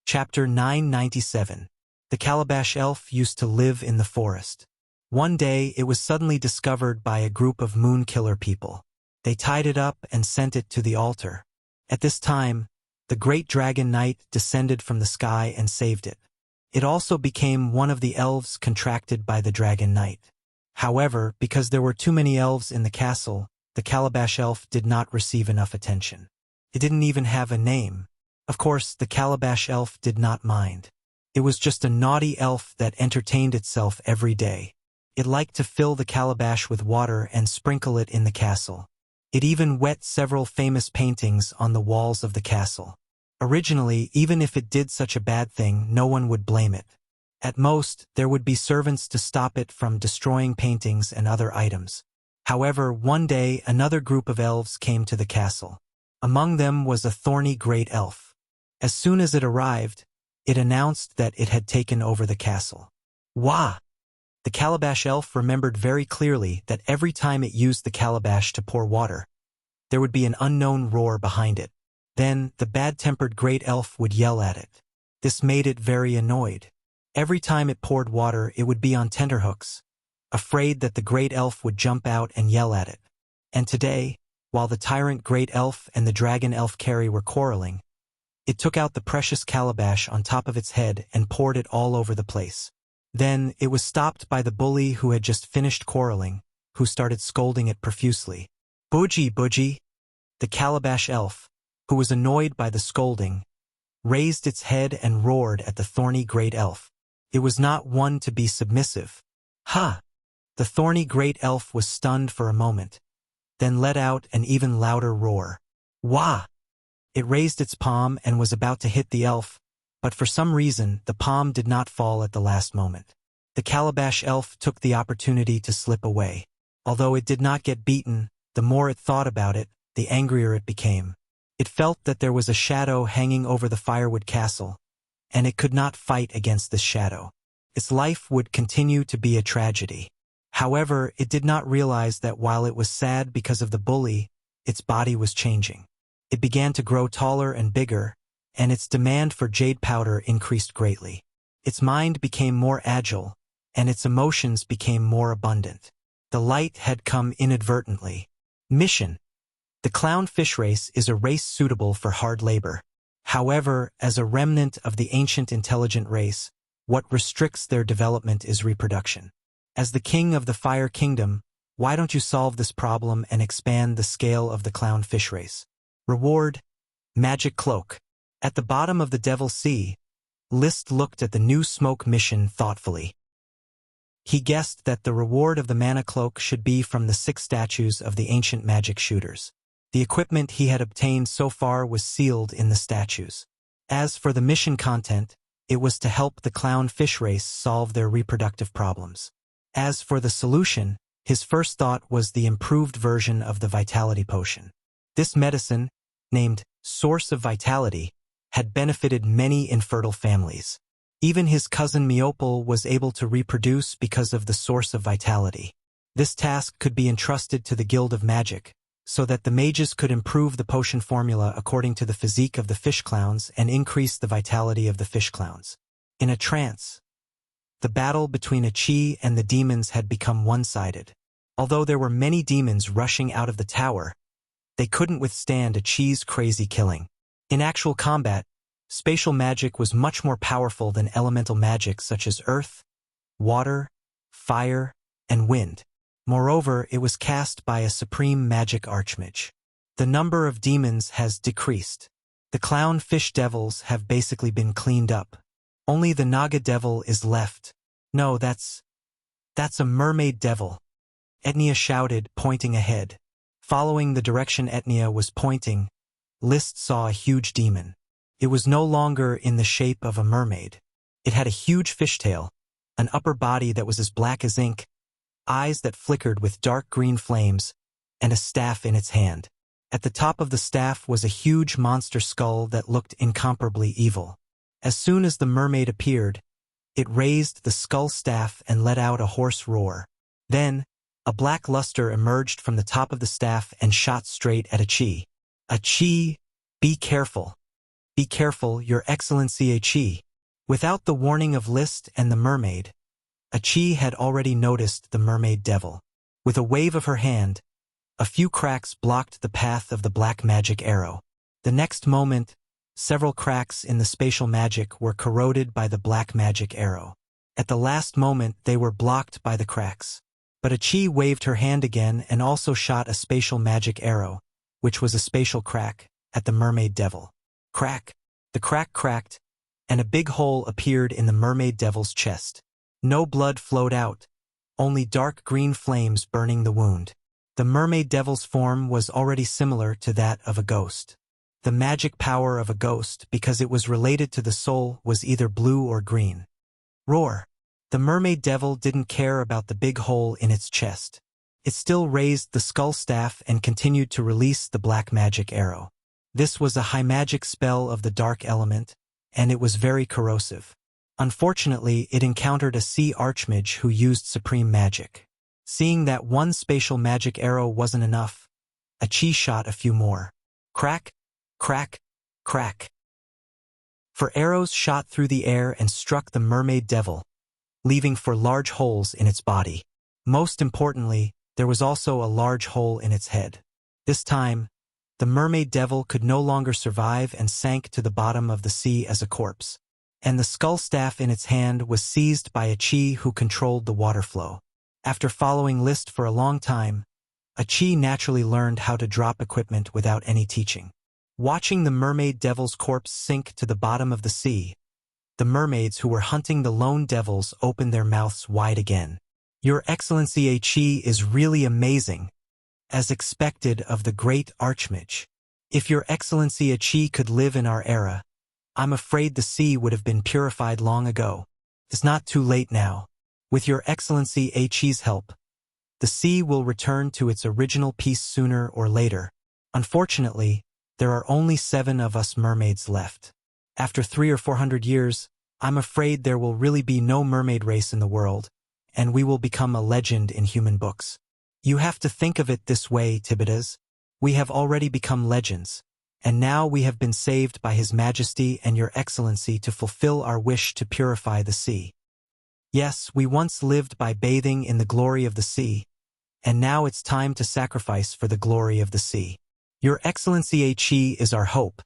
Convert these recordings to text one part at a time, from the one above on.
Chapter 997. The Calabash Elf used to live in the forest. One day it was suddenly discovered by a group of moon killer people. They tied it up and sent it to the altar. At this time, the great dragon knight descended from the sky and saved it. It also became one of the elves contracted by the dragon knight. However, because there were too many elves in the castle, the Calabash Elf did not receive enough attention. It didn't even have a name. Of course, the Calabash Elf did not mind. It was just a naughty elf that entertained itself every day. It liked to fill the calabash with water and sprinkle it in the castle. It even wet several famous paintings on the walls of the castle. Originally, even if it did such a bad thing, no one would blame it. At most, there would be servants to stop it from destroying paintings and other items. However, one day another group of elves came to the castle. Among them was a thorny great elf. As soon as it arrived, it announced that it had taken over the castle. Wah! The Calabash Elf remembered very clearly that every time it used the calabash to pour water, there would be an unknown roar behind it. Then, the bad-tempered great elf would yell at it. This made it very annoyed. Every time it poured water, it would be on tenterhooks, afraid that the great elf would jump out and yell at it. And today, while the tyrant great elf and the dragon elf Carrie were quarreling, it took out the precious calabash on top of its head and poured it all over the place. Then, it was stopped by the bully who had just finished quarreling, who started scolding it profusely. Budgie, budgie! The Calabash Elf, who was annoyed by the scolding, raised its head and roared at the thorny great elf. It was not one to be submissive. Ha! The thorny great elf was stunned for a moment, then let out an even louder roar. Wah! It raised its palm and was about to hit the elf, but for some reason the palm did not fall at the last moment. The Calabash Elf took the opportunity to slip away. Although it did not get beaten, the more it thought about it, the angrier it became. It felt that there was a shadow hanging over the firewood castle, and it could not fight against this shadow. Its life would continue to be a tragedy. However, it did not realize that while it was sad because of the bully, its body was changing. It began to grow taller and bigger, and its demand for jade powder increased greatly. Its mind became more agile, and its emotions became more abundant. The light had come inadvertently. Mission: the clownfish race is a race suitable for hard labor. However, as a remnant of the ancient intelligent race, what restricts their development is reproduction. As the king of the Fire Kingdom, why don't you solve this problem and expand the scale of the clownfish race? Reward: magic cloak. At the bottom of the Devil's Sea, List looked at the new smoke mission thoughtfully. He guessed that the reward of the mana cloak should be from the 6 statues of the ancient magic shooters. The equipment he had obtained so far was sealed in the statues. As for the mission content, it was to help the clownfish race solve their reproductive problems. As for the solution, his first thought was the improved version of the vitality potion. This medicine, named Source of Vitality, had benefited many infertile families. Even his cousin Meopal was able to reproduce because of the Source of Vitality. This task could be entrusted to the Guild of Magic, so that the mages could improve the potion formula according to the physique of the fish clowns and increase the vitality of the fish clowns. In a trance, the battle between Achi and the demons had become one-sided. Although there were many demons rushing out of the tower, they couldn't withstand Achi's crazy killing. In actual combat, spatial magic was much more powerful than elemental magic such as earth, water, fire, and wind. Moreover, it was cast by a supreme magic archmage. The number of demons has decreased. The clown fish devils have basically been cleaned up. Only the Naga devil is left. No, that's a mermaid devil. Etnia shouted, pointing ahead. Following the direction Etnia was pointing, List saw a huge demon. It was no longer in the shape of a mermaid. It had a huge fishtail, an upper body that was as black as ink, eyes that flickered with dark green flames, and a staff in its hand. At the top of the staff was a huge monster skull that looked incomparably evil. As soon as the mermaid appeared, it raised the skull staff and let out a hoarse roar. Then, a black luster emerged from the top of the staff and shot straight at Achi. Achi, be careful. "Be careful, Your Excellency Achi." Without the warning of List and the mermaid, Achi had already noticed the mermaid devil. With a wave of her hand, a few cracks blocked the path of the black magic arrow. The next moment, several cracks in the spatial magic were corroded by the black magic arrow. At the last moment, they were blocked by the cracks. But Achi waved her hand again and also shot a spatial magic arrow, which was a spatial crack, at the mermaid devil. Crack! The crack cracked, and a big hole appeared in the mermaid devil's chest. No blood flowed out, only dark green flames burning the wound. The mermaid devil's form was already similar to that of a ghost. The magic power of a ghost, because it was related to the soul, was either blue or green. Roar! The mermaid devil didn't care about the big hole in its chest. It still raised the skull staff and continued to release the black magic arrow. This was a high magic spell of the dark element, and it was very corrosive. Unfortunately, it encountered a sea archmage who used supreme magic. Seeing that one spatial magic arrow wasn't enough, Achi shot a few more. Crack, crack, crack. For arrows shot through the air and struck the mermaid devil, leaving 4 large holes in its body. Most importantly, there was also a large hole in its head. This time, the mermaid devil could no longer survive and sank to the bottom of the sea as a corpse. And the skull staff in its hand was seized by Achi, who controlled the water flow. After following List for a long time, Achi naturally learned how to drop equipment without any teaching. Watching the mermaid devil's corpse sink to the bottom of the sea, the mermaids who were hunting the lone devils opened their mouths wide again. Your Excellency Achi is really amazing, as expected of the great archmage. If Your Excellency Achi could live in our era, I'm afraid the sea would have been purified long ago. It's not too late now. With Your Excellency Achi's help, the sea will return to its original peace sooner or later. Unfortunately, there are only 7 of us mermaids left. After 300 or 400 years, I'm afraid there will really be no mermaid race in the world, and we will become a legend in human books. You have to think of it this way, Tibitas. We have already become legends, and now we have been saved by His Majesty and Your Excellency to fulfill our wish to purify the sea. Yes, we once lived by bathing in the glory of the sea, and now it's time to sacrifice for the glory of the sea. Your Excellency Achi is our hope,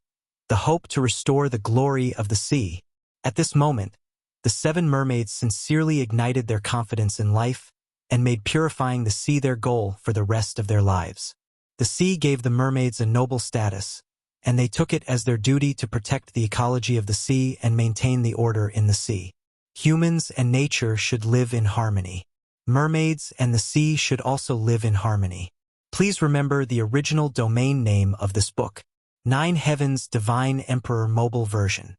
the hope to restore the glory of the sea. At this moment, the 7 mermaids sincerely ignited their confidence in life and made purifying the sea their goal for the rest of their lives. The sea gave the mermaids a noble status, and they took it as their duty to protect the ecology of the sea and maintain the order in the sea. Humans and nature should live in harmony. Mermaids and the sea should also live in harmony. Please remember the original domain name of this book, 9 Heavens Divine Emperor Mobile Version.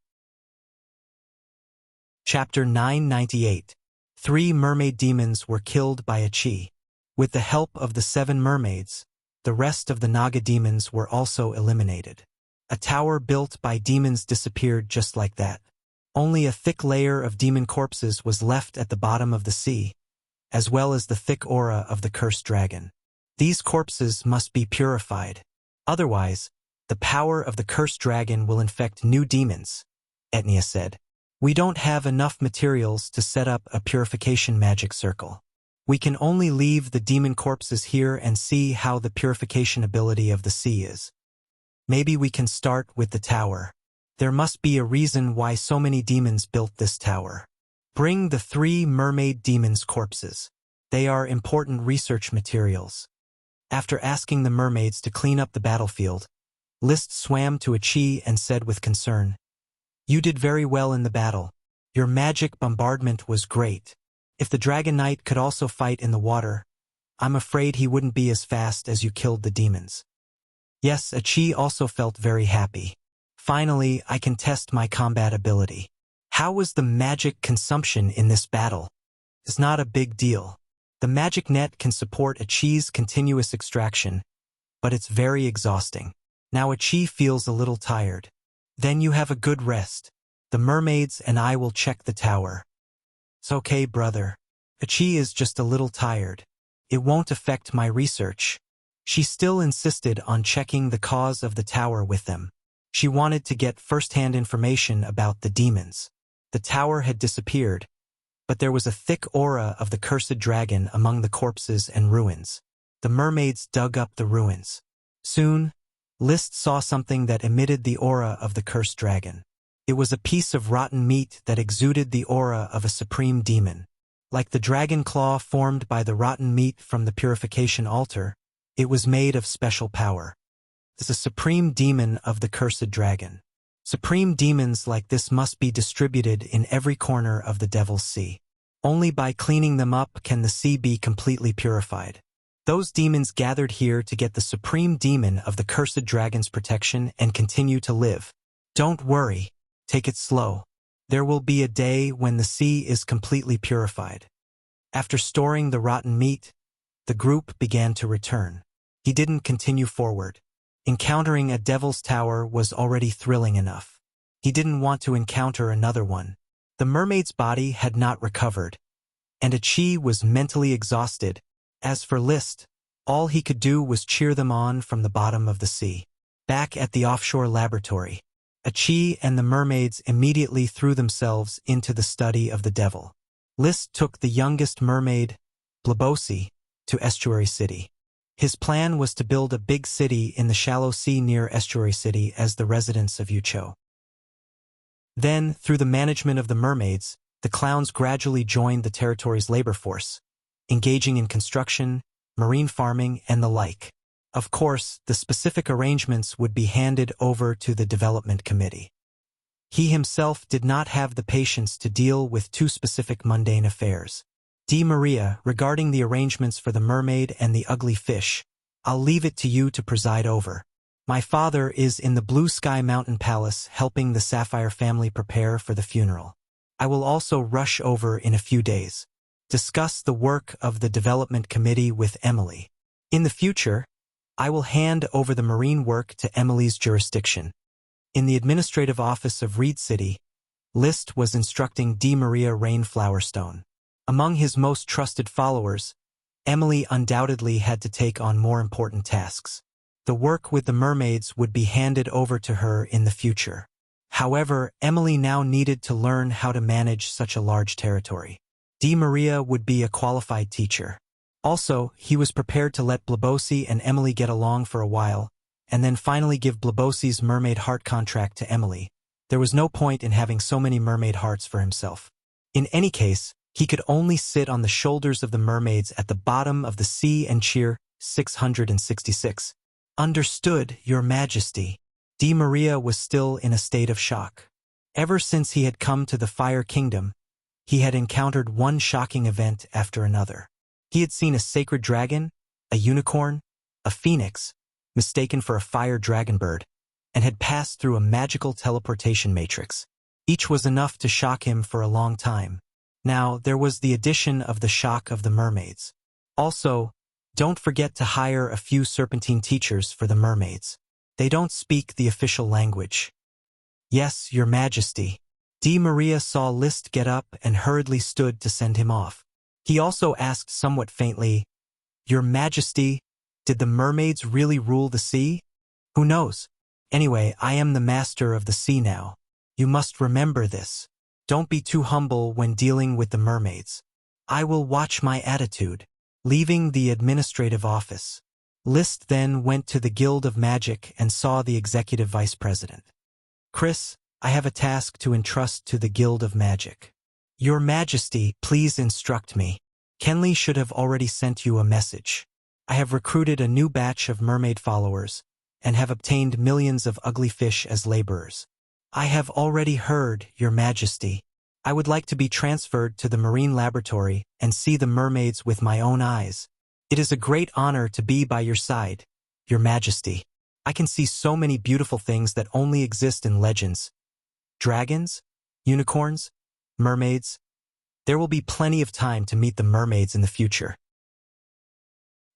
Chapter 998. 3 mermaid demons were killed by Achi. With the help of the 7 mermaids, the rest of the Naga demons were also eliminated. A tower built by demons disappeared just like that. Only a thick layer of demon corpses was left at the bottom of the sea, as well as the thick aura of the cursed dragon. These corpses must be purified. Otherwise, the power of the cursed dragon will infect new demons, Etnia said. We don't have enough materials to set up a purification magic circle. We can only leave the demon corpses here and see how the purification ability of the sea is. Maybe we can start with the tower. There must be a reason why so many demons built this tower. Bring the 3 mermaid demons' corpses. They are important research materials. After asking the mermaids to clean up the battlefield, List swam to Achi and said with concern, "You did very well in the battle. Your magic bombardment was great. If the Dragon Knight could also fight in the water, I'm afraid he wouldn't be as fast as you killed the demons." Yes, Achi also felt very happy. Finally, I can test my combat ability. How was the magic consumption in this battle? It's not a big deal. The magic net can support Achi's continuous extraction, but it's very exhausting. Now Achi feels a little tired. Then you have a good rest. The mermaids and I will check the tower. It's okay, brother. Achi is just a little tired. It won't affect my research. She still insisted on checking the cause of the tower with them. She wanted to get first-hand information about the demons. The tower had disappeared, but there was a thick aura of the cursed dragon among the corpses and ruins. The mermaids dug up the ruins. Soon, List saw something that emitted the aura of the cursed dragon. It was a piece of rotten meat that exuded the aura of a supreme demon. Like the dragon claw formed by the rotten meat from the purification altar, it was made of special power. This is a supreme demon of the cursed dragon. Supreme demons like this must be distributed in every corner of the Devil's Sea. Only by cleaning them up can the sea be completely purified. Those demons gathered here to get the supreme demon of the cursed dragon's protection and continue to live. Don't worry, take it slow. There will be a day when the sea is completely purified. After storing the rotten meat, the group began to return. He didn't continue forward. Encountering a devil's tower was already thrilling enough. He didn't want to encounter another one. The mermaid's body had not recovered, and Achi was mentally exhausted. As for List, all he could do was cheer them on from the bottom of the sea. Back at the offshore laboratory, Achi and the mermaids immediately threw themselves into the study of the devil. List took the youngest mermaid, Blebosi, to Estuary City. His plan was to build a big city in the shallow sea near Estuary City as the residence of Wuxia. Then, through the management of the mermaids, the clowns gradually joined the territory's labor force, engaging in construction, marine farming, and the like. Of course, the specific arrangements would be handed over to the development committee. He himself did not have the patience to deal with too specific mundane affairs. Di Maria, regarding the arrangements for the mermaid and the ugly fish, I'll leave it to you to preside over. My father is in the Blue Sky Mountain Palace helping the Sapphire family prepare for the funeral. I will also rush over in a few days. Discuss the work of the development committee with Emily. In the future, I will hand over the marine work to Emily's jurisdiction. In the administrative office of Reed City, List was instructing Di Maria Rainflowerstone. Among his most trusted followers, Emily undoubtedly had to take on more important tasks. The work with the mermaids would be handed over to her in the future. However, Emily now needed to learn how to manage such a large territory. Di Maria would be a qualified teacher. Also, he was prepared to let Blebosi and Emily get along for a while, and then finally give Blebosi's mermaid heart contract to Emily. There was no point in having so many mermaid hearts for himself. In any case, he could only sit on the shoulders of the mermaids at the bottom of the sea and cheer 666. Understood, Your Majesty. Di Maria was still in a state of shock. Ever since he had come to the Fire Kingdom, he had encountered one shocking event after another. He had seen a sacred dragon, a unicorn, a phoenix, mistaken for a fire dragon bird, and had passed through a magical teleportation matrix. Each was enough to shock him for a long time. Now, there was the addition of the shock of the mermaids. Also, don't forget to hire a few serpentine teachers for the mermaids. They don't speak the official language. Yes, Your Majesty. Di Maria saw List get up and hurriedly stood to send him off. He also asked somewhat faintly, Your Majesty, did the mermaids really rule the sea? Who knows? Anyway, I am the master of the sea now. You must remember this. Don't be too humble when dealing with the mermaids. I will watch my attitude. Leaving the administrative office, List then went to the Guild of Magic and saw the executive vice president. Chris, I have a task to entrust to the Guild of Magic. Your Majesty, please instruct me. Kenley should have already sent you a message. I have recruited a new batch of mermaid followers and have obtained millions of ugly fish as laborers. I have already heard, Your Majesty. I would like to be transferred to the marine laboratory and see the mermaids with my own eyes. It is a great honor to be by your side, Your Majesty. I can see so many beautiful things that only exist in legends. Dragons? Unicorns? Mermaids? There will be plenty of time to meet the mermaids in the future.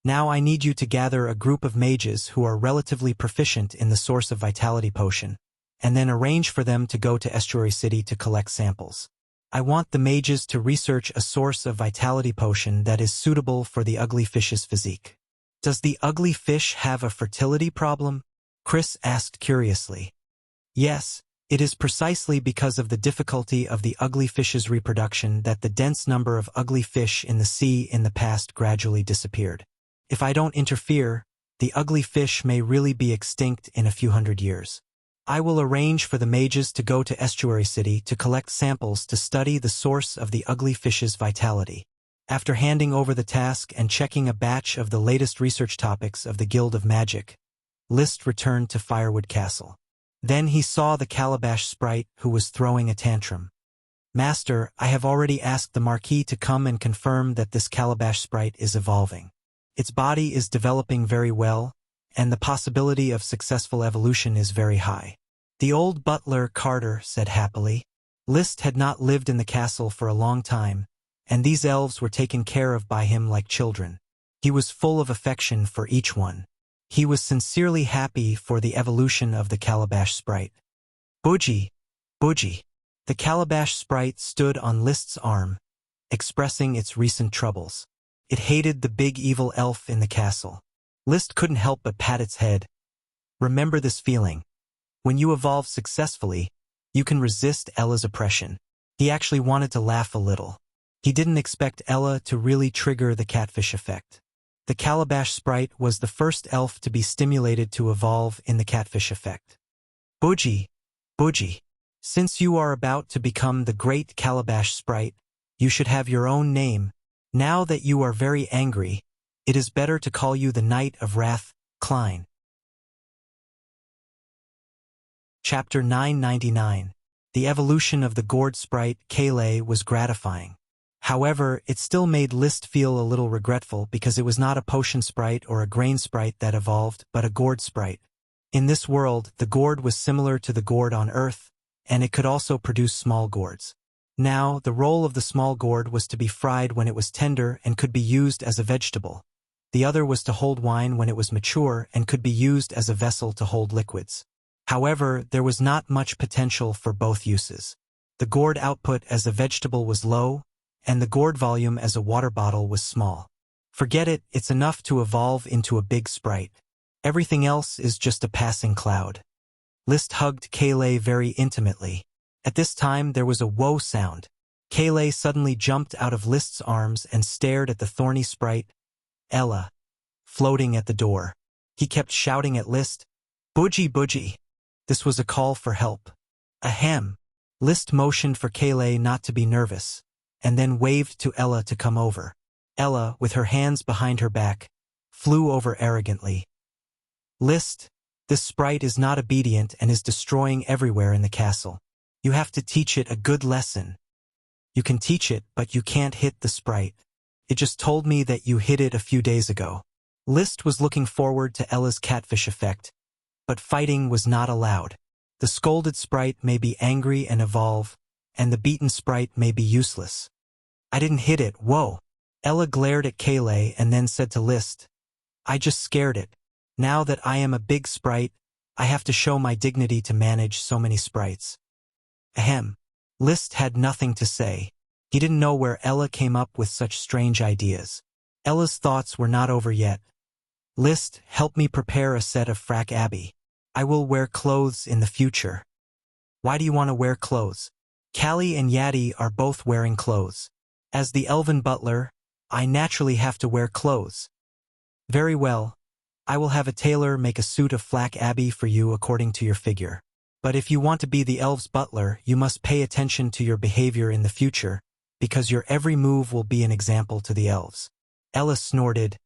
Now I need you to gather a group of mages who are relatively proficient in the source of vitality potion, and then arrange for them to go to Estuary City to collect samples. I want the mages to research a source of vitality potion that is suitable for the ugly fish's physique. Does the ugly fish have a fertility problem? Chris asked curiously. Yes, it is precisely because of the difficulty of the ugly fish's reproduction that the dense number of ugly fish in the sea in the past gradually disappeared. If I don't interfere, the ugly fish may really be extinct in a few hundred years. I will arrange for the mages to go to Estuary City to collect samples to study the source of the ugly fish's vitality. After handing over the task and checking a batch of the latest research topics of the Guild of Magic, List returned to Firewood Castle. Then he saw the calabash sprite who was throwing a tantrum. Master, I have already asked the Marquis to come and confirm that this calabash sprite is evolving. Its body is developing very well, and the possibility of successful evolution is very high. The old butler Carter said happily. List had not lived in the castle for a long time, and these elves were taken care of by him like children. He was full of affection for each one. He was sincerely happy for the evolution of the calabash sprite. Budgie! Budgie! The calabash sprite stood on List's arm, expressing its recent troubles. It hated the big evil elf in the castle. List couldn't help but pat its head. Remember this feeling. When you evolve successfully, you can resist Ella's oppression. He actually wanted to laugh a little. He didn't expect Ella to really trigger the catfish effect. The calabash sprite was the first elf to be stimulated to evolve in the catfish effect. Budgie! Budgie! Since you are about to become the great calabash sprite, you should have your own name. Now that you are very angry, it is better to call you the Knight of Wrath, Klein. Chapter 999. The evolution of the gourd sprite, Kayleigh, was gratifying. However, it still made List feel a little regretful because it was not a potion sprite or a grain sprite that evolved, but a gourd sprite. In this world, the gourd was similar to the gourd on Earth, and it could also produce small gourds. Now, the role of the small gourd was to be fried when it was tender and could be used as a vegetable. The other was to hold wine when it was mature and could be used as a vessel to hold liquids. However, there was not much potential for both uses. The gourd output as a vegetable was low, and the gourd volume as a water bottle was small. Forget it, it's enough to evolve into a big sprite. Everything else is just a passing cloud. List hugged Kayleigh very intimately. At this time there was a whoa sound. Kayleigh suddenly jumped out of List's arms and stared at the thorny sprite, Ella, floating at the door. He kept shouting at List, Budgie, Budgie. This was a call for help. Ahem. List motioned for Kayleigh not to be nervous, and then waved to Ella to come over. Ella, with her hands behind her back, flew over arrogantly. List, this sprite is not obedient and is destroying everywhere in the castle. You have to teach it a good lesson. You can teach it, but you can't hit the sprite. It just told me that you hit it a few days ago. List was looking forward to Ella's catfish effect, but fighting was not allowed. The scolded sprite may be angry and evolve, and the beaten sprite may be useless. I didn't hit it, whoa. Ella glared at Kayleigh and then said to List, I just scared it. Now that I am a big sprite, I have to show my dignity to manage so many sprites. Ahem. List had nothing to say. He didn't know where Ella came up with such strange ideas. Ella's thoughts were not over yet. List, help me prepare a set of frack Abbey. I will wear clothes in the future. Why do you want to wear clothes? Callie and Yaddy are both wearing clothes. As the elven butler, I naturally have to wear clothes. Very well. I will have a tailor make a suit of Flack Abbey for you according to your figure. But if you want to be the elves' butler, you must pay attention to your behavior in the future, because your every move will be an example to the elves. Ella snorted.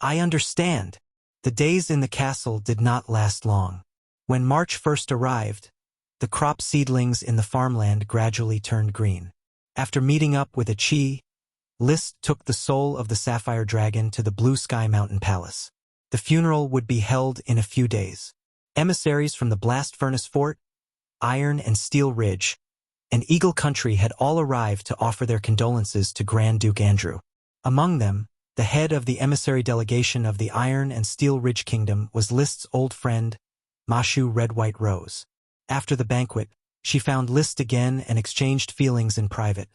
I understand. The days in the castle did not last long. When March first arrived, the crop seedlings in the farmland gradually turned green. After meeting up with a Chi, List took the soul of the sapphire dragon to the Blue Sky Mountain Palace. The funeral would be held in a few days. Emissaries from the Blast Furnace Fort, Iron and Steel Ridge, and Eagle Country had all arrived to offer their condolences to Grand Duke Andrew. Among them, the head of the emissary delegation of the Iron and Steel Ridge Kingdom was List's old friend, Mashu Red White Rose. After the banquet, she found List again and exchanged feelings in private.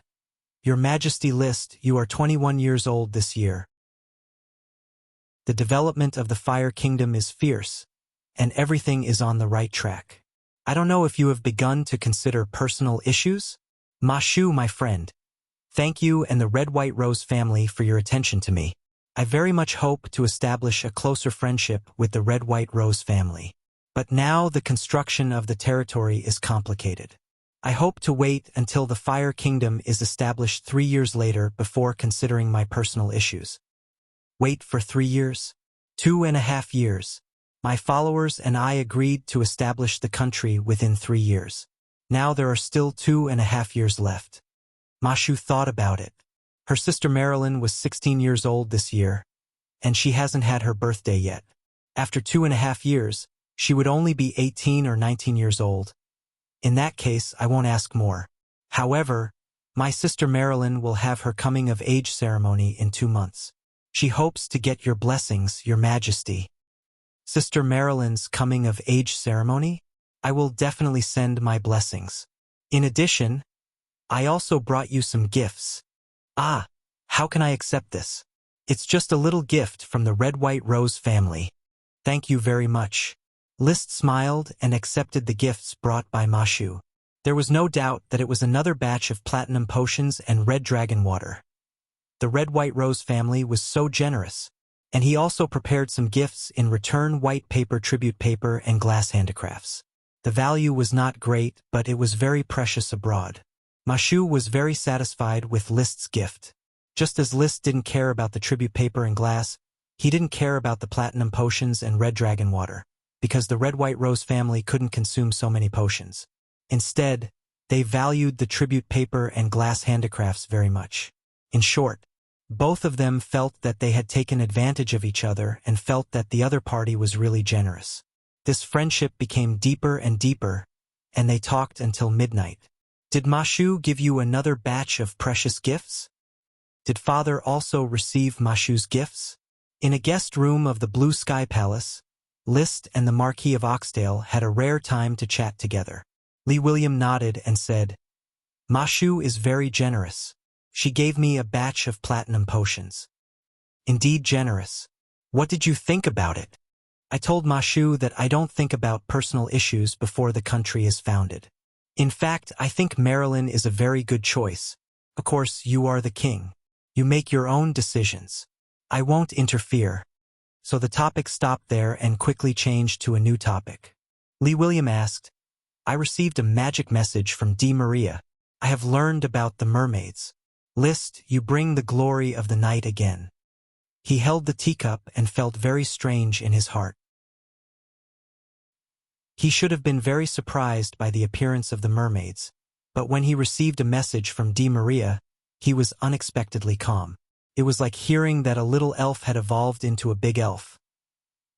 Your Majesty List, you are 21 years old this year. The development of the Fire Kingdom is fierce, and everything is on the right track. I don't know if you have begun to consider personal issues? Ma Shu, my friend. Thank you and the Red White Rose family for your attention to me. I very much hope to establish a closer friendship with the Red White Rose family. But now the construction of the territory is complicated. I hope to wait until the Fire Kingdom is established 3 years later before considering my personal issues. Wait for 3 years? 2.5 years. My followers and I agreed to establish the country within 3 years. Now there are still 2.5 years left. Ma Shu thought about it. Her sister Marilyn was 16 years old this year, and she hasn't had her birthday yet. After 2.5 years, she would only be 18 or 19 years old. In that case, I won't ask more. However, my sister Marilyn will have her coming-of-age ceremony in 2 months. She hopes to get your blessings, Your Majesty. Sister Marilyn's coming-of-age ceremony? I will definitely send my blessings. In addition, I also brought you some gifts. Ah, how can I accept this? It's just a little gift from the Red White Rose family. Thank you very much. List smiled and accepted the gifts brought by Ma Shu. There was no doubt that it was another batch of platinum potions and red dragon water. The Red White Rose family was so generous, and he also prepared some gifts in return: white paper, tribute paper, and glass handicrafts. The value was not great, but it was very precious abroad. Ma Shu was very satisfied with List's gift. Just as List didn't care about the tribute paper and glass, he didn't care about the platinum potions and red dragon water, because the Red White Rose family couldn't consume so many potions. Instead, they valued the tribute paper and glass handicrafts very much. In short, both of them felt that they had taken advantage of each other and felt that the other party was really generous. This friendship became deeper and deeper, and they talked until midnight. Did Ma Shu give you another batch of precious gifts? Did Father also receive Ma Shu's gifts? In a guest room of the Blue Sky Palace, List and the Marquis of Oxdale had a rare time to chat together. Li William nodded and said, Ma Shu is very generous. She gave me a batch of platinum potions. Indeed generous. What did you think about it? I told Ma Shu that I don't think about personal issues before the country is founded. In fact, I think Marilyn is a very good choice. Of course, you are the king. You make your own decisions. I won't interfere. So the topic stopped there and quickly changed to a new topic. Li William asked, I received a magic message from Di Maria. I have learned about the mermaids. List, you bring the glory of the night again. He held the teacup and felt very strange in his heart. He should have been very surprised by the appearance of the mermaids, but when he received a message from Di Maria, he was unexpectedly calm. It was like hearing that a little elf had evolved into a big elf.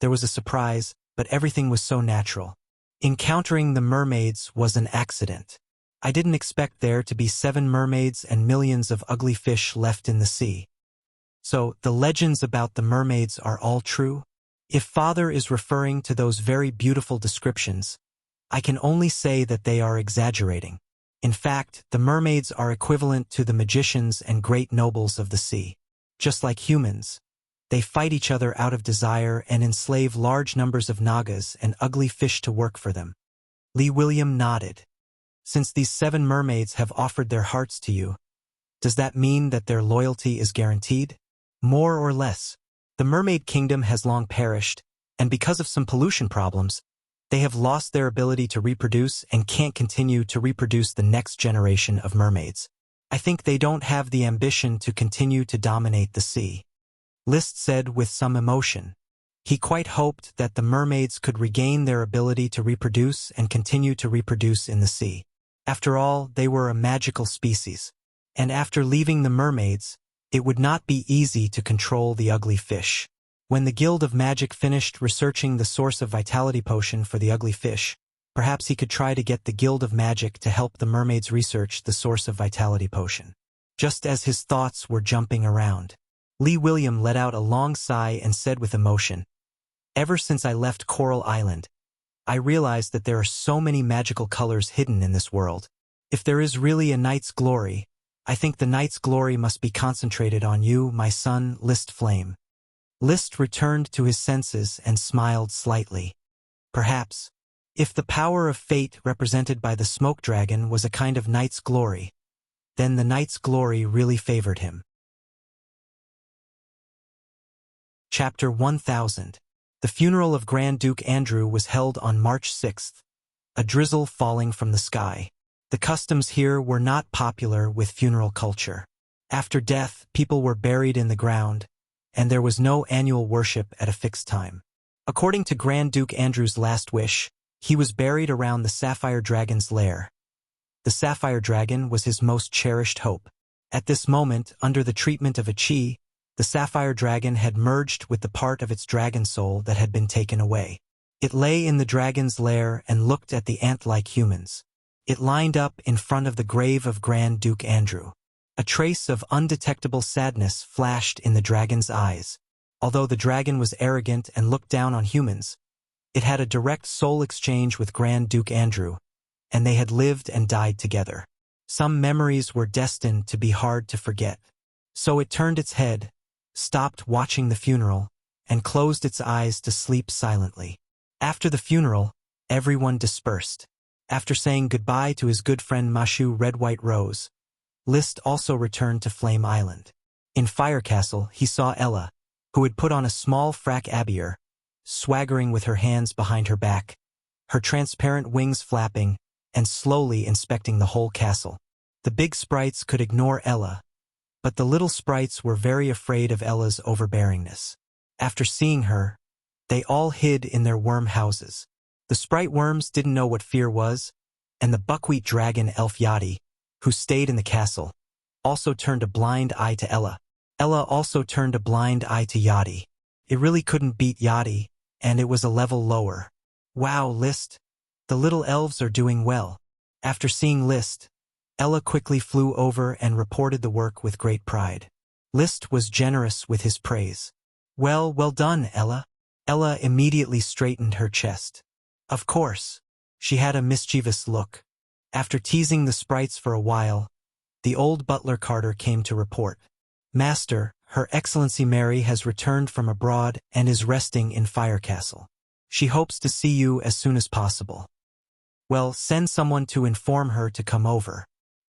There was a surprise, but everything was so natural. Encountering the mermaids was an accident. I didn't expect there to be 7 mermaids and millions of ugly fish left in the sea. So, the legends about the mermaids are all true? If Father is referring to those very beautiful descriptions, I can only say that they are exaggerating. In fact, the mermaids are equivalent to the magicians and great nobles of the sea. Just like humans, they fight each other out of desire and enslave large numbers of nagas and ugly fish to work for them. Li William nodded. Since these 7 mermaids have offered their hearts to you, does that mean that their loyalty is guaranteed? More or less. The mermaid kingdom has long perished, and because of some pollution problems, they have lost their ability to reproduce and can't continue to reproduce the next generation of mermaids. I think they don't have the ambition to continue to dominate the sea. List said with some emotion. He quite hoped that the mermaids could regain their ability to reproduce and continue to reproduce in the sea. After all, they were a magical species, and after leaving the mermaids, it would not be easy to control the ugly fish. When the Guild of Magic finished researching the source of vitality potion for the ugly fish, perhaps he could try to get the Guild of Magic to help the mermaids research the source of vitality potion. Just as his thoughts were jumping around, Li William let out a long sigh and said with emotion, Ever since I left Coral Island, I realized that there are so many magical colors hidden in this world. If there is really a knight's glory, I think the knight's glory must be concentrated on you, my son, List Flame. List returned to his senses and smiled slightly. Perhaps. If the power of fate represented by the smoke dragon was a kind of knight's glory, then the knight's glory really favored him. Chapter 1000. The funeral of Grand Duke Andrew was held on March 6th, a drizzle falling from the sky. The customs here were not popular with funeral culture. After death, people were buried in the ground, and there was no annual worship at a fixed time. According to Grand Duke Andrew's last wish, he was buried around the Sapphire Dragon's lair. The Sapphire Dragon was his most cherished hope. At this moment, under the treatment of a chi, the Sapphire Dragon had merged with the part of its dragon soul that had been taken away. It lay in the dragon's lair and looked at the ant-like humans. It lined up in front of the grave of Grand Duke Andrew. A trace of undetectable sadness flashed in the dragon's eyes. Although the dragon was arrogant and looked down on humans, it had a direct soul exchange with Grand Duke Andrew, and they had lived and died together. Some memories were destined to be hard to forget. So it turned its head, stopped watching the funeral, and closed its eyes to sleep silently. After the funeral, everyone dispersed. After saying goodbye to his good friend Mashu Red White Rose, List also returned to Flame Island. In Fire Castle, he saw Ella, who had put on a small frack abier, swaggering with her hands behind her back, her transparent wings flapping, and slowly inspecting the whole castle. The big sprites could ignore Ella, but the little sprites were very afraid of Ella's overbearingness. After seeing her, they all hid in their worm houses. The sprite worms didn't know what fear was, and the buckwheat dragon elf Yadi, who stayed in the castle, also turned a blind eye to Ella. Ella also turned a blind eye to Yadi. It really couldn't beat Yadi, and it was a level lower. Wow, List! The little elves are doing well. After seeing List, Ella quickly flew over and reported the work with great pride. List was generous with his praise. Well done, Ella. Ella immediately straightened her chest. Of course. She had a mischievous look. After teasing the sprites for a while, the old butler Carter came to report. Master, Her Excellency Mary has returned from abroad and is resting in Fire Castle. She hopes to see you as soon as possible. Well, send someone to inform her to come over.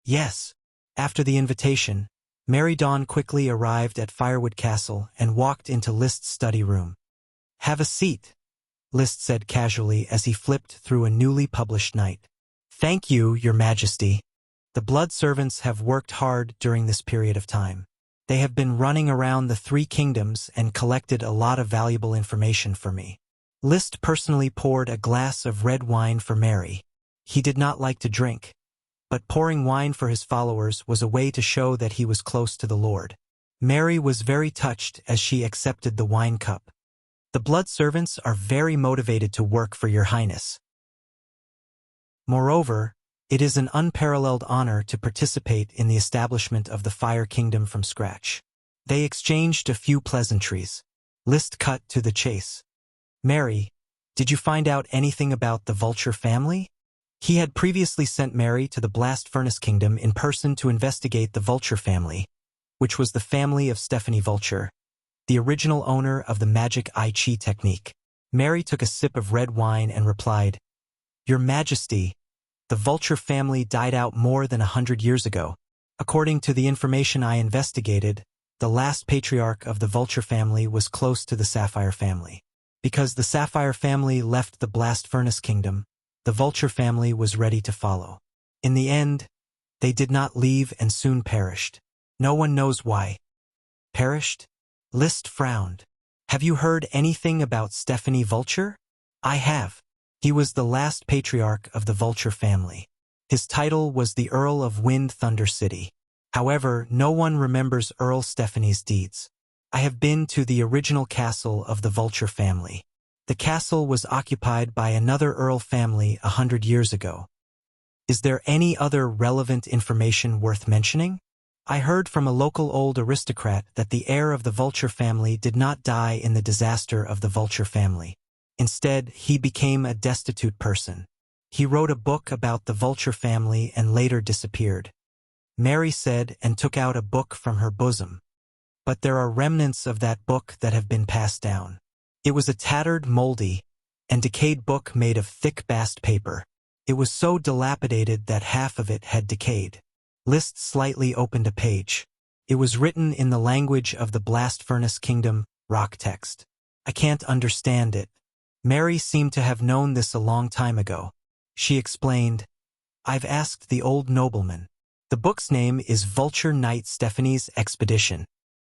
Yes. After the invitation, Mary Dawn quickly arrived at Firewood Castle and walked into List's study room. Have a seat, List said casually as he flipped through a newly published Night. Thank you, Your Majesty. The blood servants have worked hard during this period of time. They have been running around the 3 kingdoms and collected a lot of valuable information for me. List personally poured a glass of red wine for Mary. He did not like to drink, but pouring wine for his followers was a way to show that he was close to the Lord. Mary was very touched as she accepted the wine cup. The blood servants are very motivated to work for Your Highness. Moreover, it is an unparalleled honor to participate in the establishment of the Fire Kingdom from scratch. They exchanged a few pleasantries. List cut to the chase. Mary, did you find out anything about the Vulture family? He had previously sent Mary to the Blast Furnace Kingdom in person to investigate the Vulture family, which was the family of Stephanie Vulture, the original owner of the magic I Chi technique. Mary took a sip of red wine and replied, Your Majesty, the Vulture family died out more than 100 years ago. According to the information I investigated, the last patriarch of the Vulture family was close to the Sapphire family. Because the Sapphire family left the Blast Furnace Kingdom, the Vulture family was ready to follow. In the end, they did not leave and soon perished. No one knows why. Perished? List frowned. Have you heard anything about Stephanie Vulture? I have. He was the last patriarch of the Vulture family. His title was the Earl of Wind Thunder City. However, no one remembers Earl Stephanie's deeds. I have been to the original castle of the Vulture family. The castle was occupied by another Earl family 100 years ago. Is there any other relevant information worth mentioning? I heard from a local old aristocrat that the heir of the Vulture family did not die in the disaster of the Vulture family. Instead, he became a destitute person. He wrote a book about the Vulture family and later disappeared. Mary said and took out a book from her bosom. But there are remnants of that book that have been passed down. It was a tattered, moldy, and decayed book made of thick bast paper. It was so dilapidated that half of it had decayed. List slightly opened a page. It was written in the language of the Blast Furnace Kingdom, rock text. I can't understand it. Mary seemed to have known this a long time ago. She explained, I've asked the old nobleman. The book's name is Vulture Knight Stephanie's Expedition.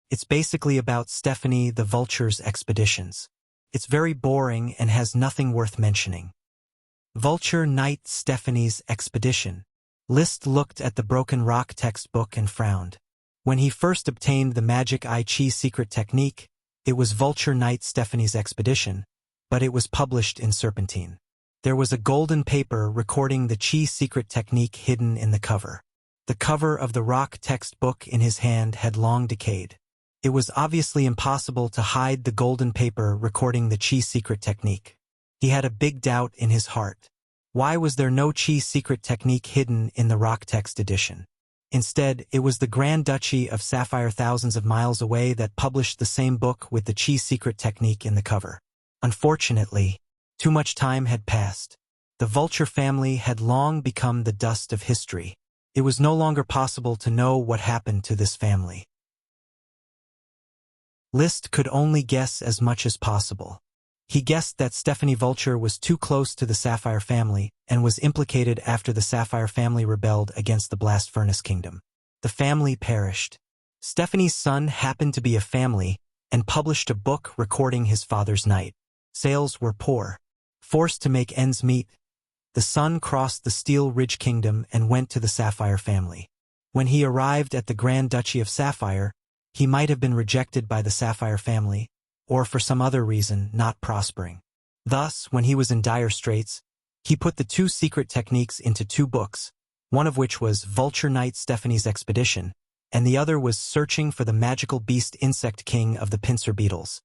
It's basically about Stephanie the Vulture's expeditions. It's very boring and has nothing worth mentioning. Vulture Knight Stephanie's Expedition. List looked at the broken rock textbook and frowned. When he first obtained the Magic Eye Chi secret technique, it was Vulture Knight Stephanie's Expedition, but it was published in Serpentine. There was a golden paper recording the Chi secret technique hidden in the cover. The cover of the rock textbook in his hand had long decayed. It was obviously impossible to hide the golden paper recording the Chi secret technique. He had a big doubt in his heart. Why was there no Chi secret technique hidden in the rock text edition? Instead, it was the Grand Duchy of Sapphire thousands of miles away that published the same book with the Chi secret technique in the cover. Unfortunately, too much time had passed. The Vulture family had long become the dust of history. It was no longer possible to know what happened to this family. List could only guess as much as possible. He guessed that Stephanie Vulture was too close to the Sapphire family and was implicated after the Sapphire family rebelled against the Blast Furnace Kingdom. The family perished. Stephanie's son happened to be a family and published a book recording his father's night. Sales were poor. Forced to make ends meet, the son crossed the Steel Ridge Kingdom and went to the Sapphire family. When he arrived at the Grand Duchy of Sapphire, he might have been rejected by the Sapphire family, or for some other reason not prospering. Thus, when he was in dire straits, he put the two secret techniques into two books, one of which was Vulture Knight Stephanie's Expedition, and the other was Searching for the Magical Beast Insect King of the Pincer Beetles.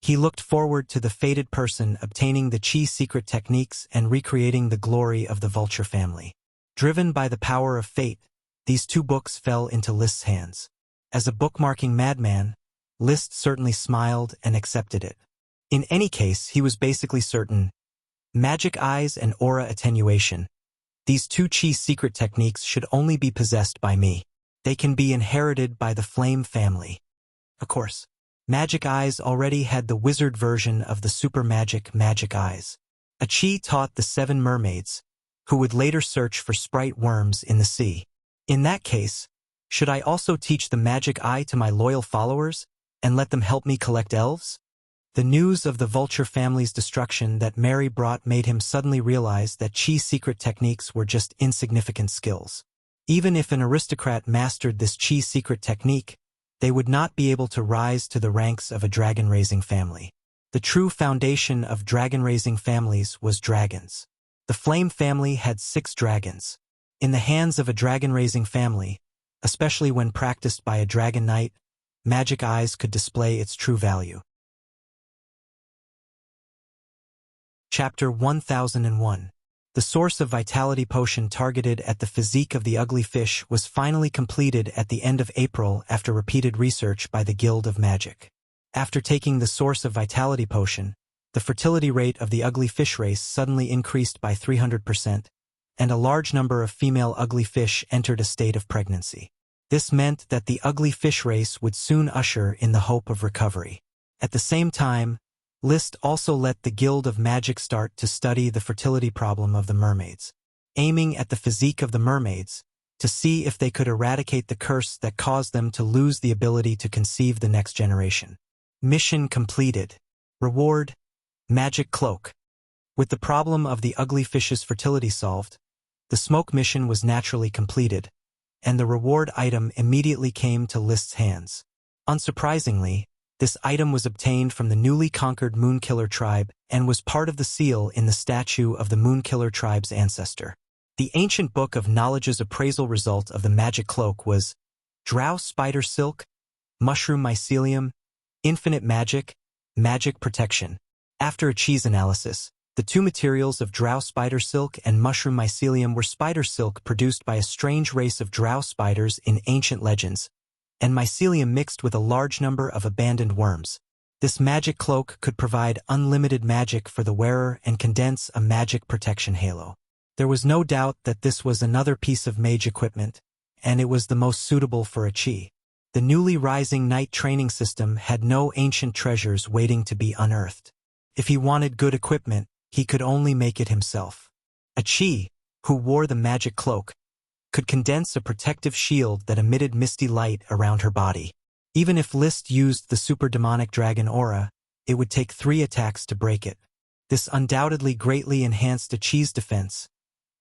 He looked forward to the fated person obtaining the Chi secret techniques and recreating the glory of the Vulture family. Driven by the power of fate, these two books fell into List's hands. As a bookmarking madman, List certainly smiled and accepted it. In any case, he was basically certain. Magic eyes and aura attenuation. These two Chi secret techniques should only be possessed by me. They can be inherited by the Flame family. Of course, Magic Eyes already had the wizard version of the super magic Eyes. A Chi taught the 7 mermaids, who would later search for sprite worms in the sea. In that case, should I also teach the Magic Eye to my loyal followers and let them help me collect elves? The news of the Vulture family's destruction that Mary brought made him suddenly realize that Chi secret techniques were just insignificant skills. Even if an aristocrat mastered this Chi secret technique, they would not be able to rise to the ranks of a dragon-raising family. The true foundation of dragon-raising families was dragons. The Flame family had 6 dragons. In the hands of a dragon-raising family, especially when practiced by a dragon knight, Magic Eyes could display its true value. Chapter 1001. The source of vitality potion targeted at the physique of the ugly fish was finally completed at the end of April after repeated research by the Guild of Magic. After taking the source of vitality potion, the fertility rate of the ugly fish race suddenly increased by 300%, and a large number of female ugly fish entered a state of pregnancy. This meant that the ugly fish race would soon usher in the hope of recovery. At the same time, List also let the Guild of Magic start to study the fertility problem of the mermaids, aiming at the physique of the mermaids to see if they could eradicate the curse that caused them to lose the ability to conceive the next generation. Mission completed. Reward: Magic Cloak. With the problem of the ugly fish's fertility solved, the smoke mission was naturally completed, and the reward item immediately came to List's hands. Unsurprisingly, this item was obtained from the newly conquered Moonkiller tribe and was part of the seal in the statue of the Moonkiller tribe's ancestor. The ancient book of knowledge's appraisal result of the magic cloak was Drow Spider Silk, Mushroom Mycelium, Infinite Magic, Magic Protection. After a cheese analysis, the two materials of Drow Spider Silk and Mushroom Mycelium were spider silk produced by a strange race of drow spiders in ancient legends, and mycelium mixed with a large number of abandoned worms. This magic cloak could provide unlimited magic for the wearer and condense a magic protection halo. There was no doubt that this was another piece of mage equipment, and it was the most suitable for a chi. The newly rising knight training system had no ancient treasures waiting to be unearthed. If he wanted good equipment, he could only make it himself. A chi, who wore the magic cloak, could condense a protective shield that emitted misty light around her body. Even if List used the super demonic dragon aura, it would take 3 attacks to break it. This undoubtedly greatly enhanced a chi's defense,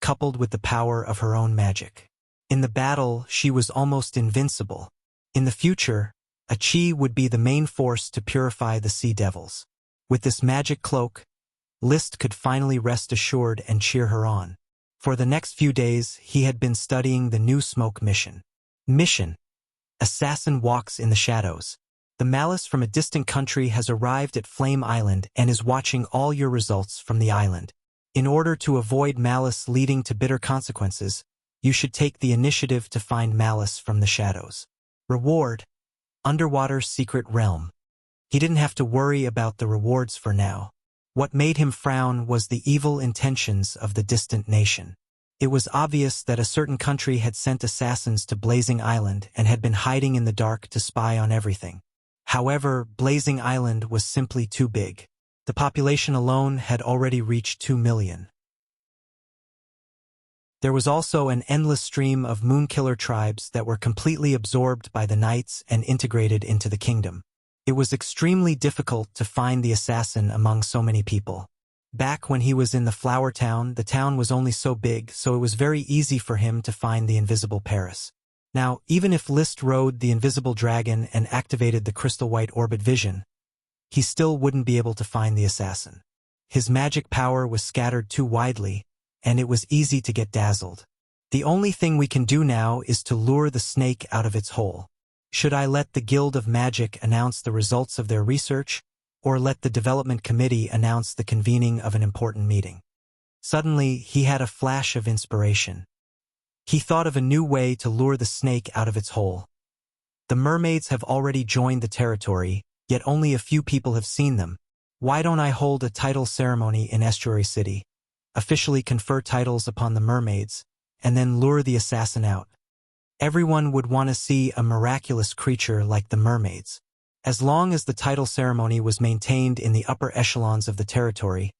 coupled with the power of her own magic. In the battle, she was almost invincible. In the future, a chi would be the main force to purify the sea devils. With this magic cloak, List could finally rest assured and cheer her on. For the next few days, he had been studying the new smoke mission. Mission: Assassin walks in the shadows. The malice from a distant country has arrived at Flame Island and is watching all your results from the island. In order to avoid malice leading to bitter consequences, you should take the initiative to find malice from the shadows. Reward: Underwater Secret Realm. He didn't have to worry about the rewards for now. What made him frown was the evil intentions of the distant nation. It was obvious that a certain country had sent assassins to Blazing Island and had been hiding in the dark to spy on everything. However, Blazing Island was simply too big. The population alone had already reached 2 million. There was also an endless stream of moonkiller tribes that were completely absorbed by the knights and integrated into the kingdom. It was extremely difficult to find the assassin among so many people. Back when he was in the Flower Town, the town was only so big, so it was very easy for him to find the invisible Paris. Now, even if List rode the invisible dragon and activated the crystal white orbit vision, he still wouldn't be able to find the assassin. His magic power was scattered too widely, and it was easy to get dazzled. The only thing we can do now is to lure the snake out of its hole. Should I let the Guild of Magic announce the results of their research, or let the development committee announce the convening of an important meeting? Suddenly, he had a flash of inspiration. He thought of a new way to lure the snake out of its hole. The mermaids have already joined the territory, yet only a few people have seen them. Why don't I hold a title ceremony in Estuary City, officially confer titles upon the mermaids, and then lure the assassin out? Everyone would want to see a miraculous creature like the mermaids. As long as the title ceremony was maintained in the upper echelons of the territory,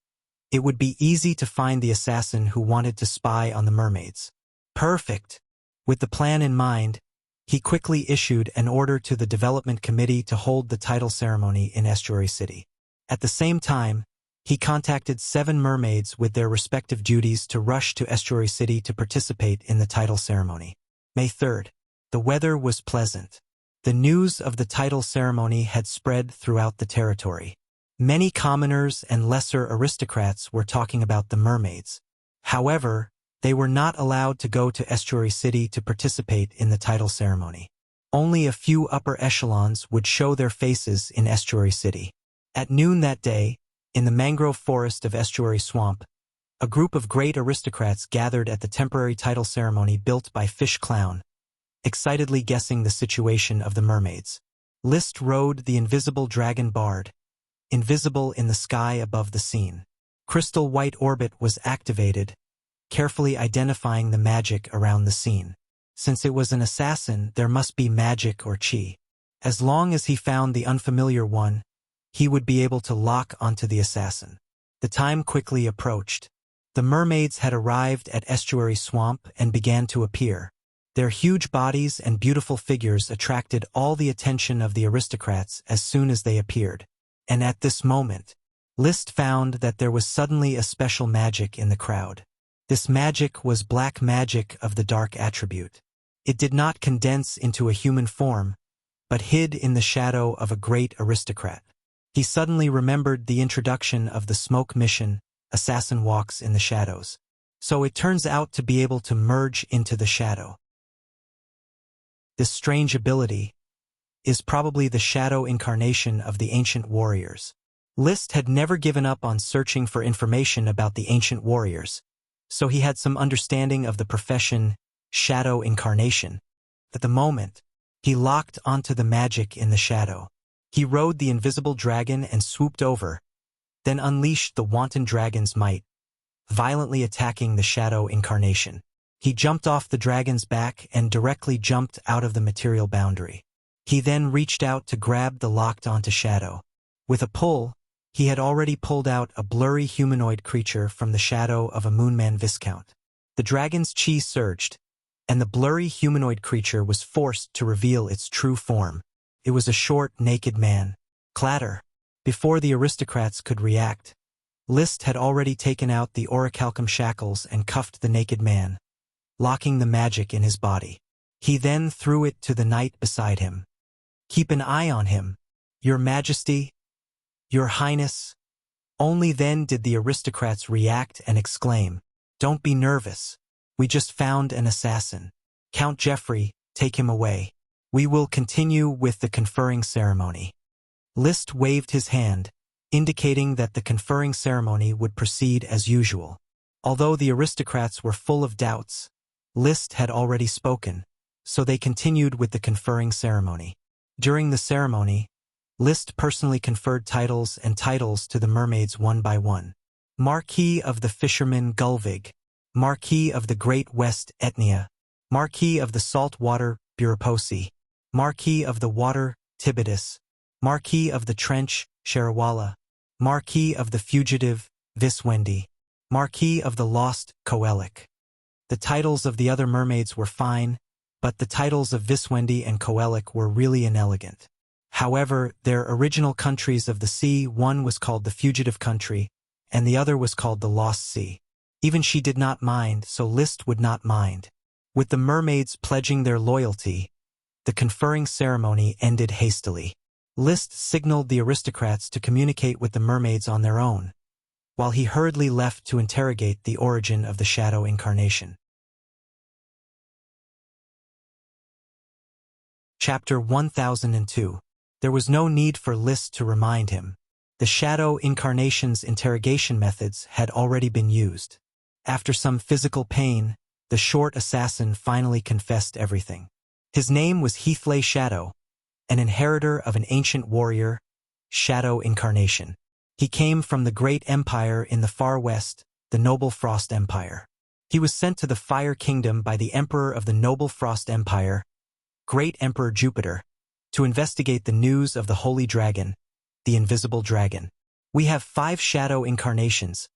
it would be easy to find the assassin who wanted to spy on the mermaids. Perfect! With the plan in mind, he quickly issued an order to the development committee to hold the title ceremony in Estuary City. At the same time, he contacted 7 mermaids with their respective duties to rush to Estuary City to participate in the title ceremony. May 3rd. The weather was pleasant. The news of the title ceremony had spread throughout the territory. Many commoners and lesser aristocrats were talking about the mermaids. However, they were not allowed to go to Estuary City to participate in the title ceremony. Only a few upper echelons would show their faces in Estuary City. At noon that day, in the mangrove forest of Estuary Swamp, a group of great aristocrats gathered at the temporary title ceremony built by Fish Clown, excitedly guessing the situation of the mermaids. List rode the invisible dragon bard, invisible in the sky above the scene. Crystal white orbit was activated, carefully identifying the magic around the scene. Since it was an assassin, there must be magic or chi. As long as he found the unfamiliar one, he would be able to lock onto the assassin. The time quickly approached. The mermaids had arrived at Estuary Swamp and began to appear. Their huge bodies and beautiful figures attracted all the attention of the aristocrats as soon as they appeared. And at this moment, List found that there was suddenly a special magic in the crowd. This magic was black magic of the dark attribute. It did not condense into a human form, but hid in the shadow of a great aristocrat. He suddenly remembered the introduction of the smoke mission, Assassin Walks in the Shadows. So it turns out to be able to merge into the shadow. This strange ability is probably the shadow incarnation of the ancient warriors. List had never given up on searching for information about the ancient warriors, so he had some understanding of the profession shadow incarnation. At the moment, he locked onto the magic in the shadow. He rode the invisible dragon and swooped over, then unleashed the wanton dragon's might, violently attacking the shadow incarnation. He jumped off the dragon's back and directly jumped out of the material boundary. He then reached out to grab the locked onto shadow. With a pull, he had already pulled out a blurry humanoid creature from the shadow of a Moonman Viscount. The dragon's chi surged, and the blurry humanoid creature was forced to reveal its true form. It was a short, naked man. Clatter! Before the aristocrats could react, Liszt had already taken out the orichalcum shackles and cuffed the naked man, locking the magic in his body. He then threw it to the knight beside him. "Keep an eye on him, Your Majesty, Your Highness." Only then did the aristocrats react and exclaim, "Don't be nervous. We just found an assassin. Count Geoffrey, take him away. We will continue with the conferring ceremony." Liszt waved his hand, indicating that the conferring ceremony would proceed as usual. Although the aristocrats were full of doubts, Liszt had already spoken, so they continued with the conferring ceremony. During the ceremony, Liszt personally conferred titles to the mermaids one by one. Marquis of the Fisherman Gulvig, Marquis of the Great West Etnia, Marquis of the Salt Water Buroposi, Marquis of the Water Tibidus, Marquis of the Trench Sharawala, Marquis of the Fugitive Viswendi, Marquis of the Lost Coelic. The titles of the other mermaids were fine, but the titles of Viswendi and Coelic were really inelegant. However, their original countries of the sea, one was called the Fugitive Country, and the other was called the Lost Sea. Even she did not mind, so Liszt would not mind. With the mermaids pledging their loyalty, the conferring ceremony ended hastily. Liszt signaled the aristocrats to communicate with the mermaids on their own, while he hurriedly left to interrogate the origin of the shadow incarnation. Chapter 1002. There was no need for Liszt to remind him. The shadow incarnation's interrogation methods had already been used. After some physical pain, the short assassin finally confessed everything. His name was Heathley Shadow, an inheritor of an ancient warrior, Shadow Incarnation. He came from the great empire in the far west, the Noble Frost Empire. He was sent to the Fire Kingdom by the Emperor of the Noble Frost Empire, Great Emperor Jupiter, to investigate the news of the Holy Dragon, the Invisible Dragon. We have 5 shadow incarnations,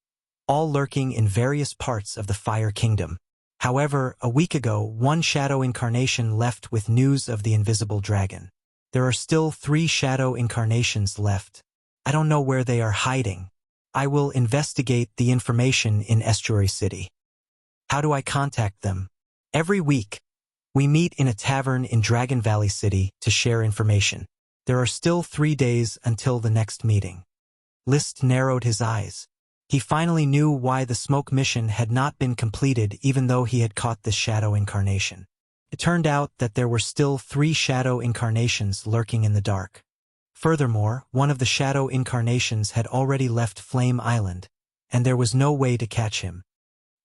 all lurking in various parts of the Fire Kingdom. However, a week ago, one shadow incarnation left with news of the Invisible Dragon. There are still 3 shadow incarnations left. I don't know where they are hiding. I will investigate the information in Estuary City. How do I contact them? Every week, we meet in a tavern in Dragon Valley City to share information. There are still 3 days until the next meeting. Liszt narrowed his eyes. He finally knew why the smoke mission had not been completed even though he had caught this shadow incarnation. It turned out that there were still 3 shadow incarnations lurking in the dark. Furthermore, one of the shadow incarnations had already left Flame Island, and there was no way to catch him.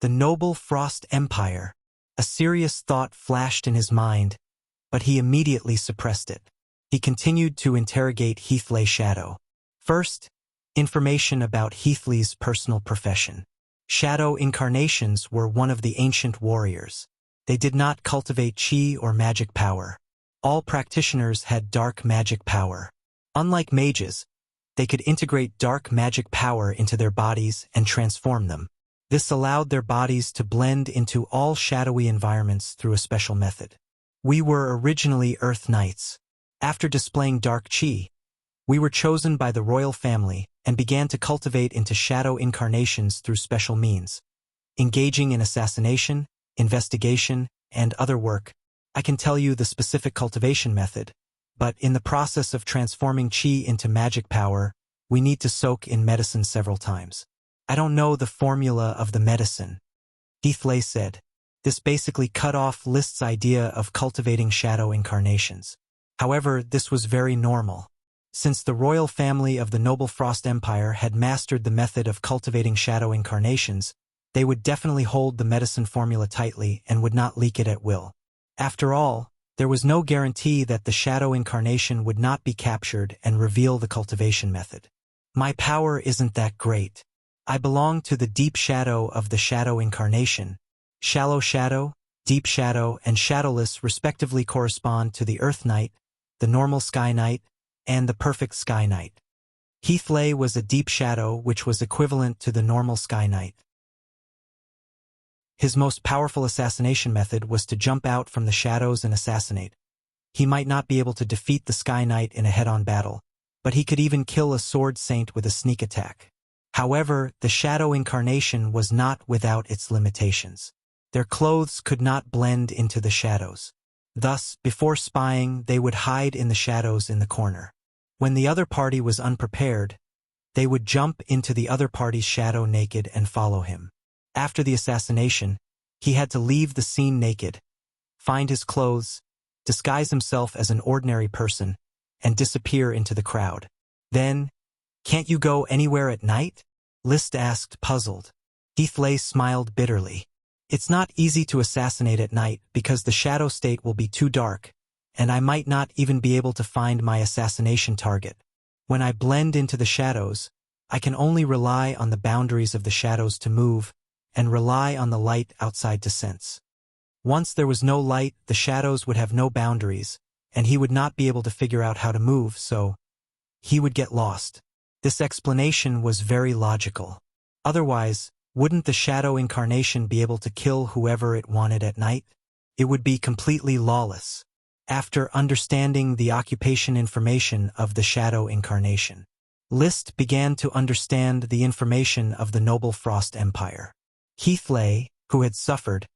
The Noble Frost Empire. A serious thought flashed in his mind, but he immediately suppressed it. He continued to interrogate Heathley Shadow. First, information about Heathley's personal profession. Shadow incarnations were one of the ancient warriors. They did not cultivate chi or magic power. All practitioners had dark magic power. Unlike mages, they could integrate dark magic power into their bodies and transform them. This allowed their bodies to blend into all shadowy environments through a special method. We were originally Earth Knights. After displaying dark chi, we were chosen by the royal family and began to cultivate into shadow incarnations through special means. Engaging in assassination, investigation, and other work, I can tell you the specific cultivation method, but in the process of transforming chi into magic power, we need to soak in medicine several times. I don't know the formula of the medicine, Heathley said. This basically cut off Liszt's idea of cultivating shadow incarnations. However, this was very normal. Since the royal family of the Noble Frost Empire had mastered the method of cultivating shadow incarnations, they would definitely hold the medicine formula tightly and would not leak it at will. After all, There was no guarantee that the shadow incarnation would not be captured and reveal the cultivation method. My power isn't that great. I belong to the deep shadow of the shadow incarnation. Shallow shadow, deep shadow, and shadowless respectively correspond to the Earth Knight, the normal Sky Knight, and the perfect Sky Knight. Heathley was a deep shadow which was equivalent to the normal Sky Knight. His most powerful assassination method was to jump out from the shadows and assassinate. He might not be able to defeat the Sky Knight in a head-on battle, but he could even kill a sword saint with a sneak attack. However, the shadow incarnation was not without its limitations. Their clothes could not blend into the shadows. Thus, before spying, they would hide in the shadows in the corner. When the other party was unprepared, they would jump into the other party's shadow naked and follow him. After the assassination, he had to leave the scene naked, find his clothes, disguise himself as an ordinary person, and disappear into the crowd. Then, "Can't you go anywhere at night?" List asked, puzzled. Heathley smiled bitterly. "It's not easy to assassinate at night because the shadow state will be too dark, and I might not even be able to find my assassination target. When I blend into the shadows, I can only rely on the boundaries of the shadows to move, and rely on the light outside to sense. Once there was no light, the shadows would have no boundaries, and he would not be able to figure out how to move, so he would get lost." This explanation was very logical. Otherwise, wouldn't the shadow incarnation be able to kill whoever it wanted at night? It would be completely lawless. After understanding the occupation information of the shadow incarnation, List began to understand the information of the Noble Frost Empire. Heathley, who had suffered,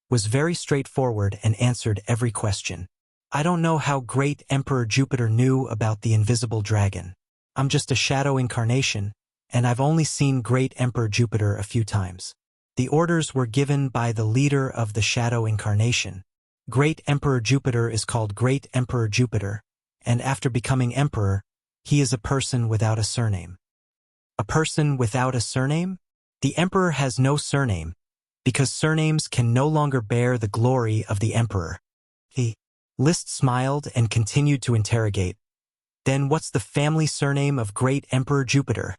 was very straightforward and answered every question. "I don't know how Great Emperor Jupiter knew about the invisible dragon. I'm just a shadow incarnation, and I've only seen Great Emperor Jupiter a few times. The orders were given by the leader of the shadow incarnation. Great Emperor Jupiter is called Great Emperor Jupiter, and after becoming emperor, he is a person without a surname." A person without a surname? The emperor has no surname, because surnames can no longer bear the glory of the emperor. List smiled and continued to interrogate. "Then what's the family surname of Great Emperor Jupiter?"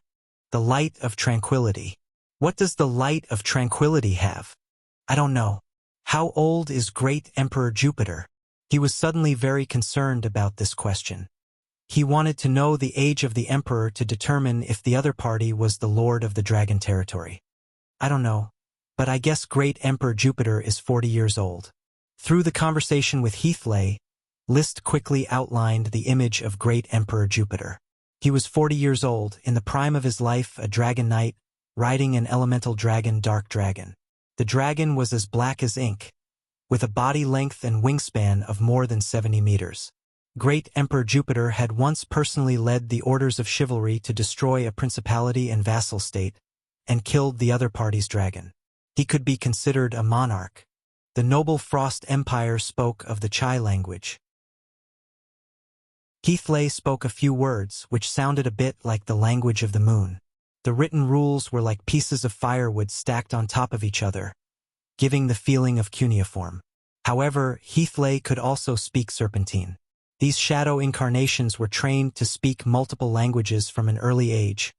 "The Light of Tranquility." "What does the Light of Tranquility have?" "I don't know." "How old is Great Emperor Jupiter?" He was suddenly very concerned about this question. He wanted to know the age of the emperor to determine if the other party was the lord of the dragon territory. "I don't know, but I guess Great Emperor Jupiter is 40 years old." Through the conversation with Heathley, List quickly outlined the image of Great Emperor Jupiter. He was 40 years old, in the prime of his life, a dragon knight, riding an elemental dragon, Dark Dragon. The dragon was as black as ink, with a body length and wingspan of more than 70 meters. Great Emperor Jupiter had once personally led the orders of chivalry to destroy a principality and vassal state, and killed the other party's dragon. He could be considered a monarch. The Noble Frost Empire spoke of the Chai language. Heathley spoke a few words, which sounded a bit like the language of the moon. The written rules were like pieces of firewood stacked on top of each other, giving the feeling of cuneiform. However, Heathley could also speak Serpentine. These shadow incarnations were trained to speak multiple languages from an early age,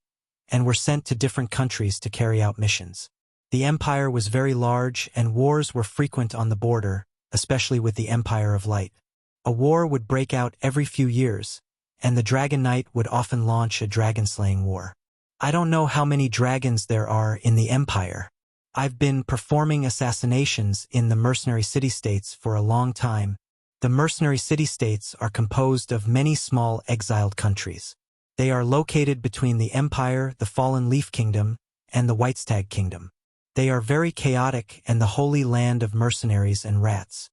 and were sent to different countries to carry out missions. The empire was very large, and wars were frequent on the border, especially with the Empire of Light. A war would break out every few years, and the Dragon Knight would often launch a dragon-slaying war. "I don't know how many dragons there are in the Empire. I've been performing assassinations in the mercenary city-states for a long time. The mercenary city-states are composed of many small exiled countries. They are located between the Empire, the Fallen Leaf Kingdom, and the Whitestag Kingdom. They are very chaotic and the holy land of mercenaries and rats."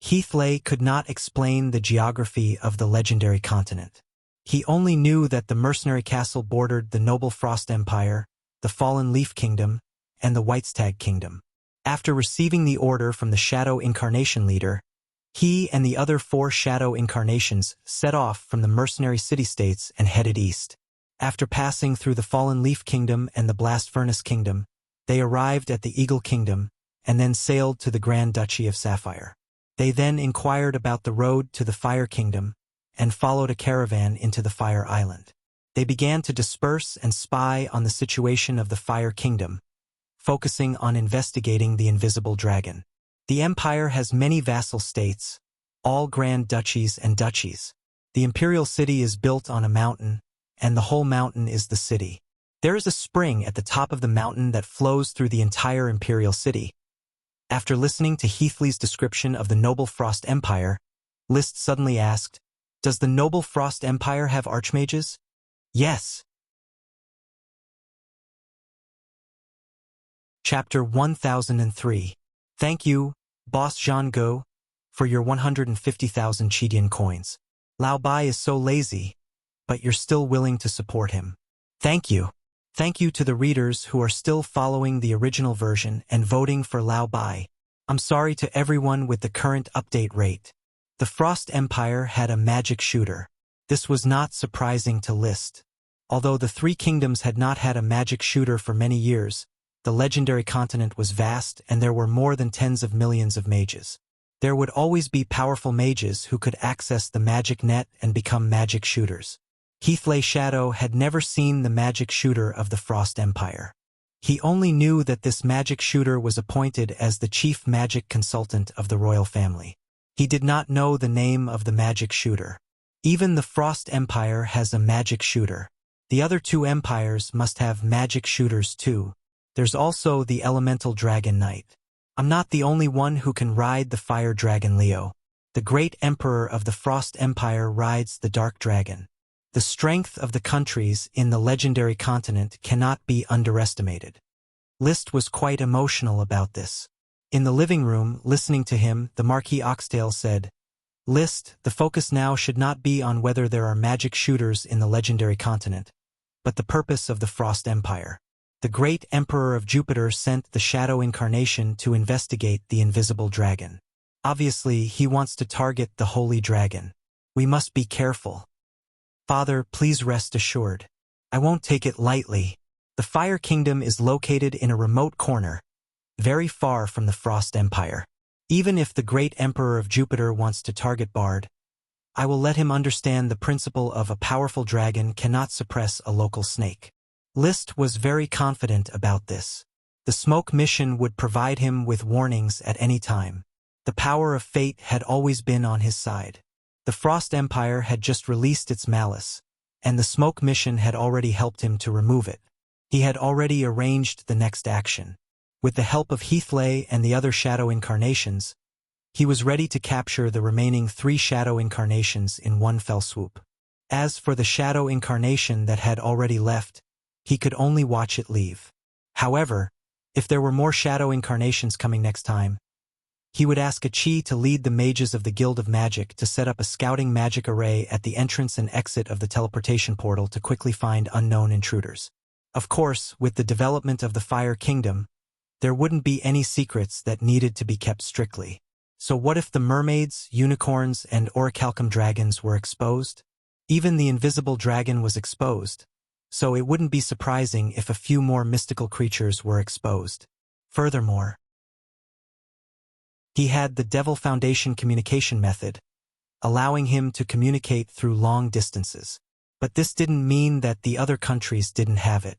Heathley could not explain the geography of the legendary continent. He only knew that the mercenary castle bordered the Noble Frost Empire, the Fallen Leaf Kingdom, and the Whitestag Kingdom. After receiving the order from the Shadow Incarnation leader, he and the other 4 Shadow Incarnations set off from the mercenary city-states and headed east. After passing through the Fallen Leaf Kingdom and the Blast Furnace Kingdom, they arrived at the Eagle Kingdom, and then sailed to the Grand Duchy of Sapphire. They then inquired about the road to the Fire Kingdom and followed a caravan into the Fire Island. They began to disperse and spy on the situation of the Fire Kingdom, focusing on investigating the invisible dragon. The empire has many vassal states, all grand duchies and duchies. The imperial city is built on a mountain, and the whole mountain is the city. There is a spring at the top of the mountain that flows through the entire imperial city. After listening to Heathley's description of the Noble Frost Empire, List suddenly asked, "Does the Noble Frost Empire have archmages?" "Yes." Chapter 1003. Thank you, Boss Zhang Go, for your 150,000 Qidian coins. Lao Bai is so lazy, but you're still willing to support him. Thank you. Thank you to the readers who are still following the original version and voting for Lao Bai. I'm sorry to everyone with the current update rate. The Frost Empire had a magic shooter. This was not surprising to List. Although the Three Kingdoms had not had a magic shooter for many years, the legendary continent was vast and there were more than tens of millions of mages. There would always be powerful mages who could access the magic net and become magic shooters. Heathley Shadow had never seen the magic shooter of the Frost Empire. He only knew that this magic shooter was appointed as the chief magic consultant of the royal family. He did not know the name of the magic shooter. Even the Frost Empire has a magic shooter. The other two empires must have magic shooters too. There's also the elemental dragon knight. I'm not the only one who can ride the fire dragon Leo. The great emperor of the Frost Empire rides the dark dragon. The strength of the countries in the legendary continent cannot be underestimated. List was quite emotional about this. In the living room, listening to him, the Marquis Oxtail said, "List, the focus now should not be on whether there are magic shooters in the legendary continent, but the purpose of the Frost Empire. The great Emperor of Jupiter sent the Shadow Incarnation to investigate the invisible dragon. Obviously, he wants to target the Holy Dragon. We must be careful. Father, please rest assured. I won't take it lightly. The Fire Kingdom is located in a remote corner, very far from the Frost Empire. Even if the great Emperor of Jupiter wants to target Bard, I will let him understand the principle of a powerful dragon cannot suppress a local snake." List was very confident about this. The smoke mission would provide him with warnings at any time. The power of fate had always been on his side. The Frost Empire had just released its malice, and the smoke mission had already helped him to remove it. He had already arranged the next action. With the help of Heathley and the other Shadow Incarnations, he was ready to capture the remaining 3 Shadow Incarnations in one fell swoop. As for the Shadow Incarnation that had already left, he could only watch it leave. However, if there were more Shadow Incarnations coming next time, he would ask a Chi to lead the mages of the Guild of Magic to set up a scouting magic array at the entrance and exit of the teleportation portal to quickly find unknown intruders. Of course, with the development of the Fire Kingdom, there wouldn't be any secrets that needed to be kept strictly. So what if the mermaids, unicorns, and orichalcum dragons were exposed? Even the invisible dragon was exposed, so it wouldn't be surprising if a few more mystical creatures were exposed. Furthermore, he had the Devil Foundation communication method, allowing him to communicate through long distances. But this didn't mean that the other countries didn't have it.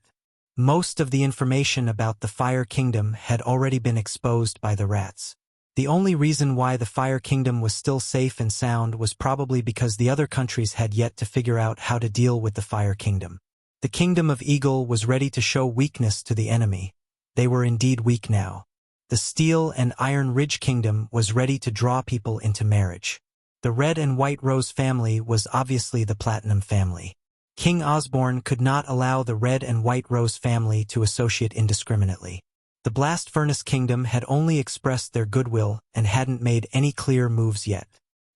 Most of the information about the Fire Kingdom had already been exposed by the rats. The only reason why the Fire Kingdom was still safe and sound was probably because the other countries had yet to figure out how to deal with the Fire Kingdom. The Kingdom of Eagle was ready to show weakness to the enemy. They were indeed weak now. The Steel and Iron Ridge Kingdom was ready to draw people into marriage. The Red and White Rose family was obviously the Platinum family. King Osborne could not allow the Red and White Rose family to associate indiscriminately. The Blast Furnace Kingdom had only expressed their goodwill and hadn't made any clear moves yet.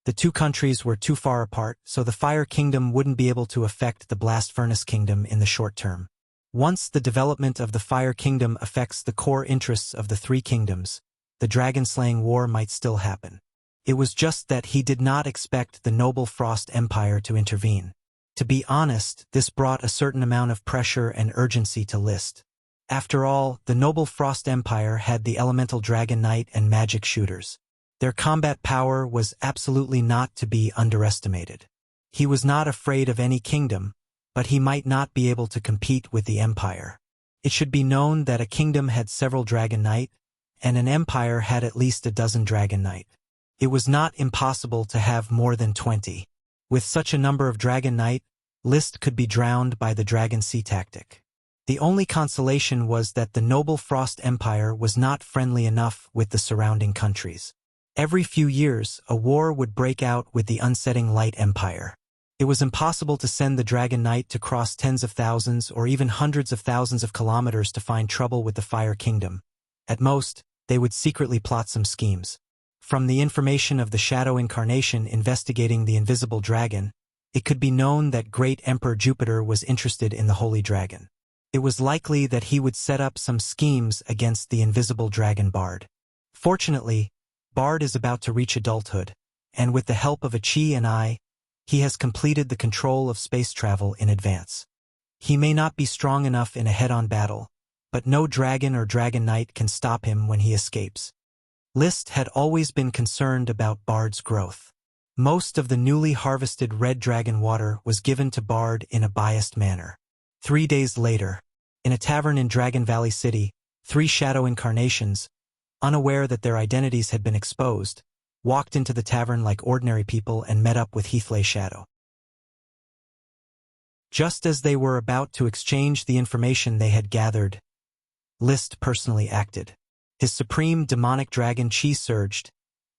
The two countries were too far apart, so the Fire Kingdom wouldn't be able to affect the Blast Furnace Kingdom in the short term. Once the development of the Fire Kingdom affects the core interests of the 3 kingdoms, the dragon-slaying war might still happen. It was just that he did not expect the Noble Frost Empire to intervene. To be honest, this brought a certain amount of pressure and urgency to List. After all, the Noble Frost Empire had the Elemental Dragon Knight and magic shooters. Their combat power was absolutely not to be underestimated. He was not afraid of any kingdom, but he might not be able to compete with the empire. It should be known that a kingdom had several Dragon Knight, and an empire had at least a dozen Dragon Knight. It was not impossible to have more than 20. With such a number of Dragon Knight, List could be drowned by the Dragon Sea tactic. The only consolation was that the noble Frost Empire was not friendly enough with the surrounding countries. Every few years, a war would break out with the unsetting Light Empire. It was impossible to send the Dragon Knight to cross tens of thousands or even hundreds of thousands of kilometers to find trouble with the Fire Kingdom. At most, they would secretly plot some schemes. From the information of the Shadow Incarnation investigating the invisible dragon, it could be known that Great Emperor Jupiter was interested in the Holy Dragon. It was likely that he would set up some schemes against the invisible dragon Bard. Fortunately, Bard is about to reach adulthood, and with the help of a Chi and I, he has completed the control of space travel in advance. He may not be strong enough in a head-on battle, but no dragon or Dragon Knight can stop him when he escapes. List had always been concerned about Bard's growth. Most of the newly harvested red dragon water was given to Bard in a biased manner. 3 days later, in a tavern in Dragon Valley City, 3 shadow incarnations, unaware that their identities had been exposed, walked into the tavern like ordinary people and met up with Heathley Shadow. Just as they were about to exchange the information they had gathered, List personally acted. His supreme demonic dragon Chi surged,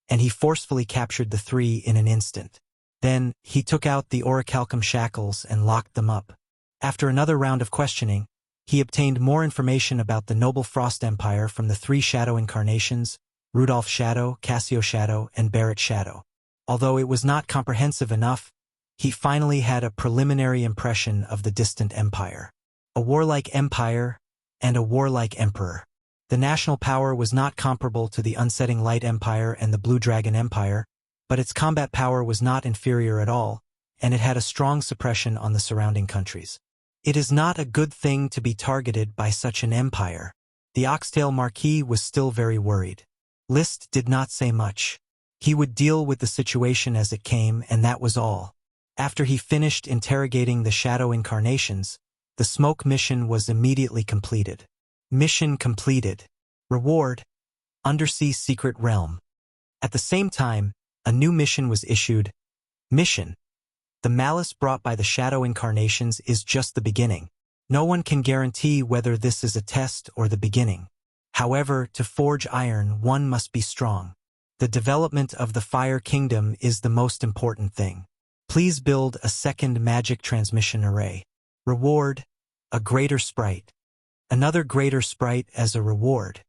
and he forcefully captured the 3 in an instant. Then, he took out the orichalcum shackles and locked them up. After another round of questioning, he obtained more information about the noble Frost Empire from the 3 shadow incarnations, Rudolph Shadow, Cassio Shadow, and Barrett Shadow. Although it was not comprehensive enough, he finally had a preliminary impression of the distant empire. A warlike empire and a warlike emperor. The national power was not comparable to the unsetting Light Empire and the Blue Dragon Empire, but its combat power was not inferior at all, and it had a strong suppression on the surrounding countries. It is not a good thing to be targeted by such an empire. The Oxtail Marquis was still very worried. List did not say much. He would deal with the situation as it came, and that was all. After he finished interrogating the shadow incarnations, the smoke mission was immediately completed. Mission completed. Reward: Undersea Secret Realm. At the same time, a new mission was issued. Mission: The malice brought by the shadow incarnations is just the beginning. No one can guarantee whether this is a test or the beginning. However, to forge iron, one must be strong. The development of the Fire Kingdom is the most important thing. Please build a second magic transmission array. Reward: A greater sprite. Another greater sprite as a reward.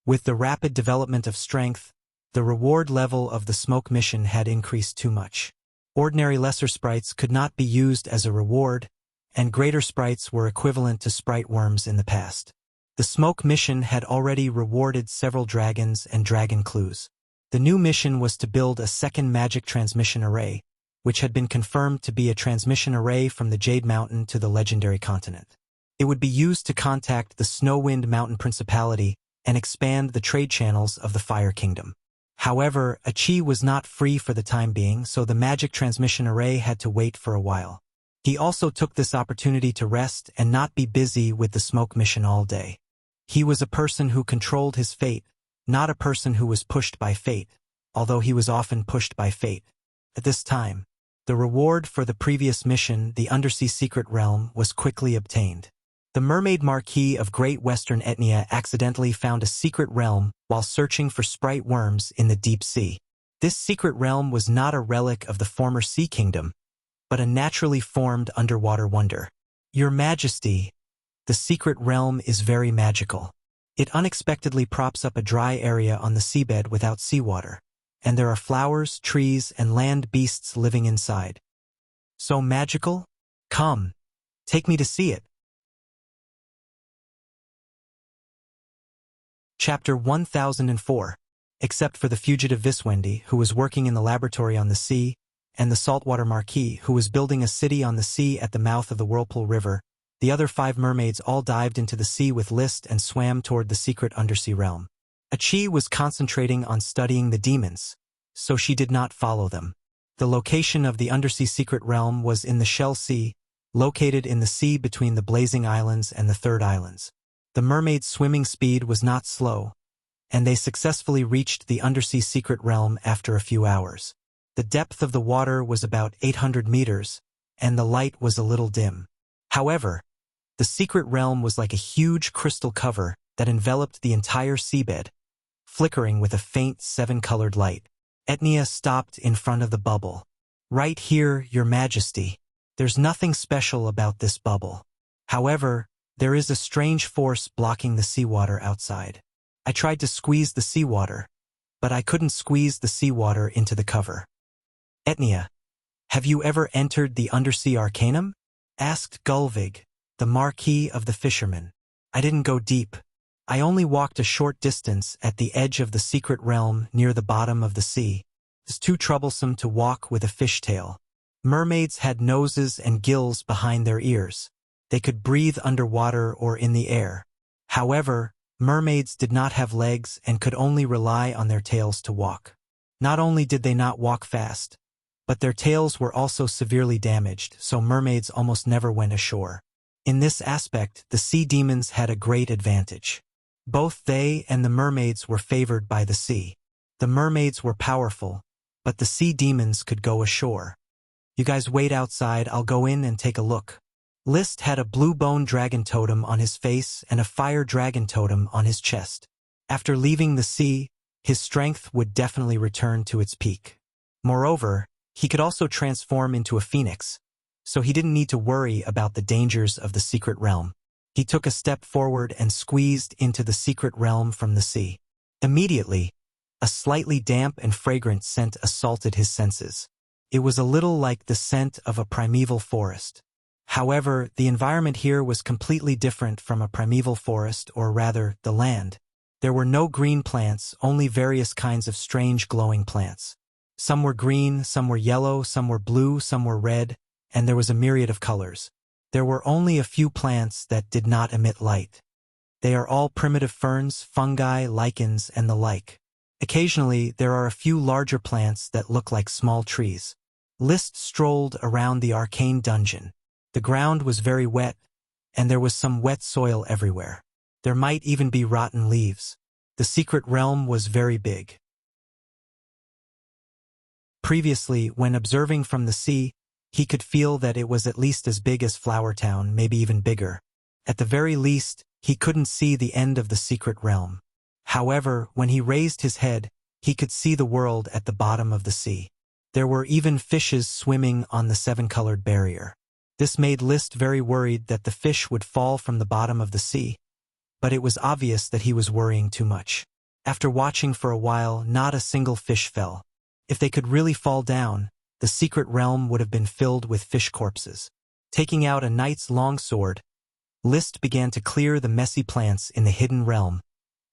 With the rapid development of strength, the reward level of the smoke mission had increased too much. Ordinary lesser sprites could not be used as a reward, and greater sprites were equivalent to sprite worms in the past. The smoke mission had already rewarded several dragons and dragon clues. The new mission was to build a second magic transmission array, which had been confirmed to be a transmission array from the Jade Mountain to the legendary continent. It would be used to contact the Snowwind Mountain Principality and expand the trade channels of the Fire Kingdom. However, Chi was not free for the time being, so the magic transmission array had to wait for a while. He also took this opportunity to rest and not be busy with the smoke mission all day. He was a person who controlled his fate, not a person who was pushed by fate, although he was often pushed by fate. At this time, the reward for the previous mission, the Undersea Secret Realm, was quickly obtained. The Mermaid Marquis of Great Western Etnia accidentally found a secret realm while searching for sprite worms in the deep sea. This secret realm was not a relic of the former Sea Kingdom, but a naturally formed underwater wonder. Your Majesty, the secret realm is very magical. It unexpectedly props up a dry area on the seabed without seawater, and there are flowers, trees, and land beasts living inside. So magical? Come, take me to see it. Chapter 1004. Except for the fugitive Viswendi, who was working in the laboratory on the sea, and the saltwater Marquis, who was building a city on the sea at the mouth of the Whirlpool River, the other 5 mermaids all dived into the sea with List and swam toward the secret undersea realm. Chi was concentrating on studying the demons, so she did not follow them. The location of the undersea secret realm was in the Shell Sea, located in the sea between the Blazing Islands and the Third Islands. The mermaid's swimming speed was not slow, and they successfully reached the undersea secret realm after a few hours. The depth of the water was about 800 meters, and the light was a little dim. However, the secret realm was like a huge crystal cover that enveloped the entire seabed, flickering with a faint seven-colored light. Etnia stopped in front of the bubble. "Right here, Your Majesty. There's nothing special about this bubble. However, there is a strange force blocking the seawater outside. I tried to squeeze the seawater, but I couldn't squeeze the seawater into the cover." "Etnia, have you ever entered the undersea arcanum?" asked Gulvig, the Marquis of the Fishermen. "I didn't go deep. I only walked a short distance at the edge of the secret realm near the bottom of the sea. It's too troublesome to walk with a fishtail." Mermaids had noses and gills behind their ears. They could breathe underwater or in the air. However, mermaids did not have legs and could only rely on their tails to walk. Not only did they not walk fast, but their tails were also severely damaged, so mermaids almost never went ashore. In this aspect, the sea demons had a great advantage. Both they and the mermaids were favored by the sea. The mermaids were powerful, but the sea demons could go ashore. "You guys wait outside, I'll go in and take a look." List had a blue bone dragon totem on his face and a fire dragon totem on his chest. After leaving the sea, his strength would definitely return to its peak. Moreover, he could also transform into a phoenix, so he didn't need to worry about the dangers of the secret realm. He took a step forward and squeezed into the secret realm from the sea. Immediately, a slightly damp and fragrant scent assaulted his senses. It was a little like the scent of a primeval forest. However, the environment here was completely different from a primeval forest, or rather, the land. There were no green plants, only various kinds of strange glowing plants. Some were green, some were yellow, some were blue, some were red, and there was a myriad of colors. There were only a few plants that did not emit light. They are all primitive ferns, fungi, lichens, and the like. Occasionally, there are a few larger plants that look like small trees. List strolled around the arcane dungeon. The ground was very wet, and there was some wet soil everywhere. There might even be rotten leaves. The secret realm was very big. Previously, when observing from the sea, he could feel that it was at least as big as Flower Town, maybe even bigger. At the very least, he couldn't see the end of the secret realm. However, when he raised his head, he could see the world at the bottom of the sea. There were even fishes swimming on the seven-colored barrier. This made List very worried that the fish would fall from the bottom of the sea, but it was obvious that he was worrying too much. After watching for a while, not a single fish fell. If they could really fall down, the secret realm would have been filled with fish corpses. Taking out a knight's longsword, List began to clear the messy plants in the hidden realm,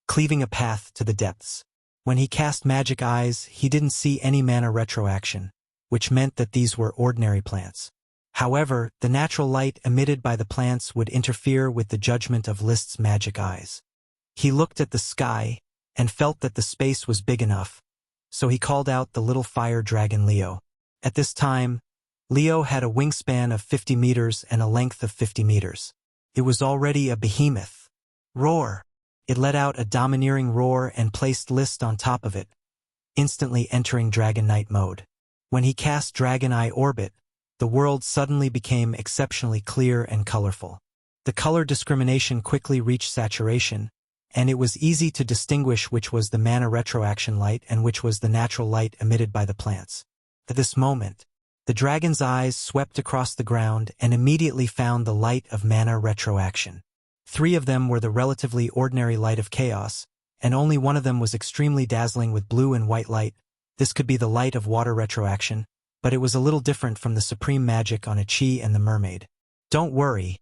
cleaving a path to the depths. When he cast magic eyes, he didn't see any mana retroaction, which meant that these were ordinary plants. However, the natural light emitted by the plants would interfere with the judgment of List's magic eyes. He looked at the sky and felt that the space was big enough, so he called out the little fire dragon Leo. At this time, Leo had a wingspan of 50 meters and a length of 50 meters. It was already a behemoth. Roar! It let out a domineering roar and placed List on top of it, instantly entering Dragon Knight mode. When he cast Dragon Eye Orbit, the world suddenly became exceptionally clear and colorful. The color discrimination quickly reached saturation, and it was easy to distinguish which was the mana retroaction light and which was the natural light emitted by the plants. At this moment, the dragon's eyes swept across the ground and immediately found the light of mana retroaction. 3 of them were the relatively ordinary light of chaos, and only one of them was extremely dazzling with blue and white light. This could be the light of water retroaction, but it was a little different from the supreme magic on Chi and the mermaid. "Don't worry.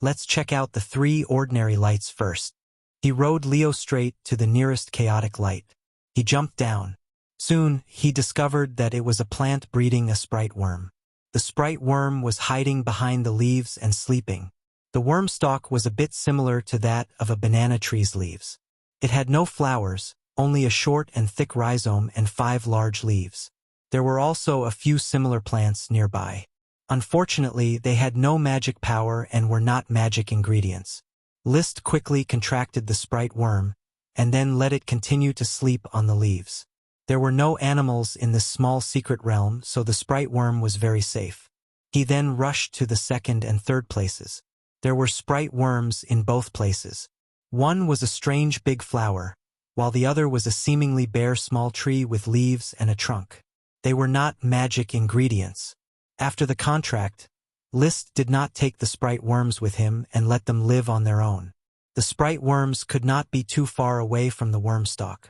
Let's check out the 3 ordinary lights first." He rode Leo straight to the nearest chaotic light. He jumped down. Soon, he discovered that it was a plant breeding a sprite worm. The sprite worm was hiding behind the leaves and sleeping. The worm stalk was a bit similar to that of a banana tree's leaves. It had no flowers, only a short and thick rhizome and 5 large leaves. There were also a few similar plants nearby. Unfortunately, they had no magic power and were not magic ingredients. List quickly contracted the sprite worm, and then let it continue to sleep on the leaves. There were no animals in this small secret realm, so the sprite worm was very safe. He then rushed to the second and third places. There were sprite worms in both places. One was a strange big flower, while the other was a seemingly bare small tree with leaves and a trunk. They were not magic ingredients. After the contract, List did not take the sprite worms with him and let them live on their own. The sprite worms could not be too far away from the worm stalk.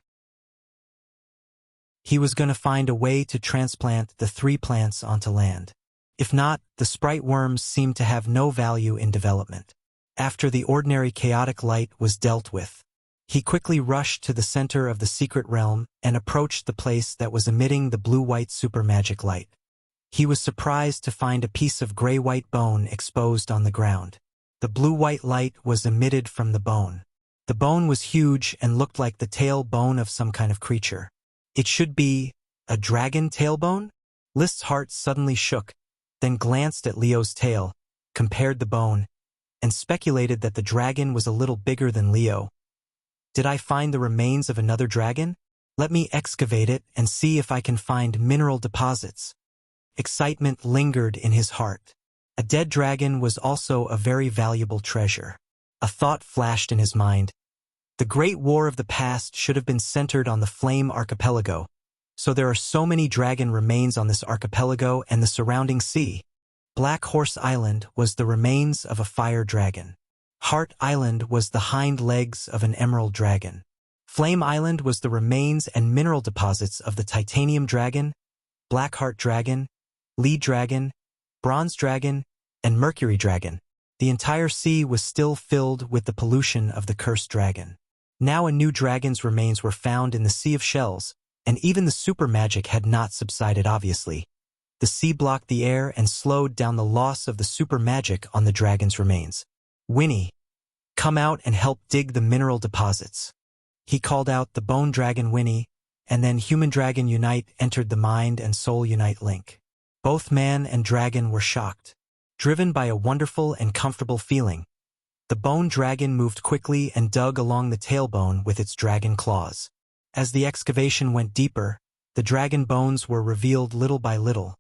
He was going to find a way to transplant the 3 plants onto land. If not, the sprite worms seemed to have no value in development. After the ordinary chaotic light was dealt with, he quickly rushed to the center of the secret realm and approached the place that was emitting the blue-white super magic light. He was surprised to find a piece of gray-white bone exposed on the ground. The blue-white light was emitted from the bone. The bone was huge and looked like the tail bone of some kind of creature. It should be a dragon tailbone? List's heart suddenly shook, then glanced at Leo's tail, compared the bone, and speculated that the dragon was a little bigger than Leo. Did I find the remains of another dragon? Let me excavate it and see if I can find mineral deposits. Excitement lingered in his heart. A dead dragon was also a very valuable treasure. A thought flashed in his mind. The Great War of the past should have been centered on the Flame Archipelago, so there are so many dragon remains on this archipelago and the surrounding sea. Black Horse Island was the remains of a fire dragon. Heart Island was the hind legs of an emerald dragon. Flame Island was the remains and mineral deposits of the titanium dragon, Blackheart dragon, Lead dragon, Bronze dragon, and Mercury dragon. The entire sea was still filled with the pollution of the cursed dragon. Now a new dragon's remains were found in the Sea of Shells, and even the super magic had not subsided obviously. The sea blocked the air and slowed down the loss of the super magic on the dragon's remains. Winnie, come out and help dig the mineral deposits. He called out the Bone Dragon Winnie, and then Human Dragon Unite entered the Mind and Soul Unite link. Both man and dragon were shocked. Driven by a wonderful and comfortable feeling, the bone dragon moved quickly and dug along the tailbone with its dragon claws. As the excavation went deeper, the dragon bones were revealed little by little,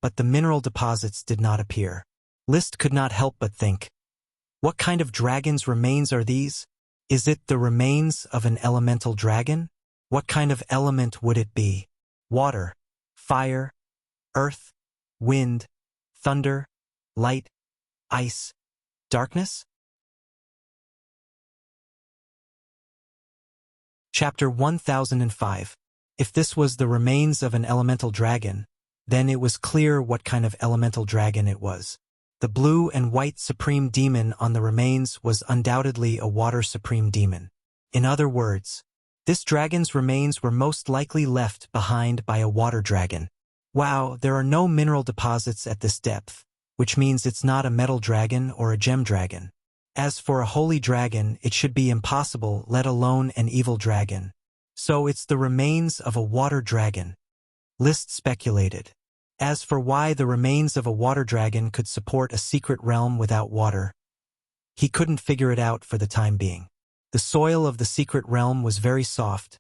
but the mineral deposits did not appear. List could not help but think, what kind of dragon's remains are these? Is it the remains of an elemental dragon? What kind of element would it be? Water, fire, earth, wind, thunder, light, ice, darkness? Chapter 1005. If this was the remains of an elemental dragon, then it was clear what kind of elemental dragon it was. The blue and white supreme demon on the remains was undoubtedly a water supreme demon. In other words, this dragon's remains were most likely left behind by a water dragon. Wow, there are no mineral deposits at this depth, which means it's not a metal dragon or a gem dragon. As for a holy dragon, it should be impossible, let alone an evil dragon. So it's the remains of a water dragon. List speculated. As for why the remains of a water dragon could support a secret realm without water, he couldn't figure it out for the time being. The soil of the secret realm was very soft,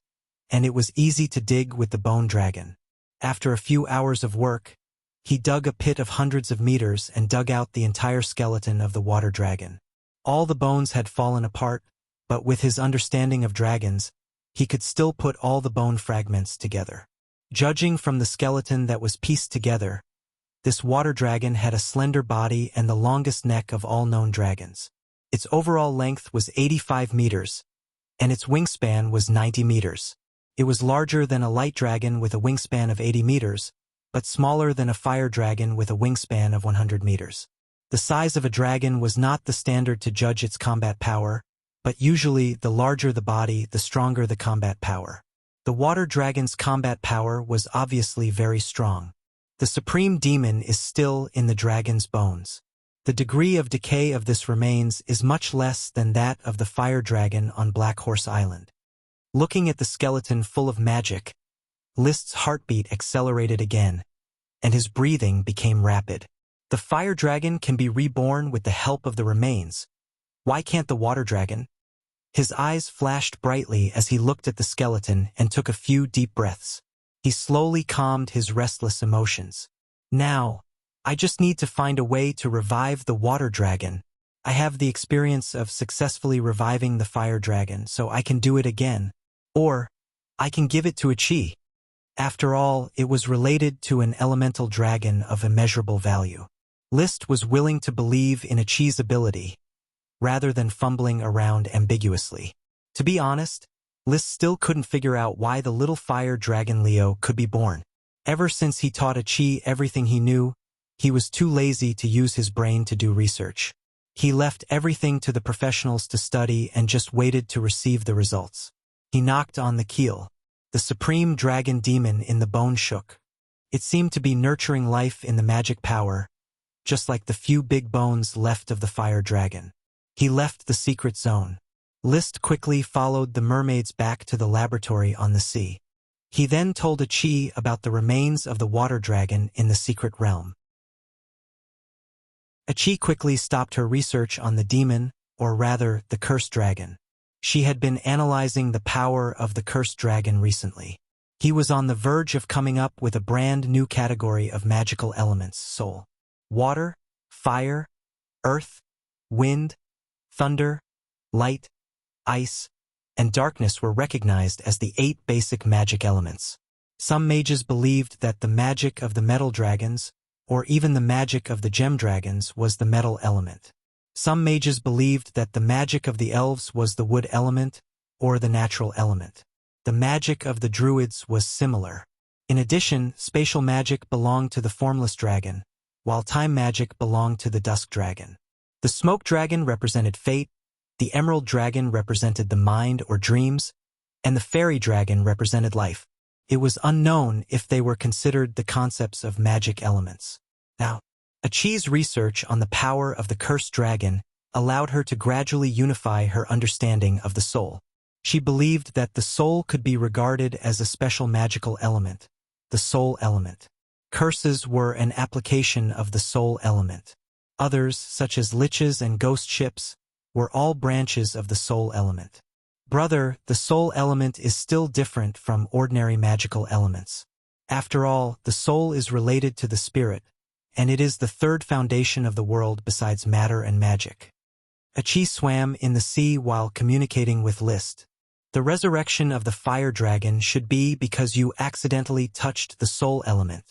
and it was easy to dig with the bone dragon. After a few hours of work, he dug a pit of hundreds of meters and dug out the entire skeleton of the water dragon. All the bones had fallen apart, but with his understanding of dragons, he could still put all the bone fragments together. Judging from the skeleton that was pieced together, this water dragon had a slender body and the longest neck of all known dragons. Its overall length was 85 meters, and its wingspan was 90 meters. It was larger than a light dragon with a wingspan of 80 meters, but smaller than a fire dragon with a wingspan of 100 meters. The size of a dragon was not the standard to judge its combat power, but usually the larger the body, the stronger the combat power. The water dragon's combat power was obviously very strong. The supreme demon is still in the dragon's bones. The degree of decay of this remains is much less than that of the fire dragon on Black Horse Island. Looking at the skeleton full of magic, List's heartbeat accelerated again, and his breathing became rapid. The fire dragon can be reborn with the help of the remains. Why can't the water dragon? His eyes flashed brightly as he looked at the skeleton and took a few deep breaths. He slowly calmed his restless emotions. Now, I just need to find a way to revive the water dragon. I have the experience of successfully reviving the fire dragon, so I can do it again. Or, I can give it to a chi. After all, it was related to an elemental dragon of immeasurable value. List was willing to believe in a chi's ability, rather than fumbling around ambiguously. To be honest, List still couldn't figure out why the little fire dragon Leo could be born. Ever since he taught a chi everything he knew, he was too lazy to use his brain to do research. He left everything to the professionals to study and just waited to receive the results. He knocked on the keel. The supreme dragon demon in the bone shook. It seemed to be nurturing life in the magic power, just like the few big bones left of the fire dragon. He left the secret zone. List quickly followed the mermaids back to the laboratory on the sea. He then told a chi about the remains of the water dragon in the secret realm. A chi quickly stopped her research on the demon, or rather, the cursed dragon. She had been analyzing the power of the cursed dragon recently. He was on the verge of coming up with a brand new category of magical elements: soul. Water, fire, earth, wind, thunder, light, ice, and darkness were recognized as the 8 basic magic elements. Some mages believed that the magic of the metal dragons, or even the magic of the gem dragons, was the metal element. Some mages believed that the magic of the elves was the wood element, or the natural element. The magic of the druids was similar. In addition, spatial magic belonged to the formless dragon, while time magic belonged to the dusk dragon. The smoke dragon represented fate, the emerald dragon represented the mind or dreams, and the fairy dragon represented life. It was unknown if they were considered the concepts of magic elements. Now, a chi's research on the power of the cursed dragon allowed her to gradually unify her understanding of the soul. She believed that the soul could be regarded as a special magical element, the soul element. Curses were an application of the soul element. Others, such as liches and ghost ships, were all branches of the soul element. Brother, the soul element is still different from ordinary magical elements. After all, the soul is related to the spirit, and it is the third foundation of the world besides matter and magic. A chi swam in the sea while communicating with List. The resurrection of the fire dragon should be because you accidentally touched the soul element.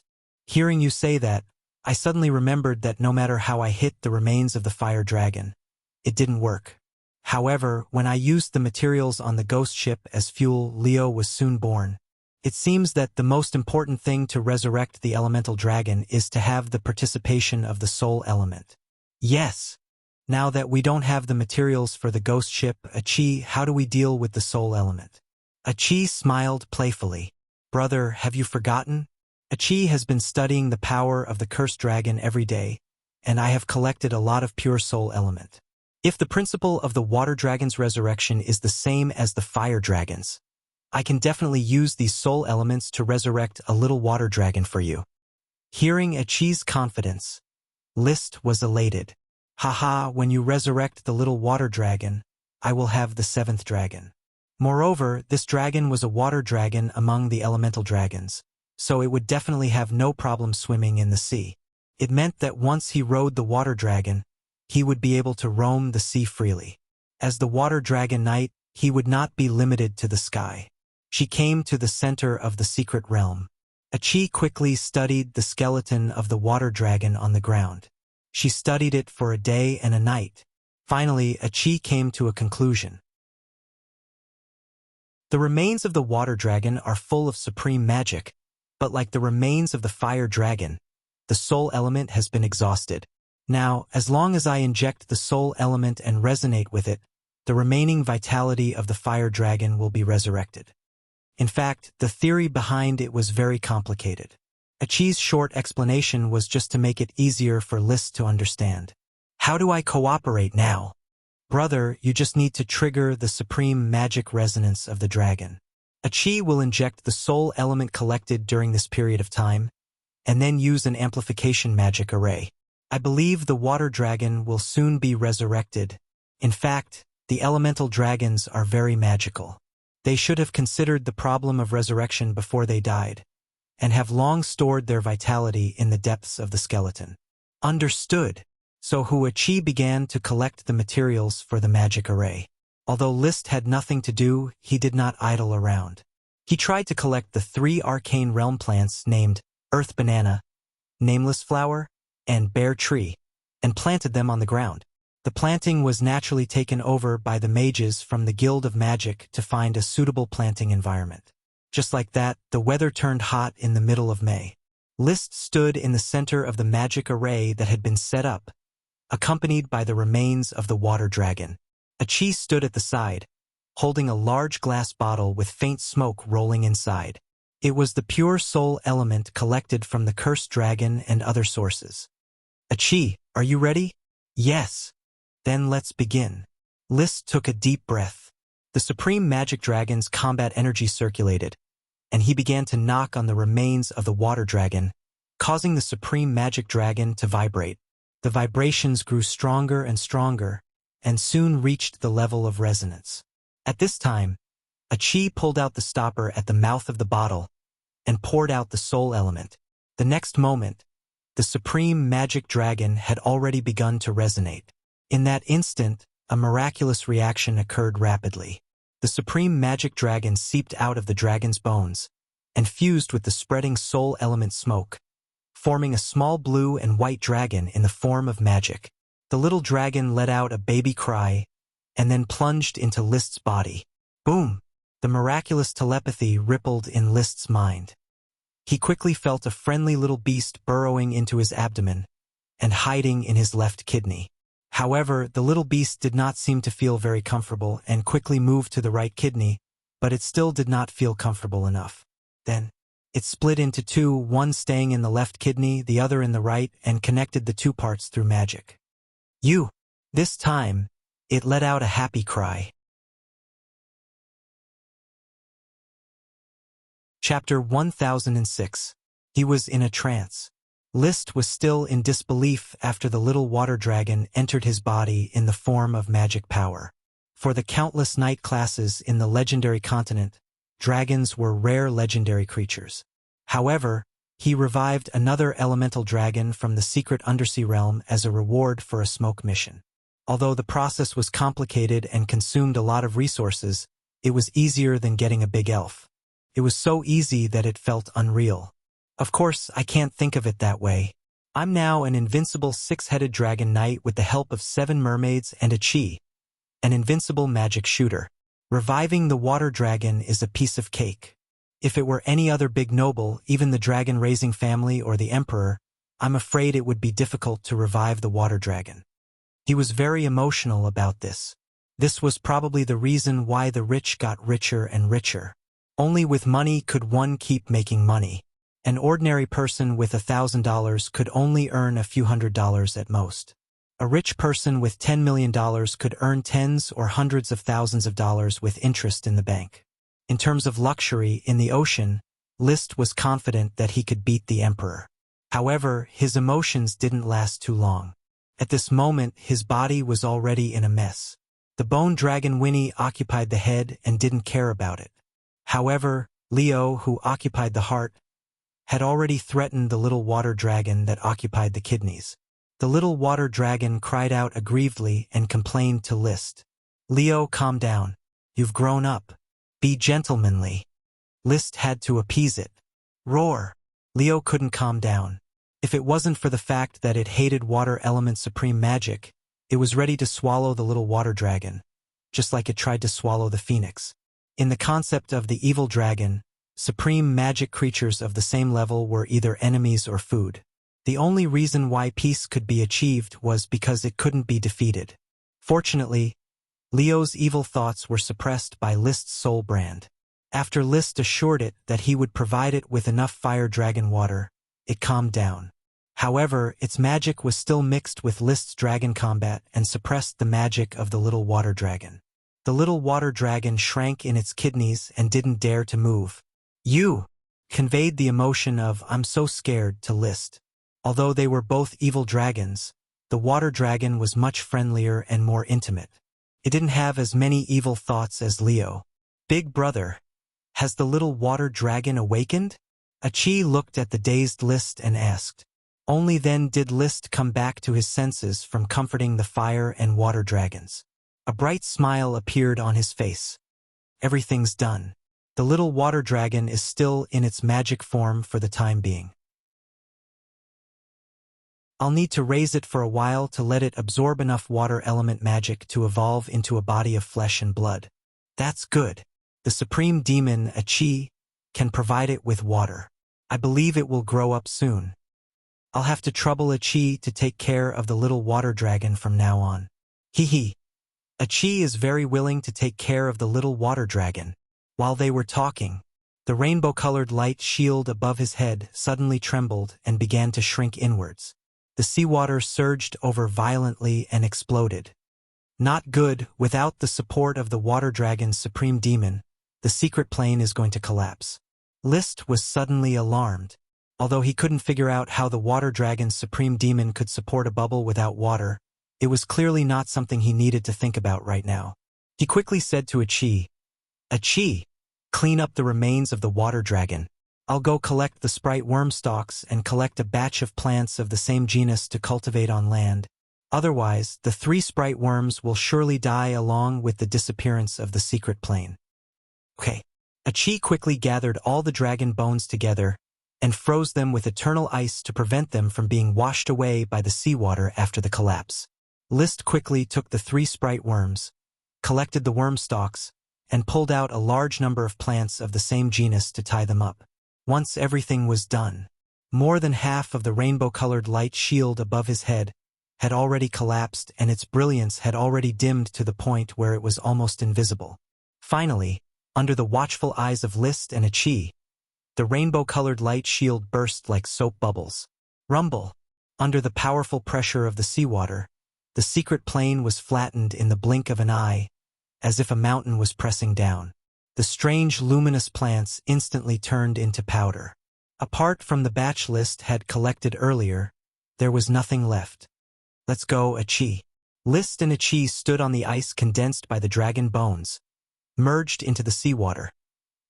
Hearing you say that, I suddenly remembered that no matter how I hit the remains of the fire dragon, it didn't work. However, when I used the materials on the ghost ship as fuel, Leo was soon born. It seems that the most important thing to resurrect the elemental dragon is to have the participation of the soul element. Yes. Now that we don't have the materials for the ghost ship, a chi, how do we deal with the soul element? A chi smiled playfully. Brother, have you forgotten? A chi has been studying the power of the cursed dragon every day, and I have collected a lot of pure soul element. If the principle of the water dragon's resurrection is the same as the fire dragon's, I can definitely use these soul elements to resurrect a little water dragon for you. Hearing a chi's confidence, List was elated. Haha, when you resurrect the little water dragon, I will have the 7th dragon. Moreover, this dragon was a water dragon among the elemental dragons, so it would definitely have no problem swimming in the sea. It meant that once he rode the water dragon, he would be able to roam the sea freely. As the water dragon knight, he would not be limited to the sky. She came to the center of the secret realm. A chi quickly studied the skeleton of the water dragon on the ground. She studied it for a day and a night. Finally, a chi came to a conclusion. The remains of the water dragon are full of supreme magic, but like the remains of the fire dragon, the soul element has been exhausted. Now, as long as I inject the soul element and resonate with it, the remaining vitality of the fire dragon will be resurrected. In fact, the theory behind it was very complicated. A chi's short explanation was just to make it easier for List to understand. How do I cooperate now? Brother, you just need to trigger the supreme magic resonance of the dragon. A chi will inject the soul element collected during this period of time, and then use an amplification magic array. I believe the water dragon will soon be resurrected. In fact, the elemental dragons are very magical. They should have considered the problem of resurrection before they died, and have long stored their vitality in the depths of the skeleton. Understood. So Hua Chi began to collect the materials for the magic array. Although List had nothing to do, he did not idle around. He tried to collect the 3 arcane realm plants named Earth Banana, Nameless Flower, and Bear Tree, and planted them on the ground. The planting was naturally taken over by the mages from the Guild of Magic to find a suitable planting environment. Just like that, the weather turned hot in the middle of May. List stood in the center of the magic array that had been set up, accompanied by the remains of the water dragon. A chi stood at the side, holding a large glass bottle with faint smoke rolling inside. It was the pure soul element collected from the cursed dragon and other sources. A chi, are you ready? Yes. Then let's begin. List took a deep breath. The supreme magic dragon's combat energy circulated, and he began to knock on the remains of the water dragon, causing the supreme magic dragon to vibrate. The vibrations grew stronger and stronger, and soon reached the level of resonance. At this time, a chi pulled out the stopper at the mouth of the bottle and poured out the soul element. The next moment, the supreme magic dragon had already begun to resonate. In that instant, a miraculous reaction occurred rapidly. The supreme magic dragon seeped out of the dragon's bones and fused with the spreading soul element smoke, forming a small blue and white dragon in the form of magic. The little dragon let out a baby cry and then plunged into List's body. Boom! The miraculous telepathy rippled in List's mind. He quickly felt a friendly little beast burrowing into his abdomen and hiding in his left kidney. However, the little beast did not seem to feel very comfortable and quickly moved to the right kidney, but it still did not feel comfortable enough. Then, it split into 2, one staying in the left kidney, the other in the right, and connected the 2 parts through magic. This time, it let out a happy cry. Chapter 1006. He was in a trance. List was still in disbelief after the little water dragon entered his body in the form of magic power. For the countless night classes in the legendary continent, dragons were rare legendary creatures. However, he revived another elemental dragon from the secret undersea realm as a reward for a smoke mission. Although the process was complicated and consumed a lot of resources, it was easier than getting a big elf. It was so easy that it felt unreal. Of course, I can't think of it that way. I'm now an invincible 6-headed dragon knight with the help of 7 mermaids and a chi, an invincible magic shooter. Reviving the water dragon is a piece of cake. If it were any other big noble, even the dragon-raising family or the emperor, I'm afraid it would be difficult to revive the water dragon. He was very emotional about this. This was probably the reason why the rich got richer and richer. Only with money could one keep making money. An ordinary person with $1,000 could only earn a few $100s at most. A rich person with $10 million could earn tens or hundreds of thousands of dollars with interest in the bank. In terms of luxury in the ocean, List was confident that he could beat the emperor. However, his emotions didn't last too long. At this moment, his body was already in a mess. The bone dragon Winnie occupied the head and didn't care about it. However, Leo, who occupied the heart, had already threatened the little water dragon that occupied the kidneys. The little water dragon cried out aggrievedly and complained to List. Leo, calm down. You've grown up. Be gentlemanly. List had to appease it. Roar. Leo couldn't calm down. If it wasn't for the fact that it hated water element supreme magic, it was ready to swallow the little water dragon, just like it tried to swallow the phoenix. In the concept of the evil dragon, supreme magic creatures of the same level were either enemies or food. The only reason why peace could be achieved was because it couldn't be defeated. Fortunately, Leo's evil thoughts were suppressed by List's soul brand. After List assured it that he would provide it with enough fire dragon water, it calmed down. However, its magic was still mixed with List's dragon combat and suppressed the magic of the little water dragon. The little water dragon shrank in its kidneys and didn't dare to move. You conveyed the emotion of "I'm so scared" to List. Although they were both evil dragons, the water dragon was much friendlier and more intimate. It didn't have as many evil thoughts as Leo. Big brother, has the little water dragon awakened? Achi looked at the dazed List and asked. Only then did List come back to his senses from comforting the fire and water dragons. A bright smile appeared on his face. Everything's done. The little water dragon is still in its magic form for the time being. I'll need to raise it for a while to let it absorb enough water element magic to evolve into a body of flesh and blood. That's good. The supreme demon, Achi, can provide it with water. I believe it will grow up soon. I'll have to trouble Achi to take care of the little water dragon from now on. Hee. Achi is very willing to take care of the little water dragon. While they were talking, the rainbow-colored light shield above his head suddenly trembled and began to shrink inwards. The seawater surged over violently and exploded. Not good. Without the support of the water dragon's supreme demon, the secret plane is going to collapse. List was suddenly alarmed. Although he couldn't figure out how the water dragon's supreme demon could support a bubble without water, it was clearly not something he needed to think about right now. He quickly said to Achi, "Achi, clean up the remains of the water dragon. I'll go collect the sprite worm stalks and collect a batch of plants of the same genus to cultivate on land. Otherwise, the 3 sprite worms will surely die along with the disappearance of the secret plane." Okay. Achi quickly gathered all the dragon bones together and froze them with eternal ice to prevent them from being washed away by the seawater after the collapse. List quickly took the 3 sprite worms, collected the worm stalks, and pulled out a large number of plants of the same genus to tie them up. Once everything was done, more than half of the rainbow-colored light shield above his head had already collapsed and its brilliance had already dimmed to the point where it was almost invisible. Finally, under the watchful eyes of List and Achi, the rainbow-colored light shield burst like soap bubbles. Rumble! Under the powerful pressure of the seawater, the secret plane was flattened in the blink of an eye, as if a mountain was pressing down. The strange luminous plants instantly turned into powder. Apart from the batch List had collected earlier, there was nothing left. Let's go, Achi. List and Achi stood on the ice condensed by the dragon bones, merged into the seawater,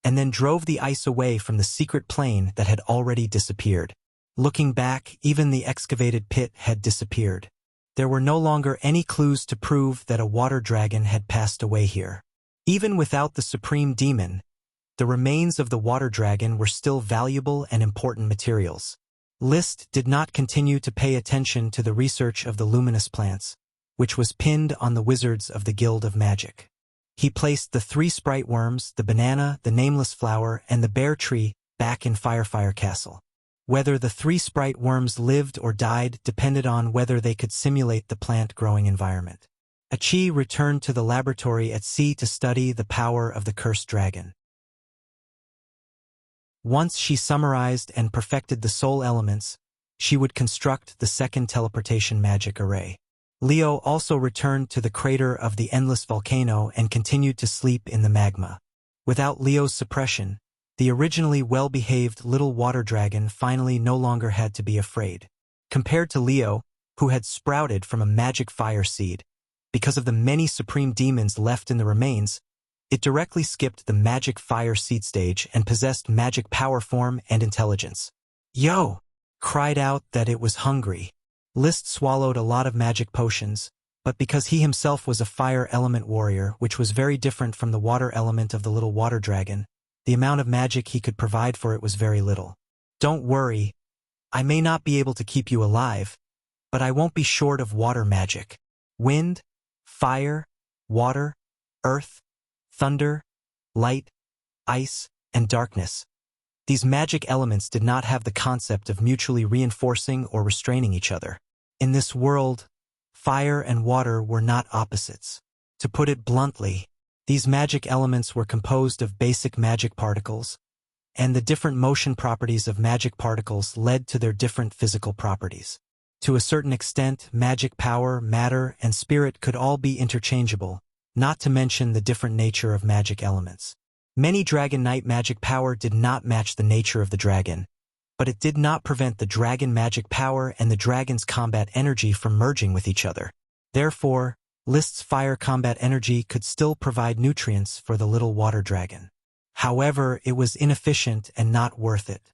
and then drove the ice away from the secret plane that had already disappeared. Looking back, even the excavated pit had disappeared. There were no longer any clues to prove that a water dragon had passed away here. Even without the supreme demon, the remains of the water dragon were still valuable and important materials. List did not continue to pay attention to the research of the luminous plants, which was pinned on the wizards of the Guild of Magic. He placed the 3 sprite worms, the banana, the nameless flower, and the bear tree back in Firefire Castle. Whether the 3 sprite worms lived or died depended on whether they could simulate the plant-growing environment. Achi returned to the laboratory at sea to study the power of the cursed dragon. Once she summarized and perfected the soul elements, she would construct the second teleportation magic array. Leo also returned to the crater of the endless volcano and continued to sleep in the magma. Without Leo's suppression, the originally well-behaved little water dragon finally no longer had to be afraid. Compared to Leo, who had sprouted from a magic fire seed, because of the many supreme demons left in the remains, it directly skipped the magic fire seed stage and possessed magic power form and intelligence. Yo! Cried out that it was hungry. List swallowed a lot of magic potions, but because he himself was a fire element warrior, which was very different from the water element of the little water dragon, the amount of magic he could provide for it was very little. Don't worry, I may not be able to keep you alive, but I won't be short of water magic. Wind, fire, water, earth, thunder, light, ice, and darkness. These magic elements did not have the concept of mutually reinforcing or restraining each other. In this world, fire and water were not opposites. To put it bluntly, these magic elements were composed of basic magic particles, and the different motion properties of magic particles led to their different physical properties. To a certain extent, magic power, matter, and spirit could all be interchangeable, not to mention the different nature of magic elements. Many Dragon Knight magic power did not match the nature of the dragon, but it did not prevent the dragon magic power and the dragon's combat energy from merging with each other. Therefore, List's fire combat energy could still provide nutrients for the little water dragon. However, it was inefficient and not worth it.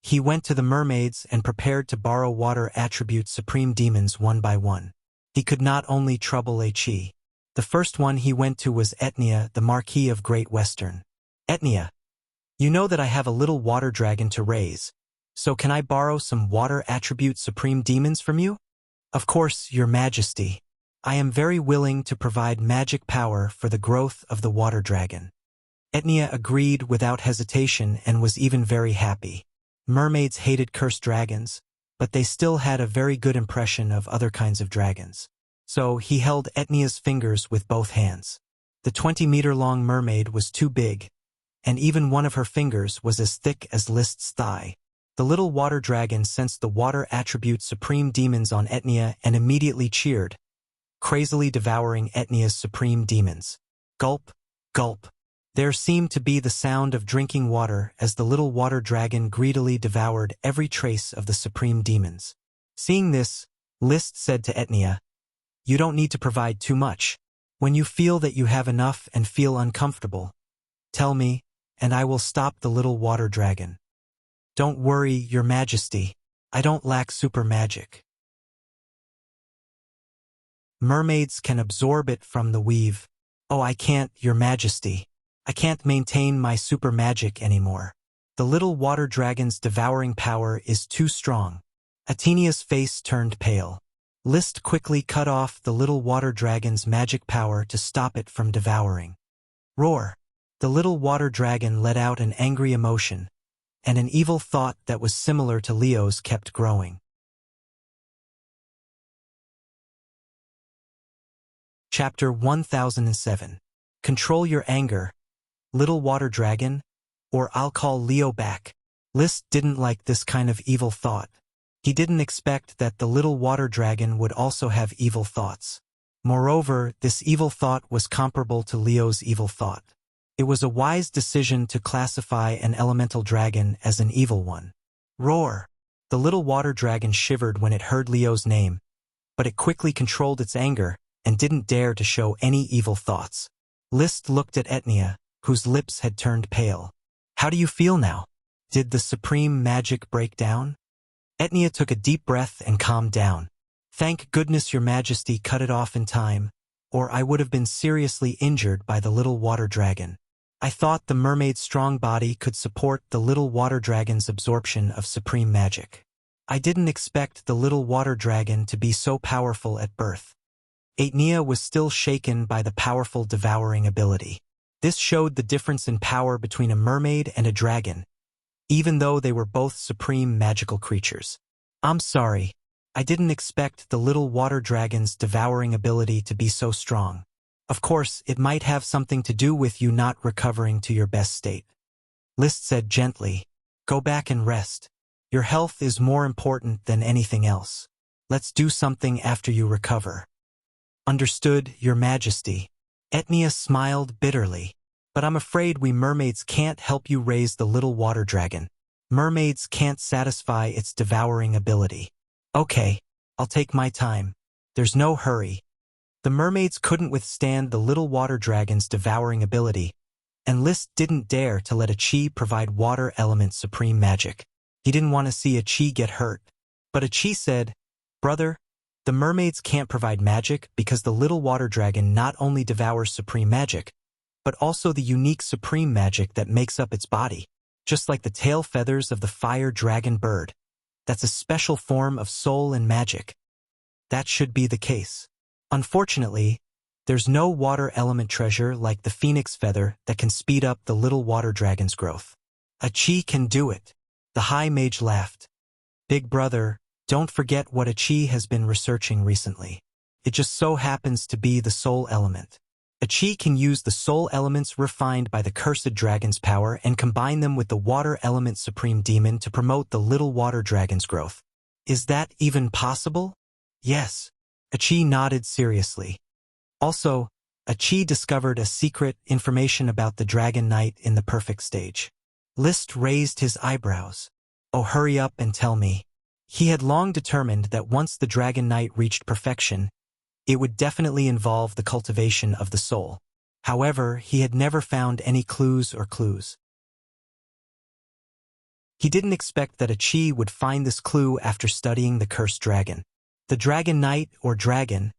He went to the mermaids and prepared to borrow water attribute supreme demons one by one. He could not only trouble a chi. The first one he went to was Etnia, the Marquis of Great Western. Etnia, you know that I have a little water dragon to raise, so can I borrow some water attribute supreme demons from you? Of course, your majesty. I am very willing to provide magic power for the growth of the water dragon. Etnia agreed without hesitation and was even very happy. Mermaids hated cursed dragons, but they still had a very good impression of other kinds of dragons. So he held Etnia's fingers with both hands. The 20-meter-long mermaid was too big, and even one of her fingers was as thick as List's thigh. The little water dragon sensed the water attribute supreme demons on Etnia and immediately cheered, crazily devouring Etnia's supreme demons. Gulp, gulp. There seemed to be the sound of drinking water as the little water dragon greedily devoured every trace of the supreme demons. Seeing this, List said to Etnia, "You don't need to provide too much. When you feel that you have enough and feel uncomfortable, tell me, and I will stop the little water dragon. Don't worry, your majesty. I don't lack super magic. Mermaids can absorb it from the weave. Oh, I can't, your majesty. I can't maintain my super magic anymore. The little water dragon's devouring power is too strong." Athenia's face turned pale. List quickly cut off the little water dragon's magic power to stop it from devouring. Roar! The little water dragon let out an angry emotion, and an evil thought that was similar to Leo's kept growing. Chapter 1007. Control your anger, little water dragon, or I'll call Leo back. List didn't like this kind of evil thought. He didn't expect that the little water dragon would also have evil thoughts. Moreover, this evil thought was comparable to Leo's evil thought. It was a wise decision to classify an elemental dragon as an evil one. Roar! The little water dragon shivered when it heard Leo's name, but it quickly controlled its anger and didn't dare to show any evil thoughts. List looked at Etnia, whose lips had turned pale. How do you feel now? Did the supreme magic break down? Etnia took a deep breath and calmed down. Thank goodness your majesty cut it off in time, or I would have been seriously injured by the little water dragon. I thought the mermaid's strong body could support the little water dragon's absorption of supreme magic. I didn't expect the little water dragon to be so powerful at birth. Etnia was still shaken by the powerful devouring ability. This showed the difference in power between a mermaid and a dragon, even though they were both supreme magical creatures. I'm sorry. I didn't expect the little water dragon's devouring ability to be so strong. Of course, it might have something to do with you not recovering to your best state. List said gently, "Go back and rest. Your health is more important than anything else. Let's do something after you recover." Understood, your majesty. Etnia smiled bitterly. But I'm afraid we mermaids can't help you raise the little water dragon. Mermaids can't satisfy its devouring ability. Okay, I'll take my time. There's no hurry. The mermaids couldn't withstand the little water dragon's devouring ability, and List didn't dare to let a chi provide water element supreme magic. He didn't want to see a chi get hurt. But a chi said, "Brother, the mermaids can't provide magic because the little water dragon not only devours supreme magic, but also the unique supreme magic that makes up its body, just like the tail feathers of the fire dragon bird. That's a special form of soul and magic. That should be the case. Unfortunately, there's no water element treasure like the phoenix feather that can speed up the little water dragon's growth. A chi can do it." The high mage laughed. "Big brother, don't forget what a chi has been researching recently. It just so happens to be the soul element. A chi can use the soul elements refined by the cursed dragon's power and combine them with the water element supreme demon to promote the little water dragon's growth. Is that even possible? Yes. A chi nodded seriously. Also, a chi discovered a secret information about the Dragon Knight in the perfect stage. List raised his eyebrows. Oh, hurry up and tell me. He had long determined that once the Dragon Knight reached perfection, it would definitely involve the cultivation of the soul. However, he had never found any clues. He didn't expect that a chi would find this clue after studying the cursed dragon. The Dragon Knight, or dragon,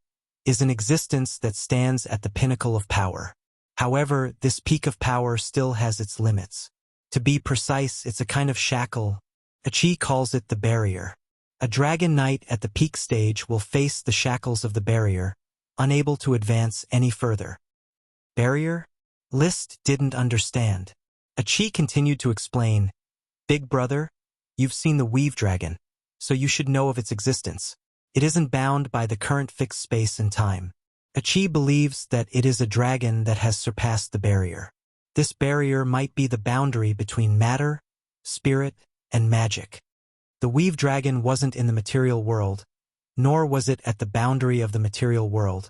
is an existence that stands at the pinnacle of power. However, this peak of power still has its limits. To be precise, it's a kind of shackle. A chi calls it the barrier. A Dragon Knight at the peak stage will face the shackles of the barrier, unable to advance any further. Barrier? List didn't understand. A chi continued to explain, Big brother, you've seen the weave dragon, so you should know of its existence. It isn't bound by the current fixed space and time. A chi believes that it is a dragon that has surpassed the barrier. This barrier might be the boundary between matter, spirit, and magic. The weave dragon wasn't in the material world, nor was it at the boundary of the material world,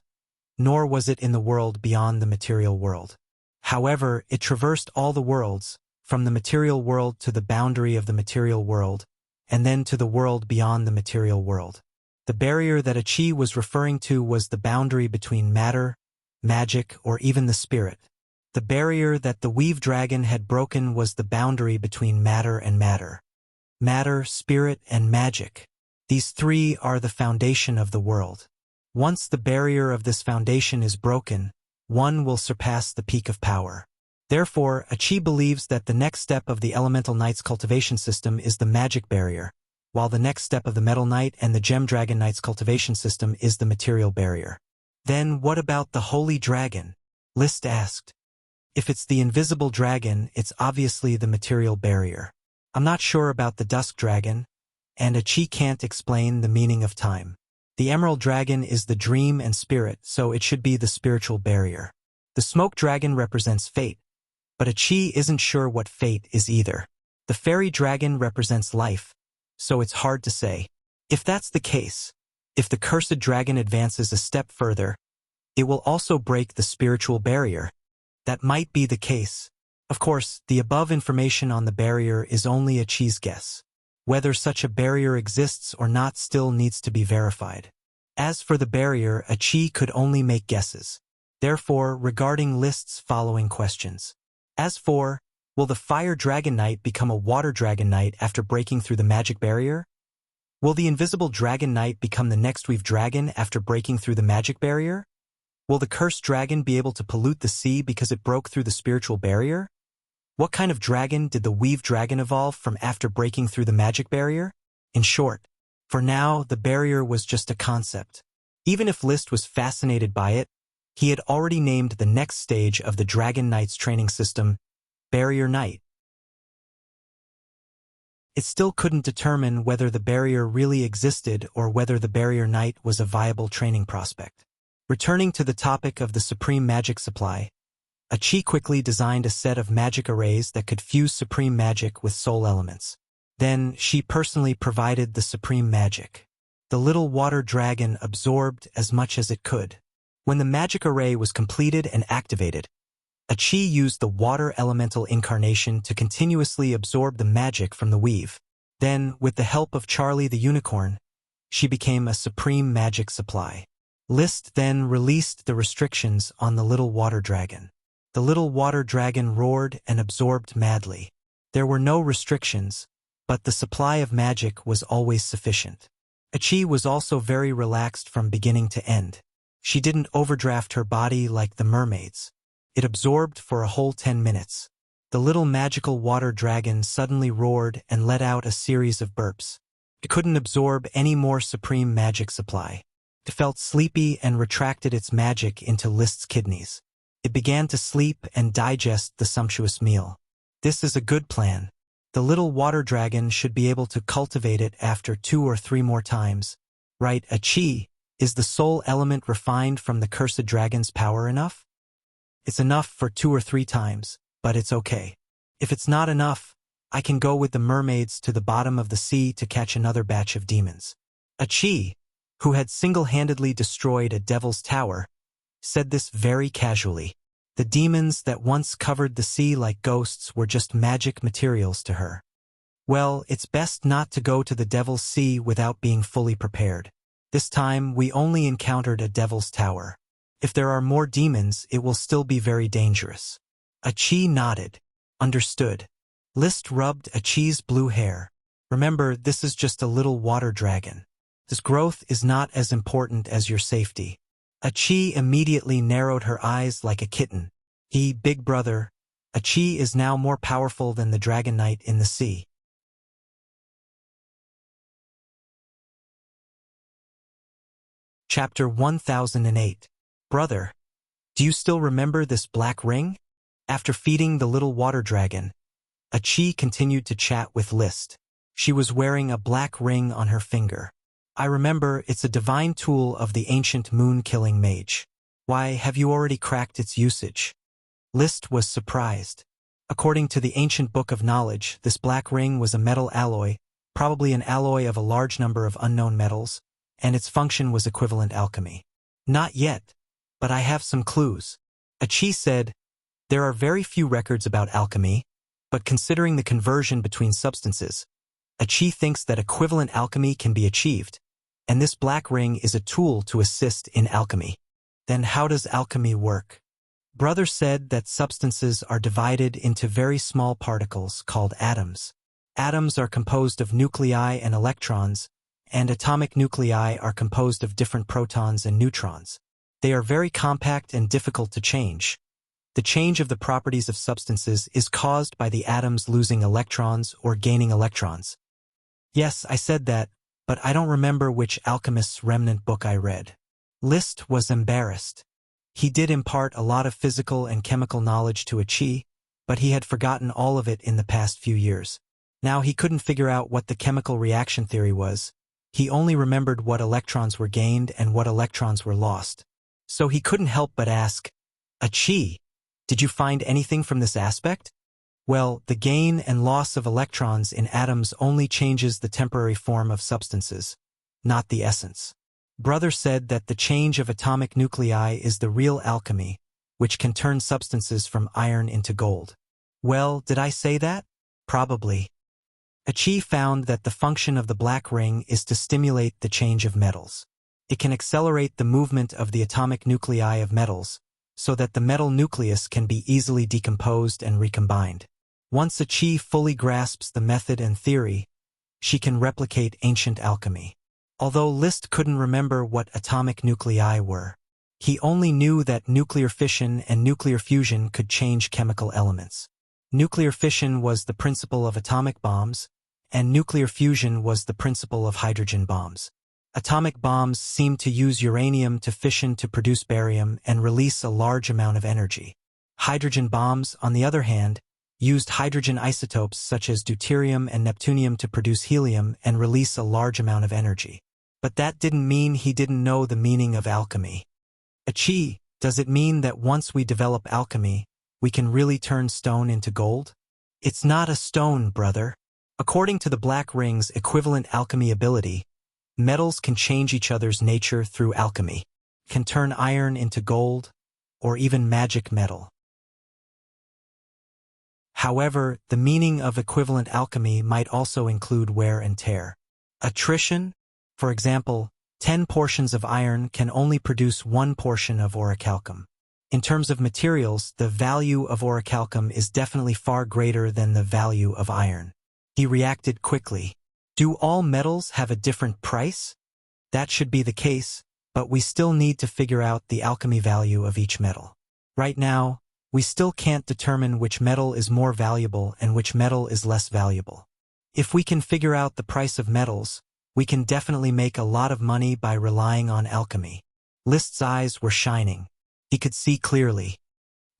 nor was it in the world beyond the material world. However, it traversed all the worlds, from the material world to the boundary of the material world, and then to the world beyond the material world. The barrier that a chi was referring to was the boundary between matter, magic, or even the spirit. The barrier that the weave dragon had broken was the boundary between matter and matter. Matter, spirit, and magic. These three are the foundation of the world. Once the barrier of this foundation is broken, one will surpass the peak of power. Therefore, a chi believes that the next step of the Elemental Knight's cultivation system is the magic barrier, while the next step of the Metal Knight and the Gem Dragon Knight's cultivation system is the material barrier. Then what about the Holy Dragon? List asked. If it's the invisible dragon, it's obviously the material barrier. I'm not sure about the Dusk Dragon, and a chi can't explain the meaning of time. The Emerald Dragon is the dream and spirit, so it should be the spiritual barrier. The Smoke Dragon represents fate, but a chi isn't sure what fate is either. The Fairy Dragon represents life, so it's hard to say. If that's the case, if the Cursed Dragon advances a step further, it will also break the spiritual barrier. That might be the case. Of course, the above information on the barrier is only a chi's guess. Whether such a barrier exists or not still needs to be verified. As for the barrier, a chi could only make guesses. Therefore, regarding List's following questions. As for, will the Fire Dragon Knight become a Water Dragon Knight after breaking through the magic barrier? Will the Invisible Dragon Knight become the next Weave Dragon after breaking through the magic barrier? Will the Cursed Dragon be able to pollute the sea because it broke through the spiritual barrier? What kind of dragon did the Weave Dragon evolve from after breaking through the magic barrier? In short, for now, the barrier was just a concept. Even if List was fascinated by it, he had already named the next stage of the Dragon Knight's training system, Barrier Knight. It still couldn't determine whether the barrier really existed or whether the Barrier Knight was a viable training prospect. Returning to the topic of the Supreme Magic Supply, a chi quickly designed a set of magic arrays that could fuse supreme magic with soul elements. Then, she personally provided the supreme magic. The little water dragon absorbed as much as it could. When the magic array was completed and activated, a chi used the water elemental incarnation to continuously absorb the magic from the weave. Then, with the help of Charlie the Unicorn, she became a supreme magic supply. List then released the restrictions on the little water dragon. The little water dragon roared and absorbed madly. There were no restrictions, but the supply of magic was always sufficient. Achi was also very relaxed from beginning to end. She didn't overdraft her body like the mermaids. It absorbed for a whole 10 minutes. The little magical water dragon suddenly roared and let out a series of burps. It couldn't absorb any more supreme magic supply. It felt sleepy and retracted its magic into List's kidneys. It began to sleep and digest the sumptuous meal. This is a good plan. The little water dragon should be able to cultivate it after 2 or 3 more times. Right, a chi, is the soul element refined from the cursed dragon's power enough? It's enough for 2 or 3 times, but it's okay. If it's not enough, I can go with the mermaids to the bottom of the sea to catch another batch of demons. Achi, who had single-handedly destroyed a devil's tower, said this very casually. The demons that once covered the sea like ghosts were just magic materials to her. Well, it's best not to go to the devil's sea without being fully prepared. This time, we only encountered a devil's tower. If there are more demons, it will still be very dangerous. Achi nodded. Understood. List rubbed Achi's blue hair. Remember, this is just a little water dragon. This growth is not as important as your safety. Achi immediately narrowed her eyes like a kitten. Big brother, Achi is now more powerful than the Dragon Knight in the sea. Chapter 1008. Brother, do you still remember this black ring? After feeding the little water dragon, Achi continued to chat with List. She was wearing a black ring on her finger. I remember, it's a divine tool of the ancient moon-killing mage. Why, have you already cracked its usage? List was surprised. According to the ancient book of knowledge, this black ring was a metal alloy, probably an alloy of a large number of unknown metals, and its function was equivalent alchemy. Not yet, but I have some clues. Achi said, there are very few records about alchemy, but considering the conversion between substances, Achi thinks that equivalent alchemy can be achieved, and this black ring is a tool to assist in alchemy. Then how does alchemy work? Brother said that substances are divided into very small particles called atoms. Atoms are composed of nuclei and electrons, and atomic nuclei are composed of different protons and neutrons. They are very compact and difficult to change. The change of the properties of substances is caused by the atoms losing electrons or gaining electrons. Yes, I said that, but I don't remember which alchemist's remnant book I read. List was embarrassed. He did impart a lot of physical and chemical knowledge to Achi, but he had forgotten all of it in the past few years. Now he couldn't figure out what the chemical reaction theory was. He only remembered what electrons were gained and what electrons were lost. So he couldn't help but ask, Achi, did you find anything from this aspect? Well, the gain and loss of electrons in atoms only changes the temporary form of substances, not the essence. Brother said that the change of atomic nuclei is the real alchemy, which can turn substances from iron into gold. Well, did I say that? Probably. Achi found that the function of the black ring is to stimulate the change of metals. It can accelerate the movement of the atomic nuclei of metals, so that the metal nucleus can be easily decomposed and recombined. Once Achi fully grasps the method and theory, she can replicate ancient alchemy. Although List couldn't remember what atomic nuclei were, he only knew that nuclear fission and nuclear fusion could change chemical elements. Nuclear fission was the principle of atomic bombs, and nuclear fusion was the principle of hydrogen bombs. Atomic bombs seem to use uranium to fission to produce barium and release a large amount of energy. Hydrogen bombs, on the other hand, used hydrogen isotopes such as deuterium and neptunium to produce helium and release a large amount of energy. But that didn't mean he didn't know the meaning of alchemy. Achi, does it mean that once we develop alchemy, we can really turn stone into gold? It's not a stone, brother. According to the black ring's equivalent alchemy ability, metals can change each other's nature through alchemy, can turn iron into gold, or even magic metal. However, the meaning of equivalent alchemy might also include wear and tear. Attrition, for example, 10 portions of iron can only produce 1 portion of orichalcum. In terms of materials, the value of orichalcum is definitely far greater than the value of iron. He reacted quickly. Do all metals have a different price? That should be the case, but we still need to figure out the alchemy value of each metal. Right now, we still can't determine which metal is more valuable and which metal is less valuable. If we can figure out the price of metals, we can definitely make a lot of money by relying on alchemy. List's eyes were shining. He could see clearly.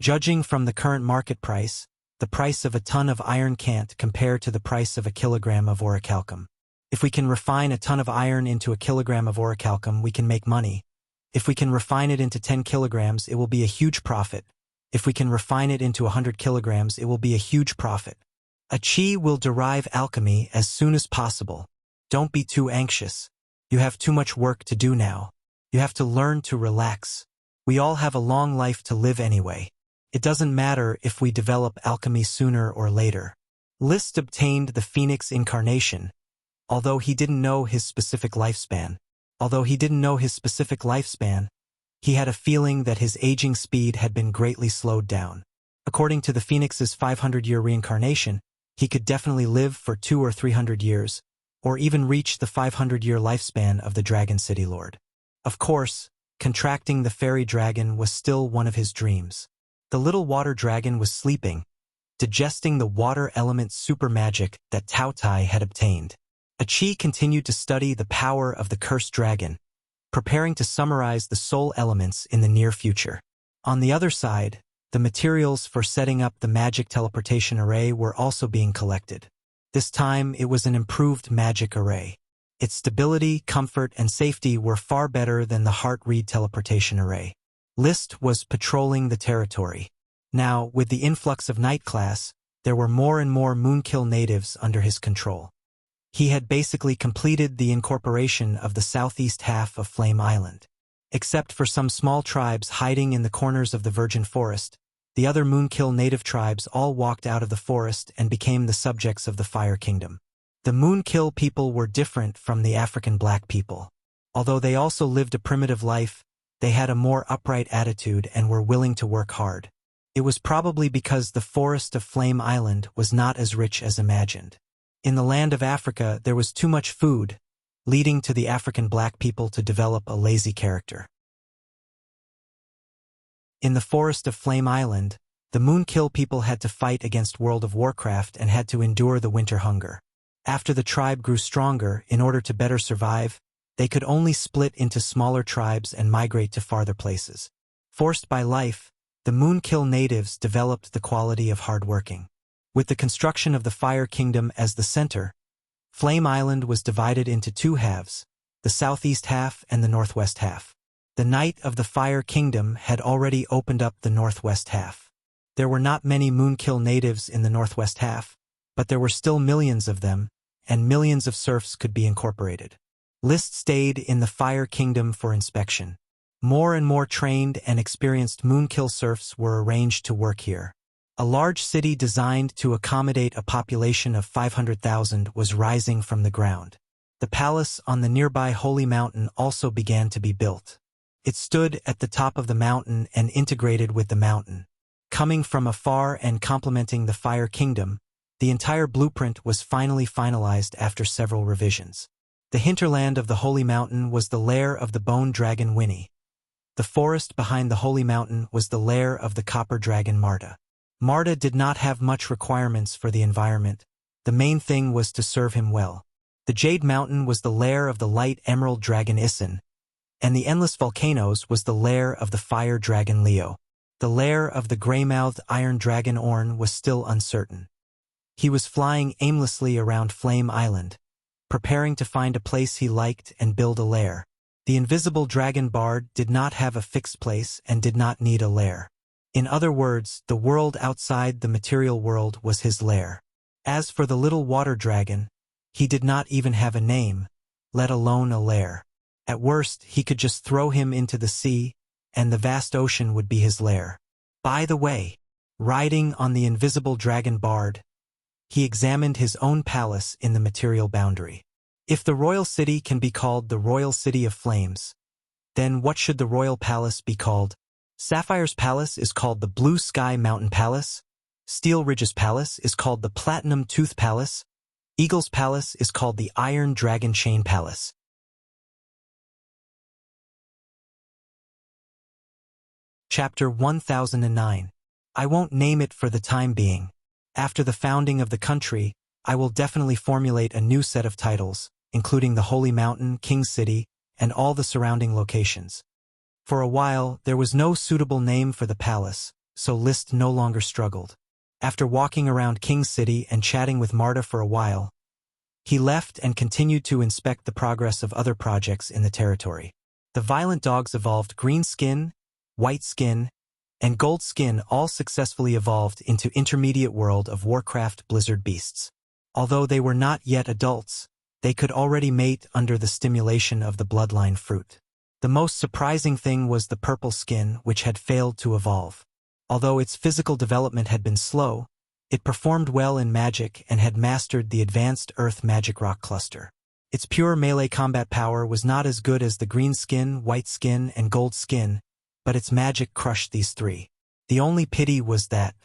Judging from the current market price, the price of a ton of iron can't compare to the price of a kilogram of orichalcum. If we can refine a ton of iron into a kilogram of orichalcum, we can make money. If we can refine it into 10 kilograms, it will be a huge profit, If we can refine it into 100 kilograms, it will be a huge profit. Qi will derive alchemy as soon as possible. Don't be too anxious. You have too much work to do now. You have to learn to relax. We all have a long life to live anyway. It doesn't matter if we develop alchemy sooner or later. List obtained the Phoenix incarnation, although he didn't know his specific lifespan. He had a feeling that his aging speed had been greatly slowed down. According to the Phoenix's 500-year reincarnation, he could definitely live for 200 or 300 years, or even reach the 500-year lifespan of the Dragon City Lord. Of course, contracting the fairy dragon was still one of his dreams. The little water dragon was sleeping, digesting the water element super magic that Tao Tai had obtained. Qi continued to study the power of the cursed dragon, preparing to summarize the soul elements in the near future. On the other side, the materials for setting up the magic teleportation array were also being collected. This time, it was an improved magic array. Its stability, comfort, and safety were far better than the heart read teleportation array. List was patrolling the territory. Now, with the influx of night class, there were more and more Moonkill natives under his control. He had basically completed the incorporation of the southeast half of Flame Island. Except for some small tribes hiding in the corners of the virgin forest, the other Moonkill native tribes all walked out of the forest and became the subjects of the Fire Kingdom. The Moonkill people were different from the African black people. Although they also lived a primitive life, they had a more upright attitude and were willing to work hard. It was probably because the forest of Flame Island was not as rich as imagined. In the land of Africa, there was too much food, leading to the African black people to develop a lazy character. In the forest of Flame Island, the Moonkill people had to fight against World of Warcraft and had to endure the winter hunger. After the tribe grew stronger, in order to better survive, they could only split into smaller tribes and migrate to farther places. Forced by life, the Moonkill natives developed the quality of hard-working. With the construction of the Fire Kingdom as the center, Flame Island was divided into two halves, the southeast half and the northwest half. The Knight of the Fire Kingdom had already opened up the northwest half. There were not many Moonkill natives in the northwest half, but there were still millions of them, and millions of serfs could be incorporated. List stayed in the Fire Kingdom for inspection. More and more trained and experienced Moonkill serfs were arranged to work here. A large city designed to accommodate a population of 500,000 was rising from the ground. The palace on the nearby Holy Mountain also began to be built. It stood at the top of the mountain and integrated with the mountain. Coming from afar and complementing the Fire Kingdom, the entire blueprint was finally finalized after several revisions. The hinterland of the Holy Mountain was the lair of the bone dragon Winnie. The forest behind the Holy Mountain was the lair of the copper dragon Marta. Marta did not have much requirements for the environment. The main thing was to serve him well. The Jade Mountain was the lair of the light emerald dragon Isin, and the Endless Volcanoes was the lair of the fire dragon Leo. The lair of the gray-mouthed iron dragon Orn was still uncertain. He was flying aimlessly around Flame Island, preparing to find a place he liked and build a lair. The invisible dragon Bard did not have a fixed place and did not need a lair. In other words, the world outside the material world was his lair. As for the little water dragon, he did not even have a name, let alone a lair. At worst, he could just throw him into the sea, and the vast ocean would be his lair. By the way, riding on the invisible dragon Bard, he examined his own palace in the material boundary. If the royal city can be called the Royal City of Flames, then what should the royal palace be called? Sapphire's Palace is called the Blue Sky Mountain Palace. Steel Ridge's Palace is called the Platinum Tooth Palace. Eagle's Palace is called the Iron Dragon Chain Palace. Chapter 1009. I won't name it for the time being. After the founding of the country, I will definitely formulate a new set of titles, including the Holy Mountain, King City, and all the surrounding locations. For a while, there was no suitable name for the palace, so List no longer struggled. After walking around King City and chatting with Marta for a while, he left and continued to inspect the progress of other projects in the territory. The violent dogs evolved green skin, white skin, and Gold Skin all successfully evolved into intermediate world of Warcraft Blizzard beasts. Although they were not yet adults, they could already mate under the stimulation of the bloodline fruit. The most surprising thing was the Purple Skin, which had failed to evolve. Although its physical development had been slow, it performed well in magic and had mastered the advanced Earth Magic Rock Cluster. Its pure melee combat power was not as good as the Green Skin, White Skin, and Gold Skin, but its magic crushed these three. The only pity was that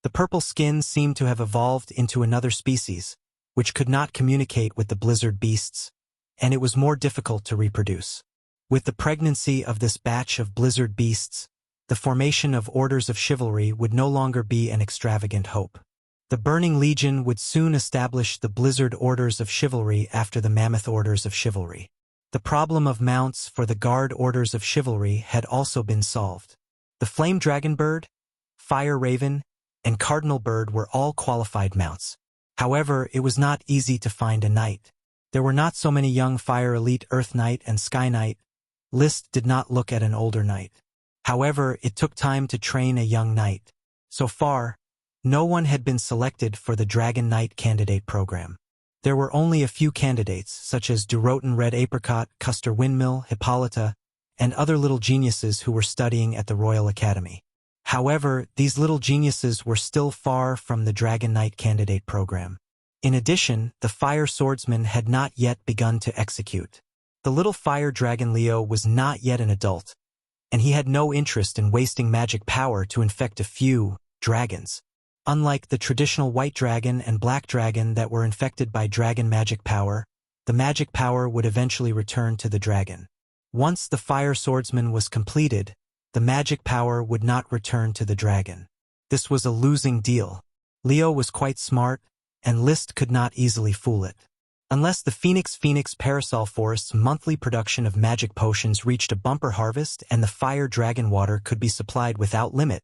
the Purple Skin seemed to have evolved into another species, which could not communicate with the Blizzard beasts, and it was more difficult to reproduce. With the pregnancy of this batch of Blizzard beasts, the formation of Orders of Chivalry would no longer be an extravagant hope. The Burning Legion would soon establish the Blizzard Orders of Chivalry after the Mammoth Orders of Chivalry. The problem of mounts for the Guard Orders of Chivalry had also been solved. The Flame Dragon Bird, Fire Raven, and Cardinal Bird were all qualified mounts. However, it was not easy to find a knight. There were not so many young Fire Elite Earth Knight and Sky Knight. List did not look at an older knight. However, it took time to train a young knight. So far, no one had been selected for the Dragon Knight candidate program. There were only a few candidates, such as Durotan Red Apricot, Custer Windmill, Hippolyta, and other little geniuses who were studying at the Royal Academy. However, these little geniuses were still far from the Dragon Knight candidate program. In addition, the Fire Swordsman had not yet begun to execute. The little Fire Dragon Leo was not yet an adult, and he had no interest in wasting magic power to infect a few dragons. Unlike the traditional White Dragon and Black Dragon that were infected by dragon magic power, the magic power would eventually return to the dragon. Once the Fire Swordsman was completed, the magic power would not return to the dragon. This was a losing deal. Leo was quite smart, and List could not easily fool it. Unless the Phoenix Parasol Forest's monthly production of magic potions reached a bumper harvest and the Fire Dragon water could be supplied without limit,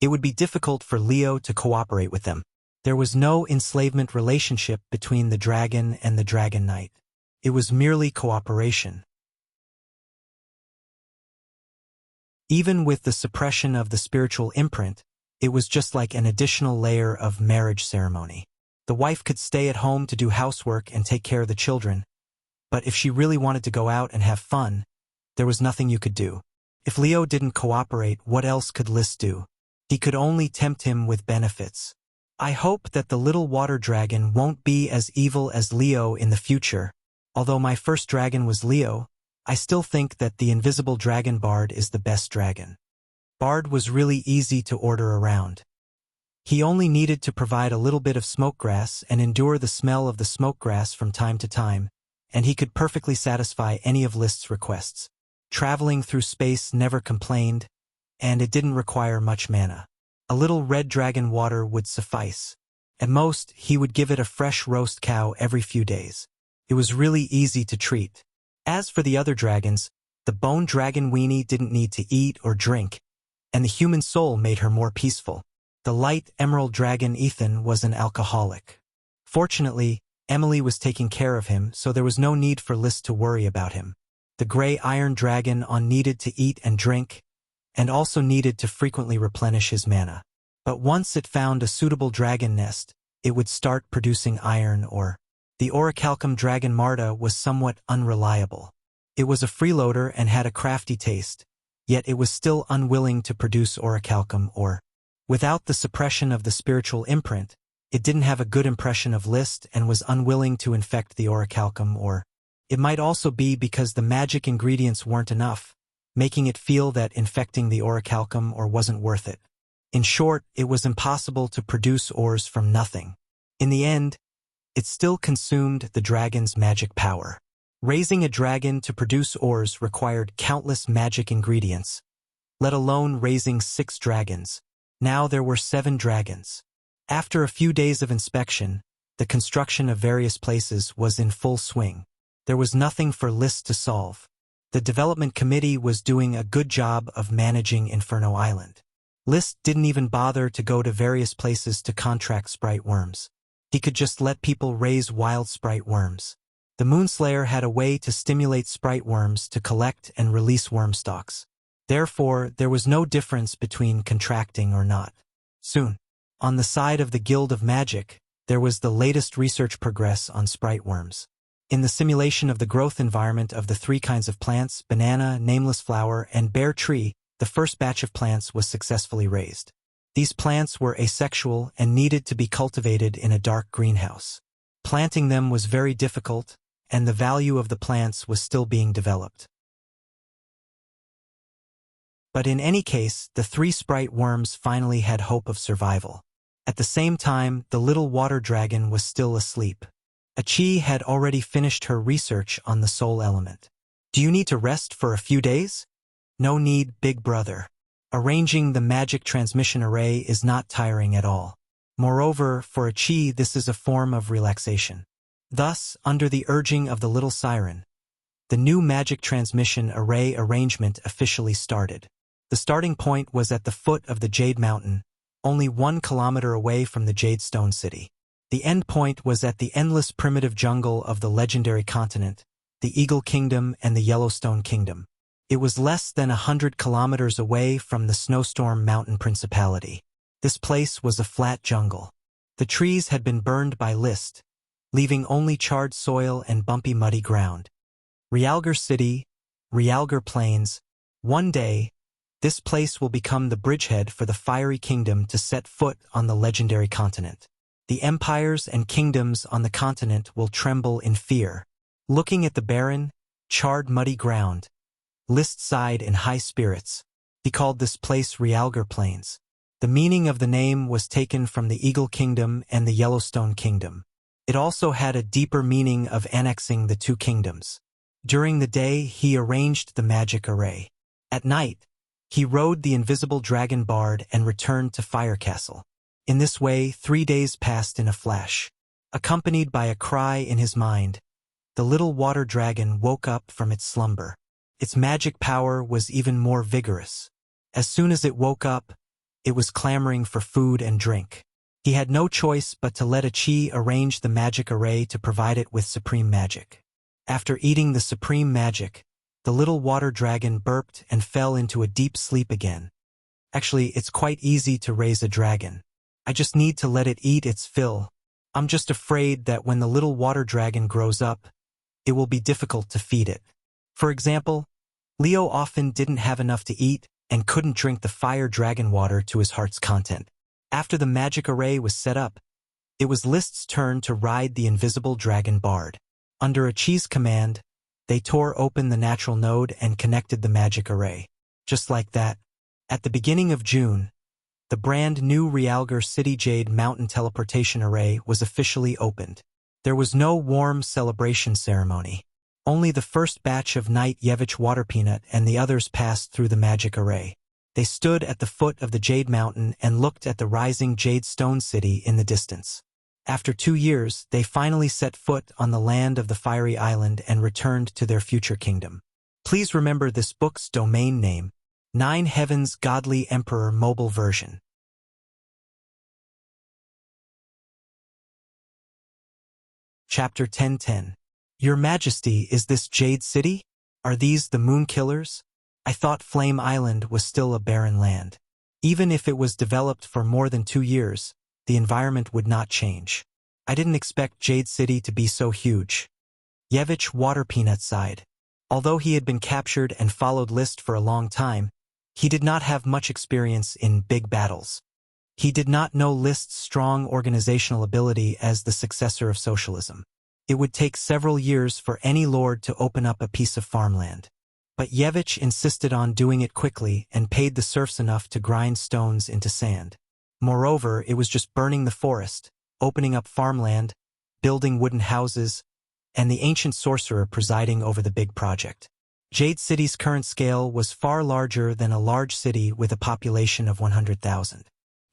it would be difficult for Leo to cooperate with them. There was no enslavement relationship between the dragon and the Dragon Knight. It was merely cooperation. Even with the suppression of the spiritual imprint, it was just like an additional layer of marriage ceremony. The wife could stay at home to do housework and take care of the children, but if she really wanted to go out and have fun, there was nothing you could do. If Leo didn't cooperate, what else could List do? He could only tempt him with benefits. I hope that the little water dragon won't be as evil as Leo in the future. Although my first dragon was Leo, I still think that the invisible dragon Bard is the best dragon. Bard was really easy to order around. He only needed to provide a little bit of smoke grass and endure the smell of the smoke grass from time to time, and he could perfectly satisfy any of List's requests. Traveling through space never complained, and it didn't require much mana. A little red dragon water would suffice. At most, he would give it a fresh roast cow every few days. It was really easy to treat. As for the other dragons, the bone dragon Weenie didn't need to eat or drink, and the human soul made her more peaceful. The light emerald dragon Ethan was an alcoholic. Fortunately, Emily was taking care of him, so there was no need for List to worry about him. The gray iron dragon On needed to eat and drink, and also needed to frequently replenish his mana. But once it found a suitable dragon nest, it would start producing iron ore. The orichalcum dragon Marta was somewhat unreliable. It was a freeloader and had a crafty taste, yet it was still unwilling to produce orichalcum ore. Without the suppression of the spiritual imprint, it didn't have a good impression of List and was unwilling to infect the orichalcum ore. It might also be because the magic ingredients weren't enough, making it feel that infecting the orichalcum ore wasn't worth it. In short, it was impossible to produce ores from nothing. In the end, it still consumed the dragon's magic power. Raising a dragon to produce ores required countless magic ingredients, let alone raising 6 dragons. Now there were 7 dragons. After a few days of inspection, the construction of various places was in full swing. There was nothing for List to solve. The development committee was doing a good job of managing Inferno Island. List didn't even bother to go to various places to contract sprite worms. He could just let people raise wild sprite worms. The Moonslayer had a way to stimulate sprite worms to collect and release worm stalks. Therefore, there was no difference between contracting or not. Soon, on the side of the Guild of Magic, there was the latest research progress on sprite worms. In the simulation of the growth environment of the three kinds of plants, banana, nameless flower, and bare tree, the first batch of plants was successfully raised. These plants were asexual and needed to be cultivated in a dark greenhouse. Planting them was very difficult, and the value of the plants was still being developed. But in any case, the three sprite worms finally had hope of survival. At the same time, the little water dragon was still asleep. Achi had already finished her research on the soul element. Do you need to rest for a few days? No need, big brother. Arranging the magic transmission array is not tiring at all. Moreover, for Achi, this is a form of relaxation. Thus, under the urging of the little siren, the new magic transmission array arrangement officially started. The starting point was at the foot of the Jade Mountain, only 1 kilometer away from the Jade Stone City. The end point was at the endless primitive jungle of the legendary continent, the Eagle Kingdom and the Yellowstone Kingdom. It was less than 100 kilometers away from the Snowstorm Mountain Principality. This place was a flat jungle. The trees had been burned by list, leaving only charred soil and bumpy muddy ground. Realgar City, Realgar Plains. One day, this place will become the bridgehead for the Fiery Kingdom to set foot on the legendary continent. The empires and kingdoms on the continent will tremble in fear. Looking at the barren, charred muddy ground, List sighed in high spirits. He called this place Realgar Plains. The meaning of the name was taken from the Eagle Kingdom and the Yellowstone Kingdom. It also had a deeper meaning of annexing the two kingdoms. During the day, he arranged the magic array. At night, he rode the invisible dragon bard and returned to Fire Castle. In this way, 3 days passed in a flash. Accompanied by a cry in his mind, the little water dragon woke up from its slumber. Its magic power was even more vigorous. As soon as it woke up, it was clamoring for food and drink. He had no choice but to let Achi arrange the magic array to provide it with supreme magic. After eating the supreme magic, the little water dragon burped and fell into a deep sleep again. Actually, it's quite easy to raise a dragon. I just need to let it eat its fill. I'm just afraid that when the little water dragon grows up, it will be difficult to feed it. For example, Leo often didn't have enough to eat and couldn't drink the fire dragon water to his heart's content. After the magic array was set up, it was List's turn to ride the invisible dragon bard. Under Achi's command, they tore open the natural node and connected the magic array. Just like that, at the beginning of June, the brand new Realgar City Jade Mountain Teleportation Array was officially opened. There was no warm celebration ceremony. Only the first batch of Knight Yevich Water Peanut and the others passed through the magic array. They stood at the foot of the Jade Mountain and looked at the rising Jade Stone City in the distance. After 2 years, they finally set foot on the land of the Fiery Island and returned to their future kingdom. Please remember this book's domain name, 9 Heavens Godly Emperor Mobile Version. Chapter 1010. Your Majesty, is this Jade City? Are these the Moon Killers? I thought Flame Island was still a barren land. Even if it was developed for more than 2 years, the environment would not change. I didn't expect Jade City to be so huge. Yevich Water Peanut sighed. Although he had been captured and followed List for a long time, he did not have much experience in big battles. He did not know List's strong organizational ability as the successor of socialism. It would take several years for any lord to open up a piece of farmland. But Yevich insisted on doing it quickly and paid the serfs enough to grind stones into sand. Moreover, it was just burning the forest, opening up farmland, building wooden houses, and the ancient sorcerer presiding over the big project. Jade City's current scale was far larger than a large city with a population of 100,000.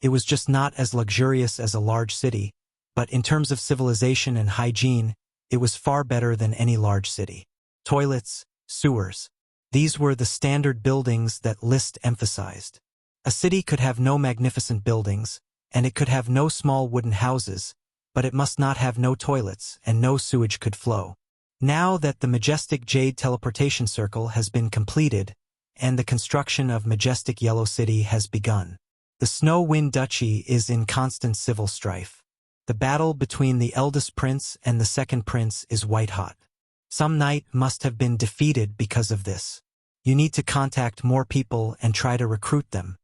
It was just not as luxurious as a large city, but in terms of civilization and hygiene, it was far better than any large city. Toilets, sewers. These were the standard buildings that List emphasized. A city could have no magnificent buildings, and it could have no small wooden houses, but it must not have no toilets, and no sewage could flow. Now that the majestic Jade Teleportation Circle has been completed, and the construction of majestic Yellow City has begun. The Snow Wind Duchy is in constant civil strife. The battle between the eldest prince and the second prince is white-hot. Some knight must have been defeated because of this. You need to contact more people and try to recruit them.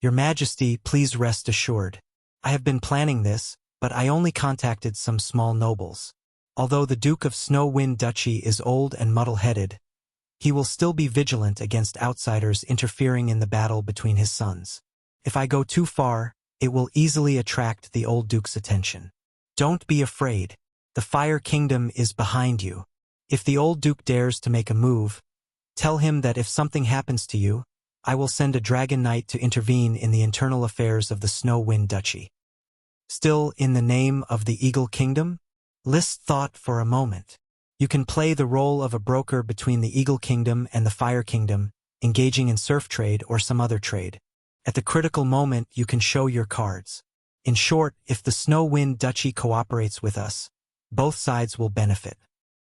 Your Majesty, please rest assured. I have been planning this, but I only contacted some small nobles. Although the Duke of Snow Wind Duchy is old and muddle-headed, he will still be vigilant against outsiders interfering in the battle between his sons. If I go too far, it will easily attract the old Duke's attention. Don't be afraid. The Fire Kingdom is behind you. If the old Duke dares to make a move, tell him that if something happens to you, I will send a Dragon Knight to intervene in the internal affairs of the Snow Wind Duchy. Still in the name of the Eagle Kingdom? List thought for a moment. You can play the role of a broker between the Eagle Kingdom and the Fire Kingdom, engaging in serf trade or some other trade. At the critical moment, you can show your cards. In short, if the Snow Wind Duchy cooperates with us, both sides will benefit.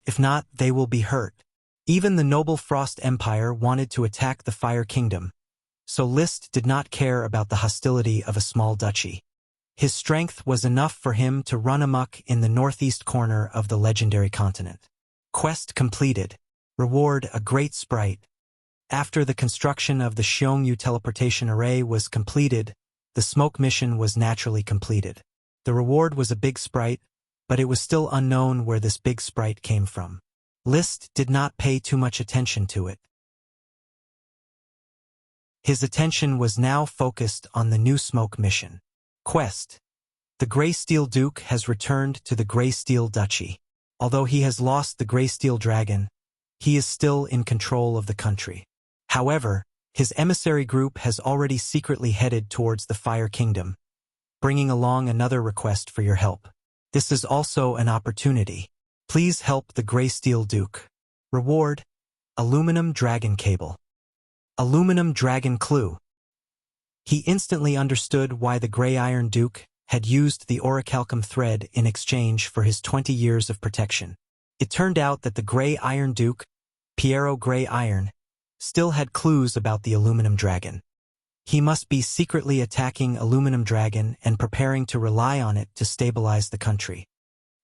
If not, they will be hurt. Even the noble Frost Empire wanted to attack the Fire Kingdom, so List did not care about the hostility of a small duchy. His strength was enough for him to run amok in the northeast corner of the legendary continent. Quest completed. Reward: a great sprite. After the construction of the Xiongyu teleportation array was completed, the smoke mission was naturally completed. The reward was a big sprite, but it was still unknown where this big sprite came from. List did not pay too much attention to it. His attention was now focused on the new smoke mission. Quest: the Grey Steel Duke has returned to the Grey Steel Duchy. Although he has lost the Grey Steel Dragon, he is still in control of the country. However, his emissary group has already secretly headed towards the Fire Kingdom, bringing along another request for your help. This is also an opportunity. Please help the Grey Steel Duke. Reward: aluminum dragon cable. Aluminum dragon clue. He instantly understood why the Grey Iron Duke had used the orichalcum thread in exchange for his 20 years of protection. It turned out that the Grey Iron Duke, Piero Grey Iron, still had clues about the aluminum dragon. He must be secretly attacking aluminum dragon and preparing to rely on it to stabilize the country.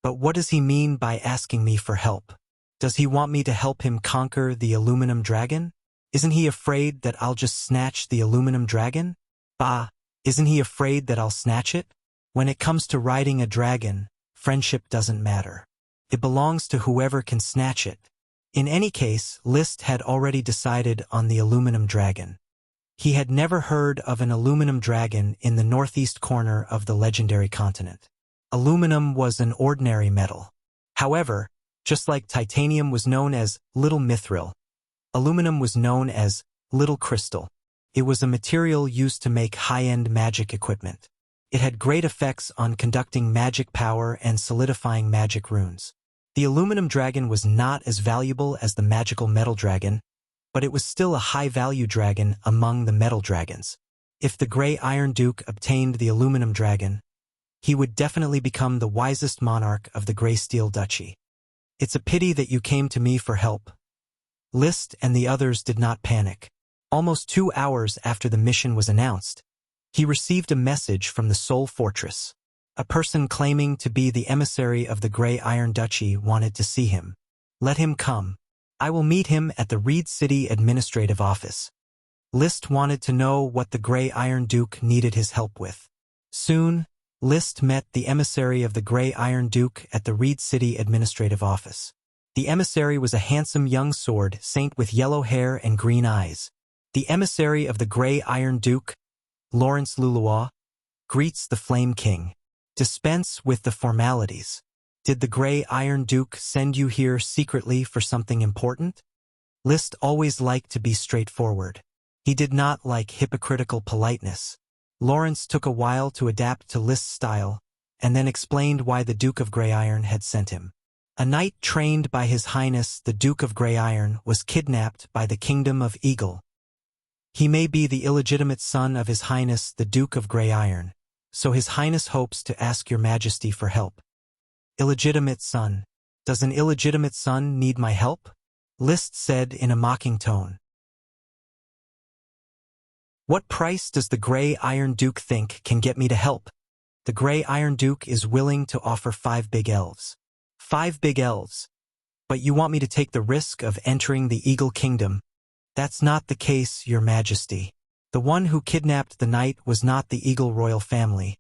But what does he mean by asking me for help? Does he want me to help him conquer the aluminum dragon? Isn't he afraid that I'll just snatch the aluminum dragon? Bah, isn't he afraid that I'll snatch it? When it comes to riding a dragon, friendship doesn't matter. It belongs to whoever can snatch it. In any case, List had already decided on the aluminum dragon. He had never heard of an aluminum dragon in the northeast corner of the legendary continent. Aluminum was an ordinary metal. However, just like titanium was known as Little Mithril, aluminum was known as Little Crystal. It was a material used to make high-end magic equipment. It had great effects on conducting magic power and solidifying magic runes. The aluminum dragon was not as valuable as the magical metal dragon, but it was still a high-value dragon among the metal dragons. If the Grey Iron Duke obtained the aluminum dragon, he would definitely become the wisest monarch of the Grey Steel Duchy. It's a pity that you came to me for help. List and the others did not panic. Almost 2 hours after the mission was announced, he received a message from the Soul Fortress. A person claiming to be the emissary of the Grey Iron Duchy wanted to see him. Let him come. I will meet him at the Reed City Administrative Office. List wanted to know what the Grey Iron Duke needed his help with. Soon, List met the emissary of the Grey Iron Duke at the Reed City Administrative Office. The emissary was a handsome young sword saint with yellow hair and green eyes. The emissary of the Grey Iron Duke, Lawrence Luluaw, greets the Flame King. Dispense with the formalities. Did the Grey Iron Duke send you here secretly for something important? List always liked to be straightforward. He did not like hypocritical politeness. Lawrence took a while to adapt to List's style, and then explained why the Duke of Grey Iron had sent him. A knight trained by His Highness the Duke of Grey Iron was kidnapped by the Kingdom of Eagle. He may be the illegitimate son of His Highness the Duke of Grey Iron, so His Highness hopes to ask your Majesty for help. Illegitimate son. Does an illegitimate son need my help? List said in a mocking tone. What price does the Grey Iron Duke think can get me to help? The Grey Iron Duke is willing to offer 5 big elves. 5 big elves. But you want me to take the risk of entering the Eagle Kingdom? That's not the case, Your Majesty. The one who kidnapped the knight was not the Eagle royal family,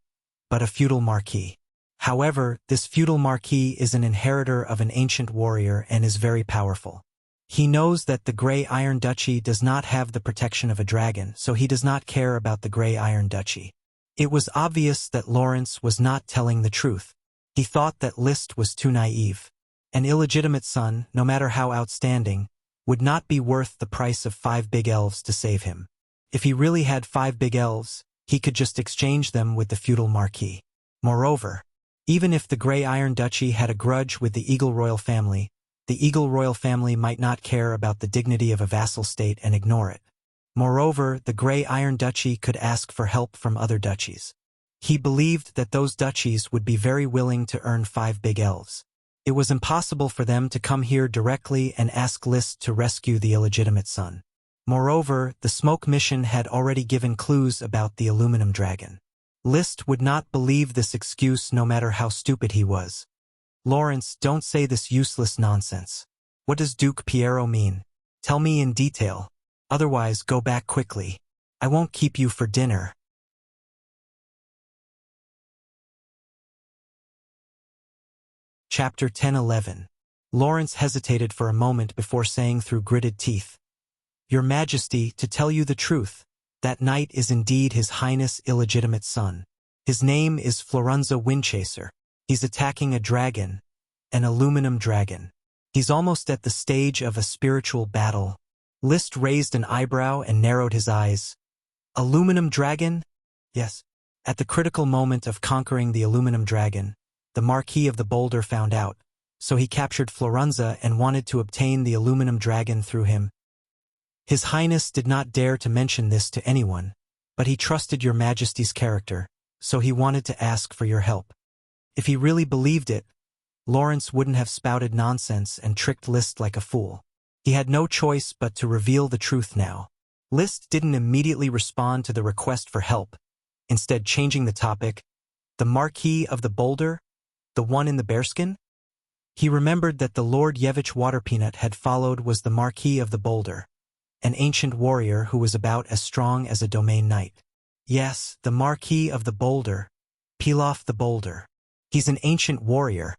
but a feudal marquis. However, this feudal marquis is an inheritor of an ancient warrior and is very powerful. He knows that the Grey Iron Duchy does not have the protection of a dragon, so he does not care about the Grey Iron Duchy. It was obvious that Lawrence was not telling the truth. He thought that List was too naive. An illegitimate son, no matter how outstanding, would not be worth the price of 5 big elves to save him. If he really had 5 big elves, he could just exchange them with the feudal marquis. Moreover, even if the Grey Iron Duchy had a grudge with the Eagle royal family, the Eagle royal family might not care about the dignity of a vassal state and ignore it. Moreover, the Grey Iron Duchy could ask for help from other duchies. He believed that those duchies would be very willing to earn 5 big elves. It was impossible for them to come here directly and ask List to rescue the illegitimate son. Moreover, the smoke mission had already given clues about the aluminum dragon. List would not believe this excuse no matter how stupid he was. Lawrence, don't say this useless nonsense. What does Duke Piero mean? Tell me in detail. Otherwise, go back quickly. I won't keep you for dinner. Chapter 10-11. Lawrence hesitated for a moment before saying through gritted teeth, Your Majesty, to tell you the truth, that knight is indeed His Highness' illegitimate son. His name is Florunza Windchaser. He's attacking a dragon, an aluminum dragon. He's almost at the stage of a spiritual battle. List raised an eyebrow and narrowed his eyes. Aluminum dragon? Yes. At the critical moment of conquering the aluminum dragon, the Marquis of the Boulder found out, so he captured Florunza and wanted to obtain the aluminum dragon through him. His Highness did not dare to mention this to anyone, but he trusted Your Majesty's character, so he wanted to ask for your help. If he really believed it, Lawrence wouldn't have spouted nonsense and tricked List like a fool. He had no choice but to reveal the truth now. List didn't immediately respond to the request for help, instead changing the topic. The Marquis of the Boulder? The one in the bearskin? He remembered that the Lord Yevich Waterpeanut had followed was the Marquis of the Boulder, an ancient warrior who was about as strong as a domain knight. Yes, the Marquis of the Boulder, Pilaf the Boulder. He's an ancient warrior,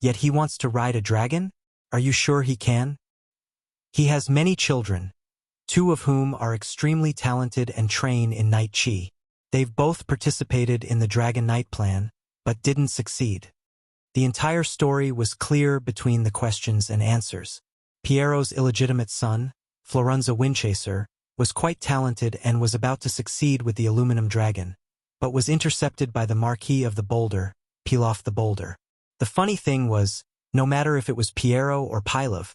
yet he wants to ride a dragon? Are you sure he can? He has many children, 2 of whom are extremely talented and train in Knight Chi. They've both participated in the Dragon Knight plan, but didn't succeed. The entire story was clear between the questions and answers. Piero's illegitimate son, Florunza Windchaser, was quite talented and was about to succeed with the aluminum dragon, but was intercepted by the Marquis of the Boulder, Pilaf the Boulder. The funny thing was, no matter if it was Piero or Pilaf,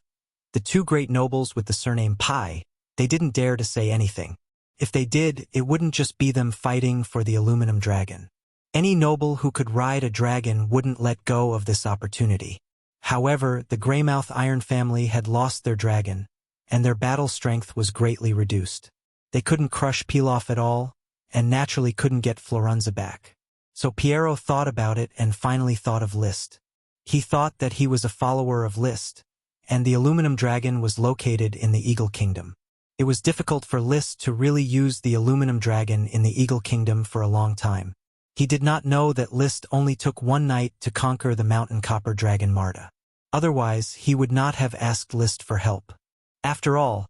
the 2 great nobles with the surname Pi, they didn't dare to say anything. If they did, it wouldn't just be them fighting for the aluminum dragon. Any noble who could ride a dragon wouldn't let go of this opportunity. However, the Greymouth Iron family had lost their dragon, and their battle strength was greatly reduced. They couldn't crush Pilaf at all, and naturally couldn't get Florunza back. So Piero thought about it and finally thought of List. He thought that he was a follower of List, and the aluminum dragon was located in the Eagle Kingdom. It was difficult for List to really use the aluminum dragon in the Eagle Kingdom for a long time. He did not know that List only took 1 night to conquer the mountain copper dragon Marta. Otherwise, he would not have asked List for help. After all,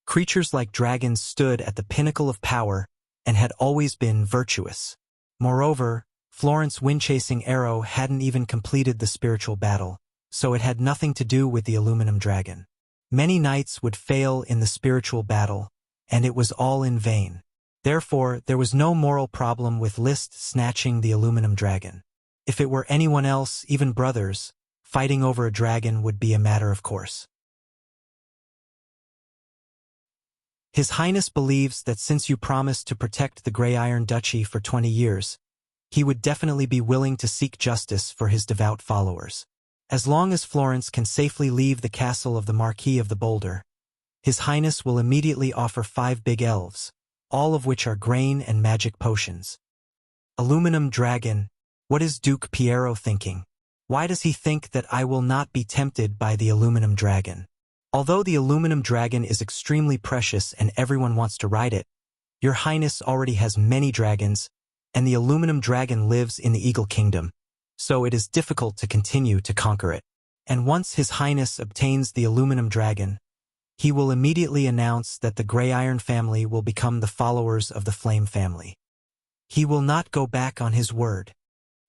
creatures like dragons stood at the pinnacle of power and had always been virtuous. Moreover, Florence Windchasing Arrow hadn't even completed the spiritual battle, so it had nothing to do with the aluminum dragon. Many knights would fail in the spiritual battle, and it was all in vain. Therefore, there was no moral problem with List snatching the aluminum dragon. If it were anyone else, even brothers, fighting over a dragon would be a matter of course. His Highness believes that since you promised to protect the Grey Iron Duchy for 20 years, he would definitely be willing to seek justice for his devout followers. As long as Florence can safely leave the castle of the Marquis of the Boulder, His Highness will immediately offer 5 big elves, all of which are grain and magic potions. Aluminum dragon, what is Duke Piero thinking? Why does he think that I will not be tempted by the aluminum dragon? Although the aluminum dragon is extremely precious and everyone wants to ride it, Your Highness already has many dragons, and the aluminum dragon lives in the Eagle Kingdom, so it is difficult to continue to conquer it. And once His Highness obtains the aluminum dragon, he will immediately announce that the Grey Iron family will become the followers of the Flame family. He will not go back on his word.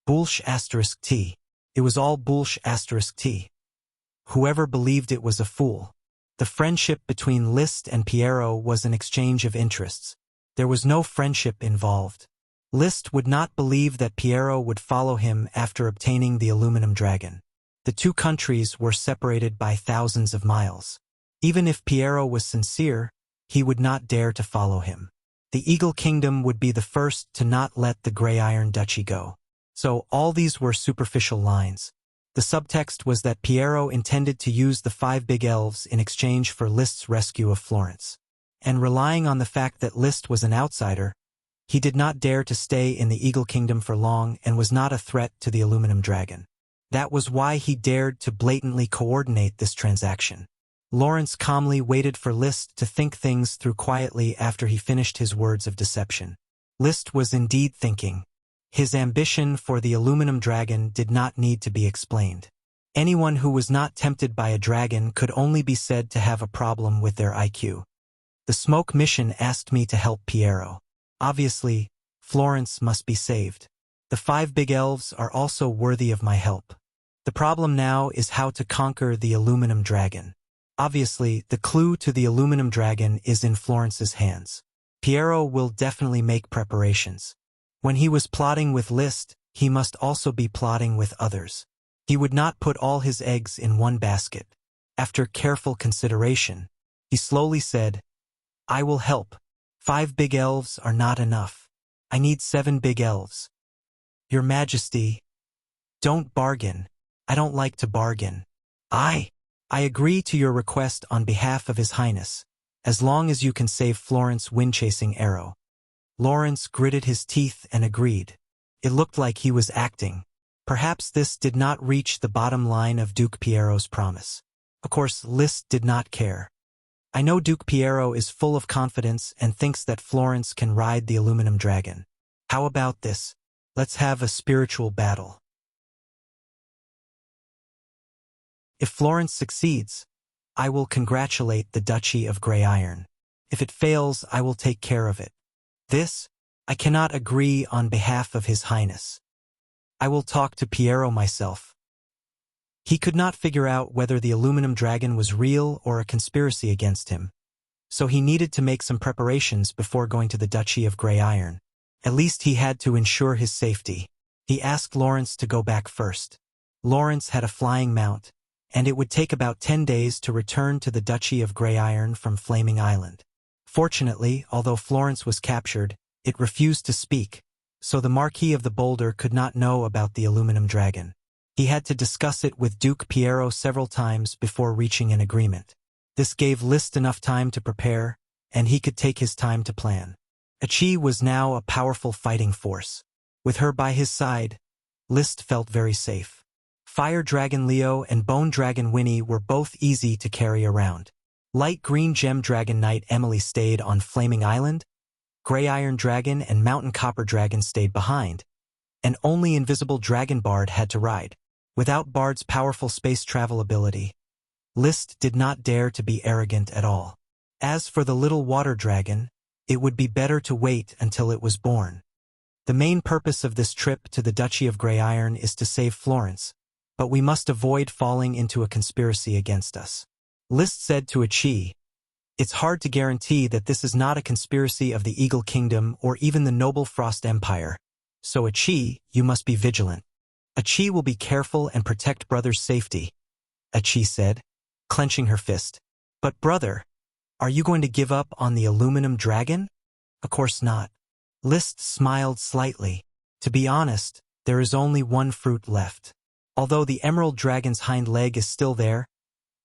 Bullsh*T. It was all Bullsh*T. Whoever believed it was a fool. The friendship between Liszt and Piero was an exchange of interests. There was no friendship involved. Liszt would not believe that Piero would follow him after obtaining the aluminum dragon. The two countries were separated by thousands of miles. Even if Piero was sincere, he would not dare to follow him. The Eagle Kingdom would be the first to not let the Grey Iron Duchy go. So all these were superficial lines. The subtext was that Piero intended to use the 5 big elves in exchange for Liszt's rescue of Florence. And relying on the fact that Liszt was an outsider, he did not dare to stay in the Eagle Kingdom for long and was not a threat to the aluminum dragon. That was why he dared to blatantly coordinate this transaction. Lawrence calmly waited for Liszt to think things through quietly after he finished his words of deception. Liszt was indeed thinking. His ambition for the aluminum dragon did not need to be explained. Anyone who was not tempted by a dragon could only be said to have a problem with their IQ. The smoke mission asked me to help Piero. Obviously, Florence must be saved. The 5 big elves are also worthy of my help. The problem now is how to conquer the aluminum dragon. Obviously, the clue to the aluminum dragon is in Florence's hands. Piero will definitely make preparations. When he was plotting with Liszt, he must also be plotting with others. He would not put all his eggs in one basket. After careful consideration, he slowly said, I will help. 5 big elves are not enough. I need 7 big elves. Your Majesty, don't bargain. I don't like to bargain. I agree to your request on behalf of His Highness, as long as you can save Florence wind-chasing arrow. Lawrence gritted his teeth and agreed. It looked like he was acting. Perhaps this did not reach the bottom line of Duke Piero's promise. Of course, Liszt did not care. I know Duke Piero is full of confidence and thinks that Florence can ride the aluminum dragon. How about this? Let's have a spiritual battle. If Florence succeeds, I will congratulate the Duchy of Grey Iron. If it fails, I will take care of it. This, I cannot agree on behalf of His Highness. I will talk to Piero myself. He could not figure out whether the aluminum dragon was real or a conspiracy against him, so he needed to make some preparations before going to the Duchy of Grey Iron. At least he had to ensure his safety. He asked Lawrence to go back first. Lawrence had a flying mount, and it would take about 10 days to return to the Duchy of Grey Iron from Flaming Island. Fortunately, although Florence was captured, it refused to speak, so the Marquis of the Boulder could not know about the aluminum dragon. He had to discuss it with Duke Piero several times before reaching an agreement. This gave Liszt enough time to prepare, and he could take his time to plan. Achi was now a powerful fighting force. With her by his side, Liszt felt very safe. Fire Dragon Leo and Bone Dragon Winnie were both easy to carry around. Light Green Gem Dragon Knight Emily stayed on Flaming Island. Grey Iron Dragon and Mountain Copper Dragon stayed behind. And only Invisible Dragon Bard had to ride. Without Bard's powerful space travel ability, Liszt did not dare to be arrogant at all. As for the little water dragon, it would be better to wait until it was born. The main purpose of this trip to the Duchy of Grey Iron is to save Florence, but we must avoid falling into a conspiracy against us. Liszt said to Achi, it's hard to guarantee that this is not a conspiracy of the Eagle Kingdom or even the Noble Frost Empire, so Achi, you must be vigilant. Achi will be careful and protect brother's safety, Achi said, clenching her fist. But brother, are you going to give up on the aluminum dragon? Of course not. Liszt smiled slightly. To be honest, there is only one fruit left. Although the emerald dragon's hind leg is still there,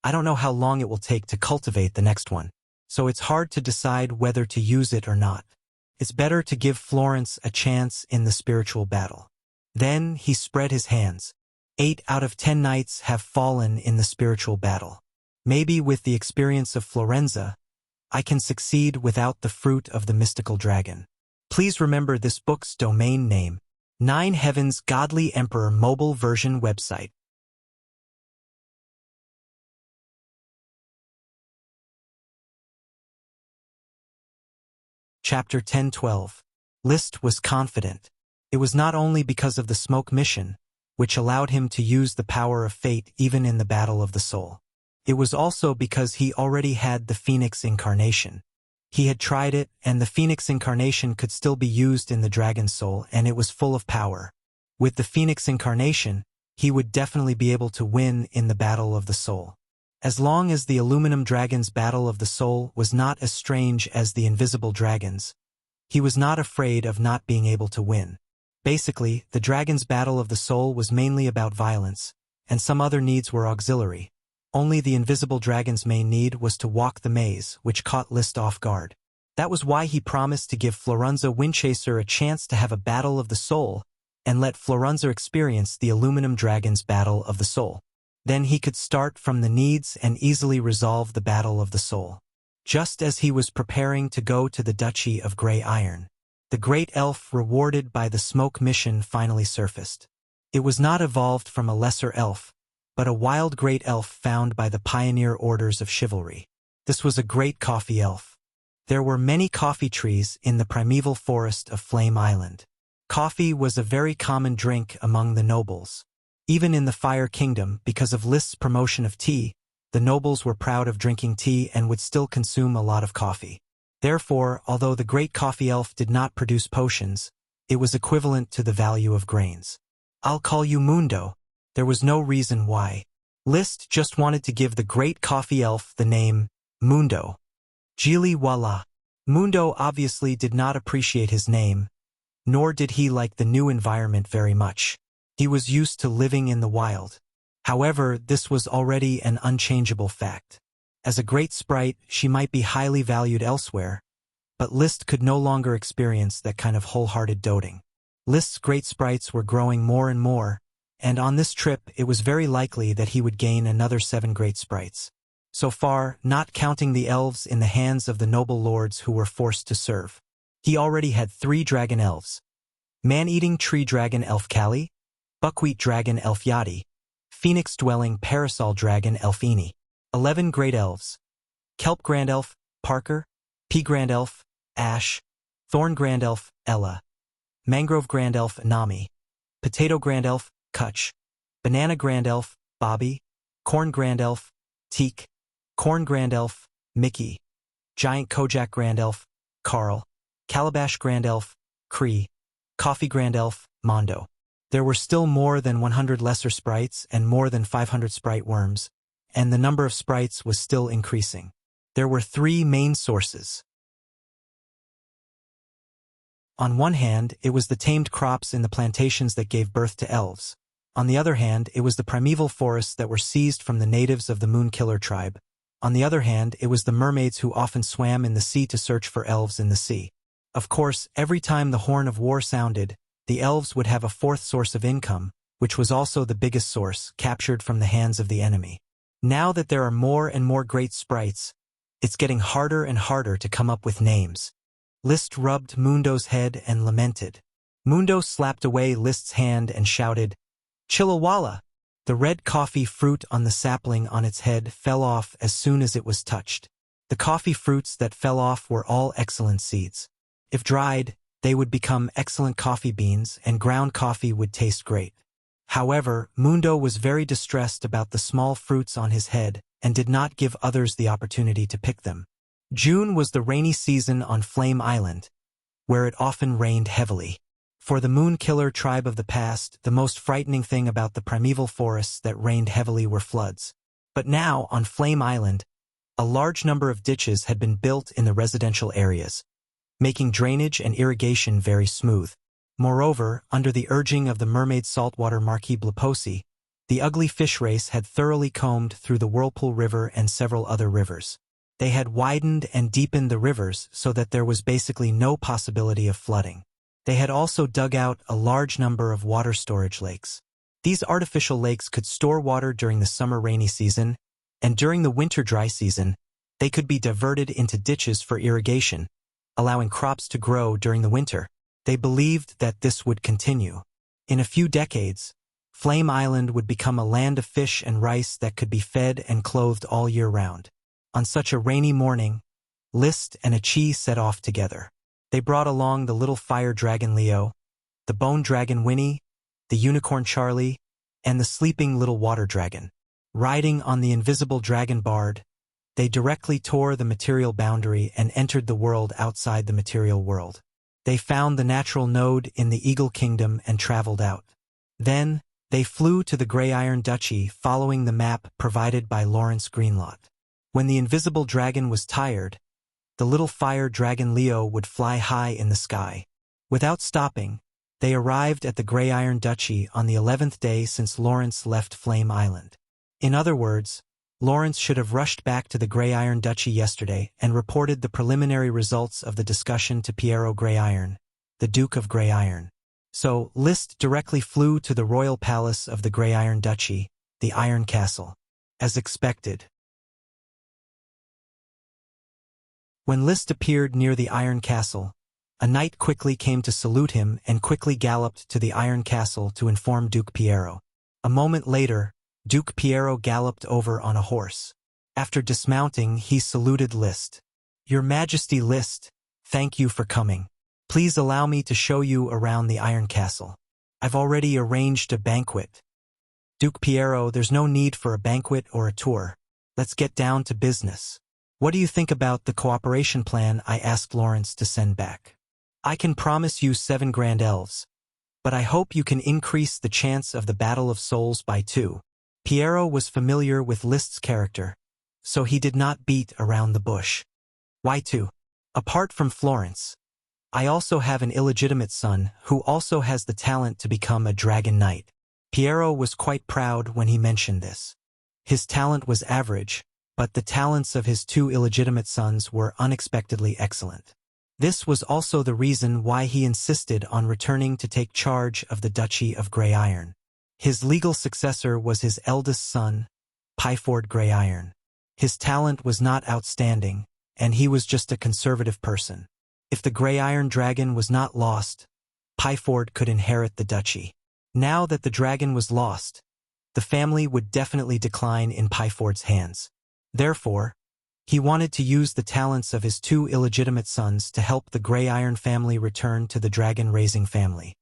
I don't know how long it will take to cultivate the next one, so it's hard to decide whether to use it or not. It's better to give Florence a chance in the spiritual battle. Then he spread his hands. 8 out of 10 knights have fallen in the spiritual battle. Maybe with the experience of Florenza, I can succeed without the fruit of the mystical dragon. Please remember this book's domain name, 9 Heavens Godly Emperor mobile version website. Chapter 10-12. List was confident. It was not only because of the smoke mission, which allowed him to use the power of fate even in the battle of the soul. It was also because he already had the Phoenix incarnation. He had tried it, and the Phoenix incarnation could still be used in the dragon soul, and it was full of power. With the Phoenix incarnation, he would definitely be able to win in the battle of the soul. As long as the aluminum dragon's battle of the soul was not as strange as the invisible dragon's, he was not afraid of not being able to win. Basically, the dragon's battle of the soul was mainly about violence, and some other needs were auxiliary. Only the invisible dragon's main need was to walk the maze, which caught List off guard. That was why he promised to give Florenza Windchaser a chance to have a battle of the soul, and let Florenza experience the aluminum dragon's battle of the soul. Then he could start from the needs and easily resolve the battle of the soul. Just as he was preparing to go to the Duchy of Grey Iron, the great elf rewarded by the smoke mission finally surfaced. It was not evolved from a lesser elf, but a wild great elf found by the pioneer orders of chivalry. This was a great coffee elf. There were many coffee trees in the primeval forest of Flame Island. Coffee was a very common drink among the nobles. Even in the Fire Kingdom, because of List's promotion of tea, the nobles were proud of drinking tea and would still consume a lot of coffee. Therefore, although the great coffee elf did not produce potions, it was equivalent to the value of grains. I'll call you Mundo. There was no reason why. List just wanted to give the great coffee elf the name Mundo. Jili voila. Mundo obviously did not appreciate his name, nor did he like the new environment very much. He was used to living in the wild. However, this was already an unchangeable fact. As a great sprite, she might be highly valued elsewhere, but List could no longer experience that kind of wholehearted doting. List's great sprites were growing more and more, and on this trip it was very likely that he would gain another 7 great sprites. So far, not counting the elves in the hands of the noble lords who were forced to serve. He already had 3 dragon elves. Man-eating tree dragon elf Kali, buckwheat dragon elf Yadi, Phoenix-dwelling parasol dragon Elfini. 11 great elves. Kelp grand elf, Parker, Pea grand elf, Ash, Thorn grand elf, Ella, Mangrove grand elf, Nami, Potato grand elf, Kutch, Banana grand elf, Bobby, Corn grand elf, Teak, Corn grand elf, Mickey, Giant Kojak grand elf, Carl, Calabash grand elf, Cree, Coffee grand elf, Mondo. There were still more than 100 lesser sprites and more than 500 sprite worms, and the number of sprites was still increasing. There were 3 main sources. On one hand, it was the tamed crops in the plantations that gave birth to elves. On the other hand, it was the primeval forests that were seized from the natives of the Moon Killer tribe. On the other hand, it was the mermaids who often swam in the sea to search for elves in the sea. Of course, every time the horn of war sounded, the elves would have a 4th source of income, which was also the biggest source, captured from the hands of the enemy. Now that there are more and more great sprites, it's getting harder and harder to come up with names. List rubbed Mundo's head and lamented. Mundo slapped away List's hand and shouted, "Chillawalla!" The red coffee fruit on the sapling on its head fell off as soon as it was touched. The coffee fruits that fell off were all excellent seeds. If dried, they would become excellent coffee beans and ground coffee would taste great. However, Mundo was very distressed about the small fruits on his head and did not give others the opportunity to pick them. June was the rainy season on Flame Island, where it often rained heavily. For the Moon Killer tribe of the past, the most frightening thing about the primeval forests that rained heavily were floods. But now, on Flame Island, a large number of ditches had been built in the residential areas, making drainage and irrigation very smooth. Moreover, under the urging of the mermaid saltwater Marquis Blaposi, the ugly fish race had thoroughly combed through the Whirlpool River and several other rivers. They had widened and deepened the rivers so that there was basically no possibility of flooding. They had also dug out a large number of water storage lakes. These artificial lakes could store water during the summer rainy season, and during the winter dry season, they could be diverted into ditches for irrigation, allowing crops to grow during the winter. They believed that this would continue. In a few decades, Flame Island would become a land of fish and rice that could be fed and clothed all year round. On such a rainy morning, List and Achi set off together. They brought along the little fire dragon Leo, the bone dragon Winnie, the unicorn Charlie, and the sleeping little water dragon. Riding on the invisible dragon Bard, they directly tore the material boundary and entered the world outside the material world. They found the natural node in the Eagle Kingdom and traveled out. Then, they flew to the Grey Iron Duchy following the map provided by Lawrence Greenlot. When the invisible dragon was tired, the little fire dragon Leo would fly high in the sky. Without stopping, they arrived at the Grey Iron Duchy on the 11th day since Lawrence left Flame Island. In other words, Lawrence should have rushed back to the Grey Iron Duchy yesterday and reported the preliminary results of the discussion to Piero Grey Iron, the Duke of Grey Iron. So, List directly flew to the royal palace of the Grey Iron Duchy, the Iron Castle. As expected. When List appeared near the Iron Castle, a knight quickly came to salute him and quickly galloped to the Iron Castle to inform Duke Piero. A moment later, Duke Piero galloped over on a horse. After dismounting, he saluted List. "Your Majesty List, thank you for coming. Please allow me to show you around the Iron Castle. I've already arranged a banquet." "Duke Piero, there's no need for a banquet or a tour. Let's get down to business. What do you think about the cooperation plan I asked Lawrence to send back? I can promise you 7 Grand Elves, but I hope you can increase the chance of the Battle of Souls by 2. Piero was familiar with List's character, so he did not beat around the bush. "Why 2? Apart from Florence, I also have an illegitimate son who also has the talent to become a Dragon Knight." Piero was quite proud when he mentioned this. His talent was average, but the talents of his 2 illegitimate sons were unexpectedly excellent. This was also the reason why he insisted on returning to take charge of the Duchy of Grey Iron. His legal successor was his eldest son, Pyford Grey Iron. His talent was not outstanding, and he was just a conservative person. If the Grey Iron Dragon was not lost, Pyford could inherit the duchy. Now that the dragon was lost, the family would definitely decline in Pyford's hands. Therefore, he wanted to use the talents of his 2 illegitimate sons to help the Grey Iron family return to the dragon-raising family.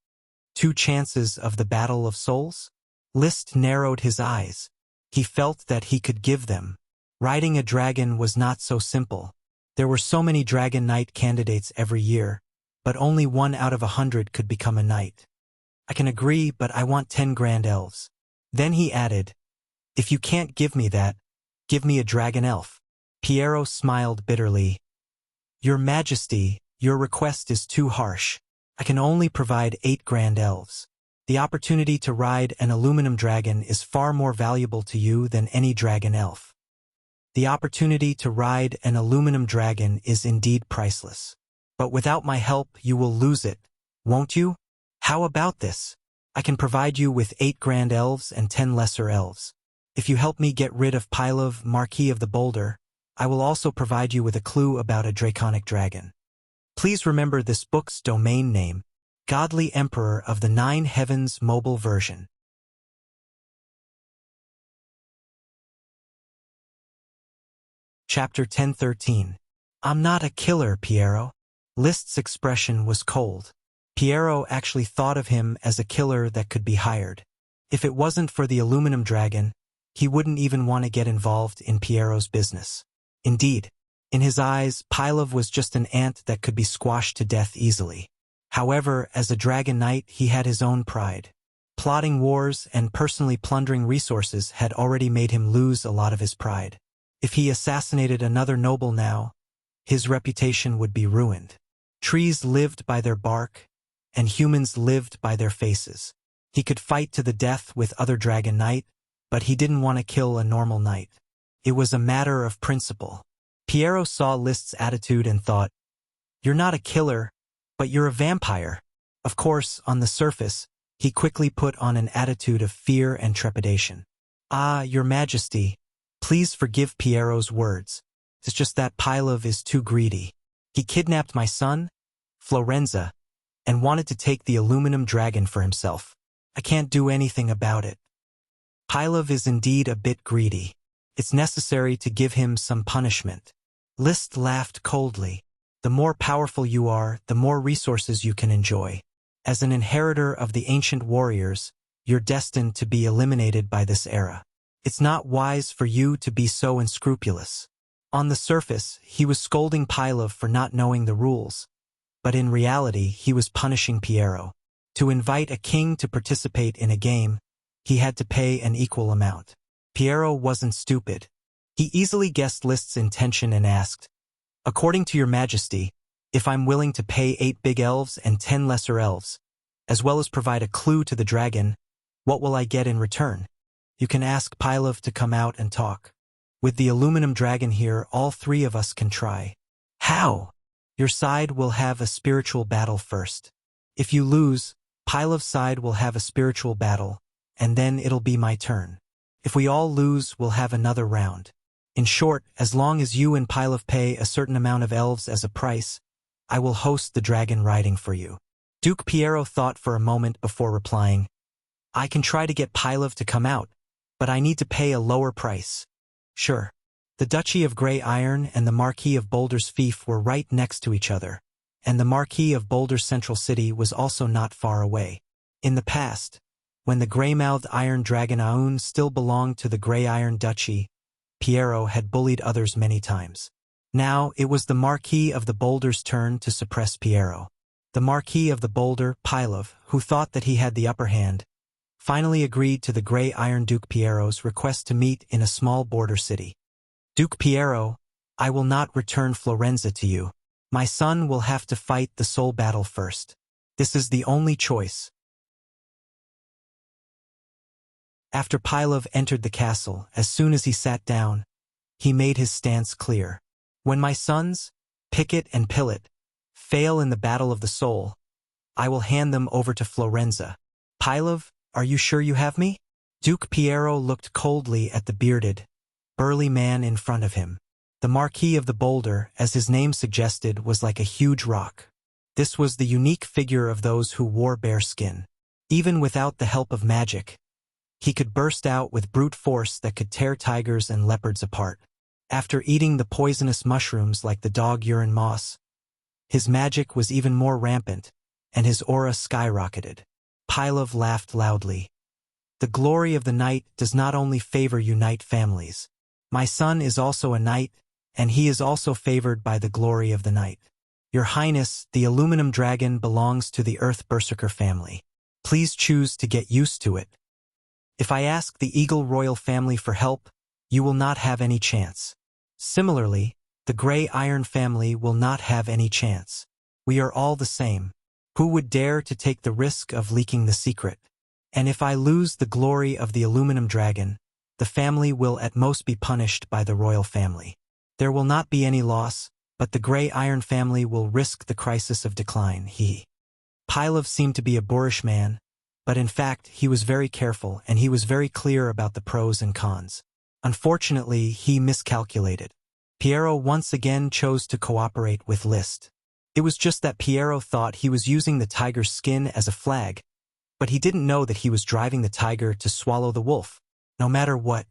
2 chances of the Battle of Souls? List narrowed his eyes. He felt that he could give them. Riding a dragon was not so simple. There were so many Dragon Knight candidates every year, but only 1 out of 100 could become a knight. "I can agree, but I want 10 Grand Elves." Then he added, "If you can't give me that, give me a Dragon Elf." Piero smiled bitterly. "Your Majesty, your request is too harsh. I can only provide 8 Grand Elves. The opportunity to ride an aluminum dragon is far more valuable to you than any Dragon Elf. The opportunity to ride an aluminum dragon is indeed priceless. But without my help, you will lose it, won't you? How about this? I can provide you with 8 Grand Elves and 10 Lesser Elves. If you help me get rid of Pylov, Marquis of the Boulder, I will also provide you with a clue about a draconic dragon. Please remember this book's domain name, Godly Emperor of the 9 Heavens mobile version. Chapter 1013. I'm not a killer, Piero. List's expression was cold. Piero actually thought of him as a killer that could be hired. If it wasn't for the aluminum dragon, he wouldn't even want to get involved in Piero's business. Indeed, in his eyes, Pylov was just an ant that could be squashed to death easily. However, as a Dragon Knight, he had his own pride. Plotting wars and personally plundering resources had already made him lose a lot of his pride. If he assassinated another noble now, his reputation would be ruined. Trees lived by their bark, and humans lived by their faces. He could fight to the death with other Dragon Knight, but he didn't want to kill a normal knight. It was a matter of principle. Piero saw List's attitude and thought, "You're not a killer, but you're a vampire." Of course, on the surface, he quickly put on an attitude of fear and trepidation. "Ah, Your Majesty, please forgive Piero's words. It's just that Pilov is too greedy. He kidnapped my son, Florenza, and wanted to take the aluminum dragon for himself. I can't do anything about it. Pilov is indeed a bit greedy. It's necessary to give him some punishment." List laughed coldly. "The more powerful you are, the more resources you can enjoy. As an inheritor of the ancient warriors, you're destined to be eliminated by this era. It's not wise for you to be so unscrupulous." On the surface, he was scolding Pilov for not knowing the rules, but in reality he was punishing Piero. To invite a king to participate in a game, he had to pay an equal amount. Piero wasn't stupid. He easily guessed List's intention and asked, "According to Your Majesty, if I'm willing to pay 8 big elves and 10 lesser elves, as well as provide a clue to the dragon, what will I get in return?" "You can ask Pilov to come out and talk. With the aluminum dragon here, all 3 of us can try." "How?" "Your side will have a spiritual battle first. If you lose, Pilov's side will have a spiritual battle, and then it'll be my turn. If we all lose, we'll have another round. In short, as long as you and Pilov pay a certain amount of elves as a price, I will host the dragon riding for you." Duke Piero thought for a moment before replying, "I can try to get Pilov to come out, but I need to pay a lower price." "Sure." The Duchy of Grey Iron and the Marquis of Boulder's fief were right next to each other, and the Marquis of Boulder's central city was also not far away. In the past, when the grey-mouthed iron dragon Aun still belonged to the Grey Iron Duchy, Piero had bullied others many times. Now it was the Marquis of the Boulder's turn to suppress Piero. The Marquis of the Boulder, Pilov, who thought that he had the upper hand, finally agreed to the Grey Iron Duke Piero's request to meet in a small border city. "Duke Piero, I will not return Florenza to you. My son will have to fight the soul battle first. This is the only choice." After Pilov entered the castle, as soon as he sat down, he made his stance clear. "When my sons, Picket and Pilot, fail in the battle of the soul, I will hand them over to Florenza. Pilov, are you sure you have me?" Duke Piero looked coldly at the bearded, burly man in front of him. The Marquis of the Boulder, as his name suggested, was like a huge rock. This was the unique figure of those who wore bear skin. Even without the help of magic, he could burst out with brute force that could tear tigers and leopards apart. After eating the poisonous mushrooms like the dog urine moss, his magic was even more rampant, and his aura skyrocketed. Pilov laughed loudly. "The glory of the night does not only favor unite families. My son is also a knight, and he is also favored by the glory of the night. Your Highness, the aluminum dragon belongs to the Earth Berserker family. Please choose to get used to it. If I ask the Eagle Royal family for help, you will not have any chance. Similarly, the Grey Iron family will not have any chance. We are all the same. Who would dare to take the risk of leaking the secret? And if I lose the glory of the aluminum dragon, the family will at most be punished by the royal family. There will not be any loss, but the Grey Iron family will risk the crisis of decline." Pilov seemed to be a boorish man, but in fact he was very careful and he was very clear about the pros and cons. Unfortunately, he miscalculated. Piero once again chose to cooperate with List. It was just that Piero thought he was using the tiger's skin as a flag, but he didn't know that he was driving the tiger to swallow the wolf, no matter what.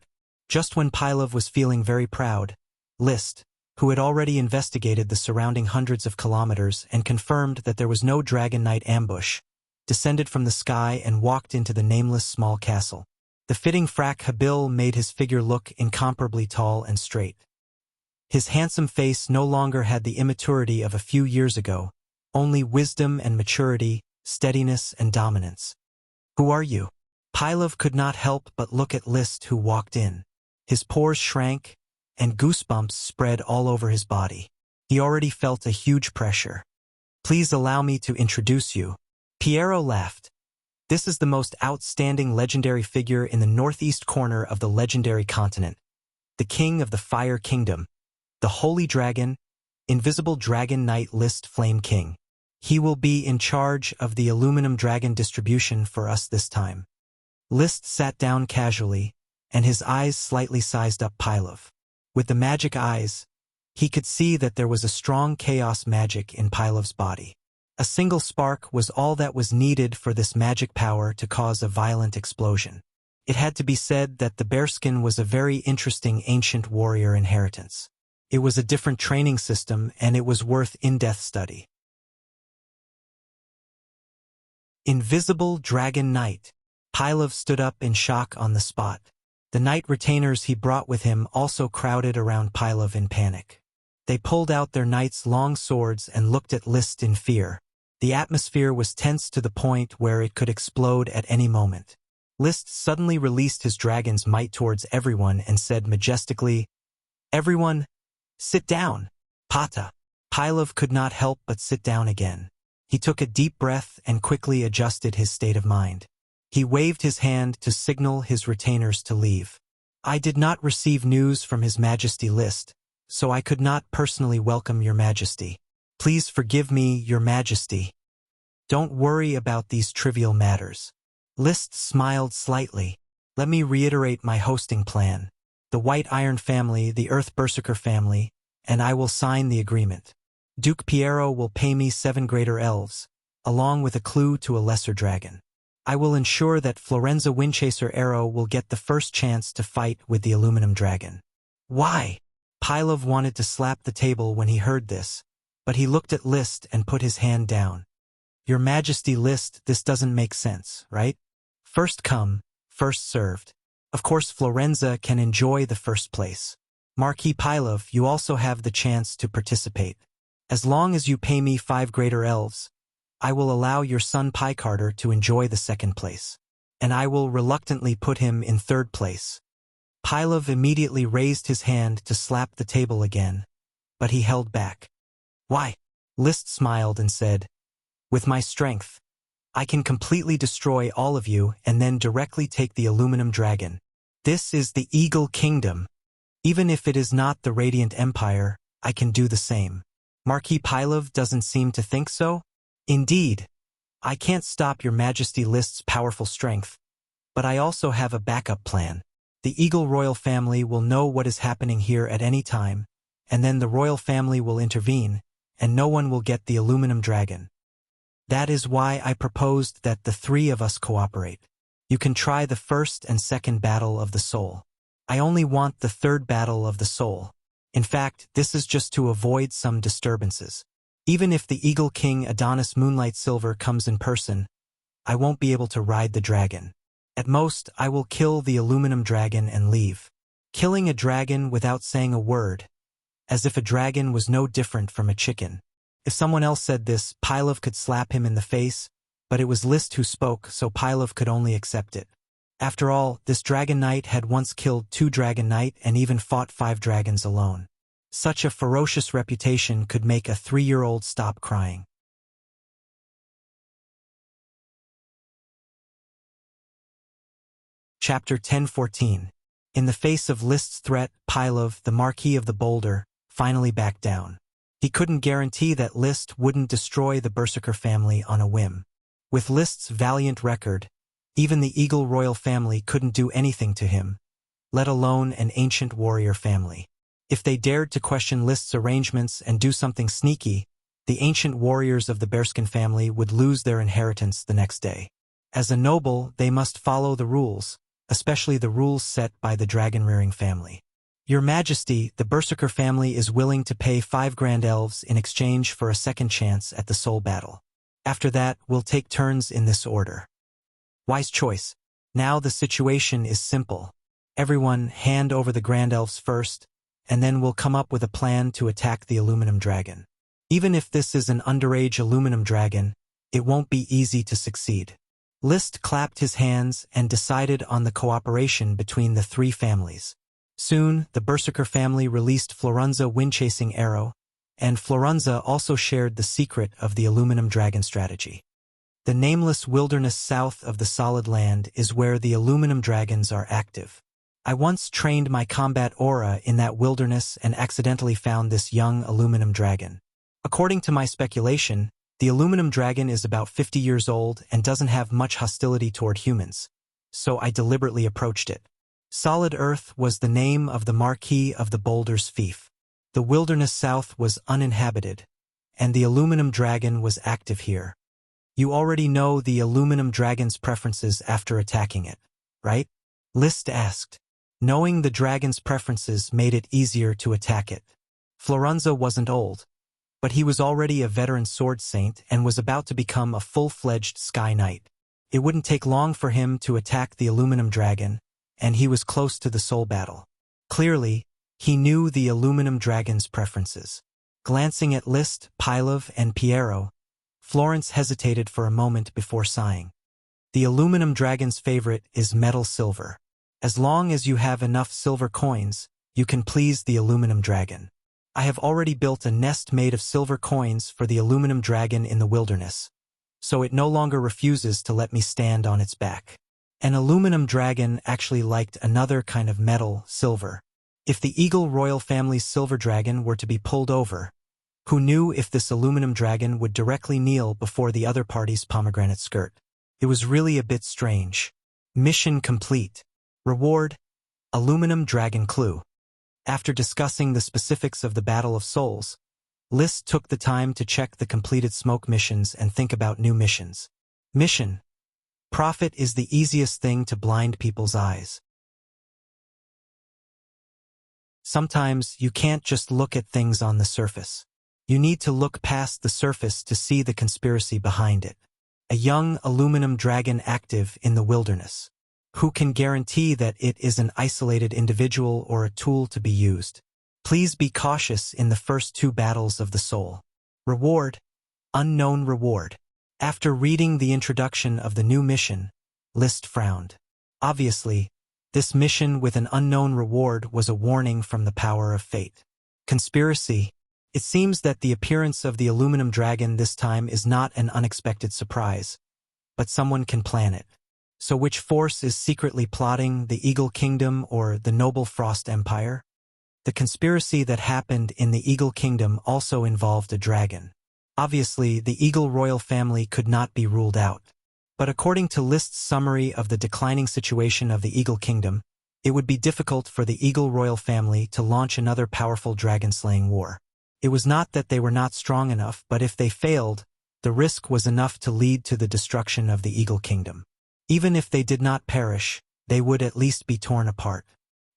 Just when Pilov was feeling very proud, List, who had already investigated the surrounding hundreds of kilometers and confirmed that there was no Dragon Knight ambush, descended from the sky and walked into the nameless small castle. The fitting frac habil made his figure look incomparably tall and straight. His handsome face no longer had the immaturity of a few years ago, only wisdom and maturity, steadiness and dominance. "Who are you?" Pilov could not help but look at List, who walked in. His pores shrank, and goosebumps spread all over his body. He already felt a huge pressure. "Please allow me to introduce you." Piero laughed. "This is the most outstanding legendary figure in the northeast corner of the legendary continent, the King of the Fire Kingdom, The Holy Dragon, Invisible Dragon Knight List Flame King. He will be in charge of the aluminum dragon distribution for us this time. List sat down casually, and his eyes slightly sized up Pilov. With the magic eyes, he could see that there was a strong chaos magic in Pilov's body. A single spark was all that was needed for this magic power to cause a violent explosion. It had to be said that the bearskin was a very interesting ancient warrior inheritance. It was a different training system, and it was worth in-depth study. Invisible Dragon Knight. Pilov stood up in shock on the spot. The knight retainers he brought with him also crowded around Pilov in panic. They pulled out their knight's long swords and looked at List in fear. The atmosphere was tense to the point where it could explode at any moment. List suddenly released his dragon's might towards everyone and said majestically, "Everyone, sit down." Pata. Pilov could not help but sit down again. He took a deep breath and quickly adjusted his state of mind. He waved his hand to signal his retainers to leave. "I did not receive news from His Majesty List, so I could not personally welcome Your Majesty. Please forgive me, Your Majesty. Don't worry about these trivial matters." List smiled slightly. "Let me reiterate my hosting plan. The White Iron family, the Earth Berserker family, and I will sign the agreement. Duke Piero will pay me 7 greater elves, along with a clue to a lesser dragon. I will ensure that Florenza Windchaser Arrow will get the first chance to fight with the aluminum dragon." "Why?" Pilov wanted to slap the table when he heard this, but he looked at List and put his hand down. "Your Majesty List, this doesn't make sense, right? First come, first served. Of course Florenza can enjoy the first place. Marquis Pilov, you also have the chance to participate. As long as you pay me 5 greater elves, I will allow your son Picarder to enjoy the second place. And I will reluctantly put him in 3rd place." Pilov immediately raised his hand to slap the table again, but he held back. "Why?" List smiled and said, "With my strength, I can completely destroy all of you and then directly take the aluminum dragon. This is the Eagle Kingdom. Even if it is not the Radiant Empire, I can do the same." Marquis Pilov doesn't seem to think so? "Indeed. I can't stop Your Majesty List's powerful strength, but I also have a backup plan. The Eagle royal family will know what is happening here at any time, and then the royal family will intervene, and no one will get the aluminum dragon. That is why I proposed that the 3 of us cooperate. You can try the 1st and 2nd battle of the soul. I only want the 3rd battle of the soul. In fact, this is just to avoid some disturbances. Even if the Eagle King Adonis Moonlight Silver comes in person, I won't be able to ride the dragon. At most, I will kill the aluminum dragon and leave. Killing a dragon without saying a word, as if a dragon was no different from a chicken." If someone else said this, Pilov could slap him in the face, but it was List who spoke, so Pilov could only accept it. After all, this Dragon Knight had once killed 2 Dragon Knight and even fought 5 dragons alone. Such a ferocious reputation could make a 3-year-old stop crying. Chapter 10:14. In the face of List's threat, Pilov, the Marquis of the Boulder, finally backed down. He couldn't guarantee that List wouldn't destroy the Berserker family on a whim. With List's valiant record, even the Eagle royal family couldn't do anything to him, let alone an ancient warrior family. If they dared to question List's arrangements and do something sneaky, the ancient warriors of the Bearskin family would lose their inheritance the next day. As a noble, they must follow the rules, especially the rules set by the dragon-rearing family. "Your Majesty, the Berserker family is willing to pay 5 grand elves in exchange for a second chance at the soul battle. After that, we'll take turns in this order." Wise choice. Now the situation is simple. Everyone hand over the grand elves first, and then we'll come up with a plan to attack the aluminum dragon. Even if this is an underage aluminum dragon, it won't be easy to succeed. List clapped his hands and decided on the cooperation between the 3 families. Soon, the Berserker family released Florenza Windchasing Arrow, and Florenza also shared the secret of the aluminum dragon strategy. The nameless wilderness south of the Solid Land is where the aluminum dragons are active. I once trained my combat aura in that wilderness and accidentally found this young aluminum dragon. According to my speculation, the aluminum dragon is about 50 years old and doesn't have much hostility toward humans, so I deliberately approached it. Solid Earth was the name of the Marquis of the Boulder's fief. The wilderness south was uninhabited, and the aluminum dragon was active here. You already know the aluminum dragon's preferences after attacking it, right? List asked. Knowing the dragon's preferences made it easier to attack it. Florunza wasn't old, but he was already a veteran sword saint and was about to become a full-fledged Sky Knight. It wouldn't take long for him to attack the aluminum dragon, and he was close to the soul battle. Clearly, he knew the aluminum dragon's preferences. Glancing at Liszt, Pilov, and Piero, Florence hesitated for a moment before sighing. The aluminum dragon's favorite is metal silver. As long as you have enough silver coins, you can please the aluminum dragon. I have already built a nest made of silver coins for the aluminum dragon in the wilderness, so it no longer refuses to let me stand on its back. An aluminum dragon actually liked another kind of metal, silver. If the Eagle royal family's silver dragon were to be pulled over, who knew if this aluminum dragon would directly kneel before the other party's pomegranate skirt? It was really a bit strange. Mission complete. Reward: aluminum dragon clue. After discussing the specifics of the Battle of Souls, Liszt took the time to check the completed smoke missions and think about new missions. Mission: profit is the easiest thing to blind people's eyes. Sometimes you can't just look at things on the surface. You need to look past the surface to see the conspiracy behind it. A young aluminum dragon active in the wilderness. Who can guarantee that it is an isolated individual or a tool to be used? Please be cautious in the first two battles of the soul. Reward: unknown reward. After reading the introduction of the new mission, Liszt frowned. Obviously, this mission with an unknown reward was a warning from the power of fate. Conspiracy. It seems that the appearance of the aluminum dragon this time is not an unexpected surprise, but someone can plan it. So which force is secretly plotting, the Eagle Kingdom or the Noble Frost Empire? The conspiracy that happened in the Eagle Kingdom also involved a dragon. Obviously, the Eagle royal family could not be ruled out. But according to Liszt's summary of the declining situation of the Eagle Kingdom, it would be difficult for the Eagle royal family to launch another powerful dragon-slaying war. It was not that they were not strong enough, but if they failed, the risk was enough to lead to the destruction of the Eagle Kingdom. Even if they did not perish, they would at least be torn apart.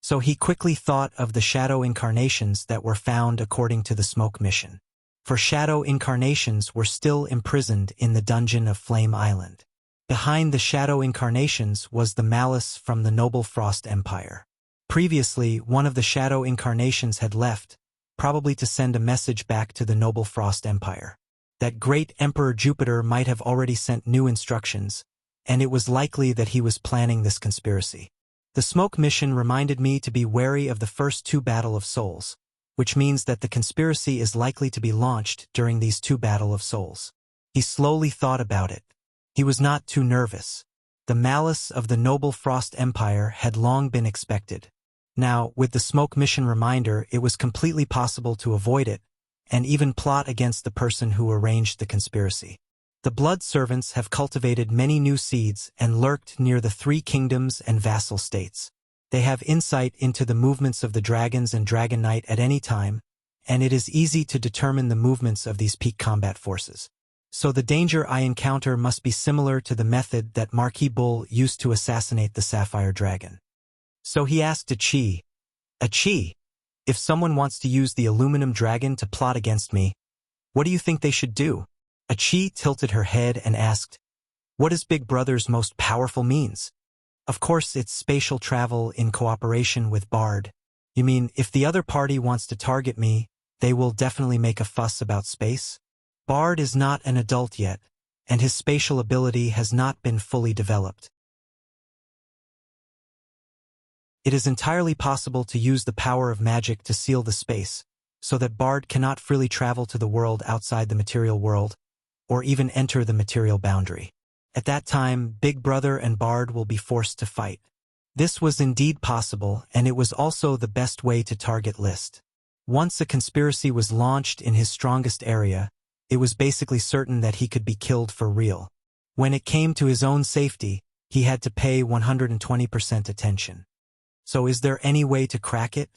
So he quickly thought of the shadow incarnations that were found according to the smoke mission. For shadow incarnations were still imprisoned in the dungeon of Flame Island. Behind the shadow incarnations was the malice from the Noble Frost Empire. Previously, one of the shadow incarnations had left, probably to send a message back to the Noble Frost Empire. That great Emperor Jupiter might have already sent new instructions, and it was likely that he was planning this conspiracy. The smoke mission reminded me to be wary of the first two Battle of Souls, which means that the conspiracy is likely to be launched during these two Battle of Souls. He slowly thought about it. He was not too nervous. The malice of the Noble Frost Empire had long been expected. Now, with the smoke mission reminder, it was completely possible to avoid it, and even plot against the person who arranged the conspiracy. The blood servants have cultivated many new seeds and lurked near the three kingdoms and vassal states. They have insight into the movements of the dragons and Dragon Knight at any time, and it is easy to determine the movements of these peak combat forces. So the danger I encounter must be similar to the method that Marquis Bull used to assassinate the Sapphire Dragon. So he asked Achi, if someone wants to use the aluminum dragon to plot against me, what do you think they should do? Achi tilted her head and asked, what is Big Brother's most powerful means? Of course, it's spatial travel in cooperation with Bard. You mean, if the other party wants to target me, they will definitely make a fuss about space? Bard is not an adult yet, and his spatial ability has not been fully developed. It is entirely possible to use the power of magic to seal the space, so that Bard cannot freely travel to the world outside the material world, or even enter the material boundary. At that time, Big Brother and Bard will be forced to fight. This was indeed possible, and it was also the best way to target List. Once a conspiracy was launched in his strongest area, it was basically certain that he could be killed for real. When it came to his own safety, he had to pay 120% attention. So is there any way to crack it?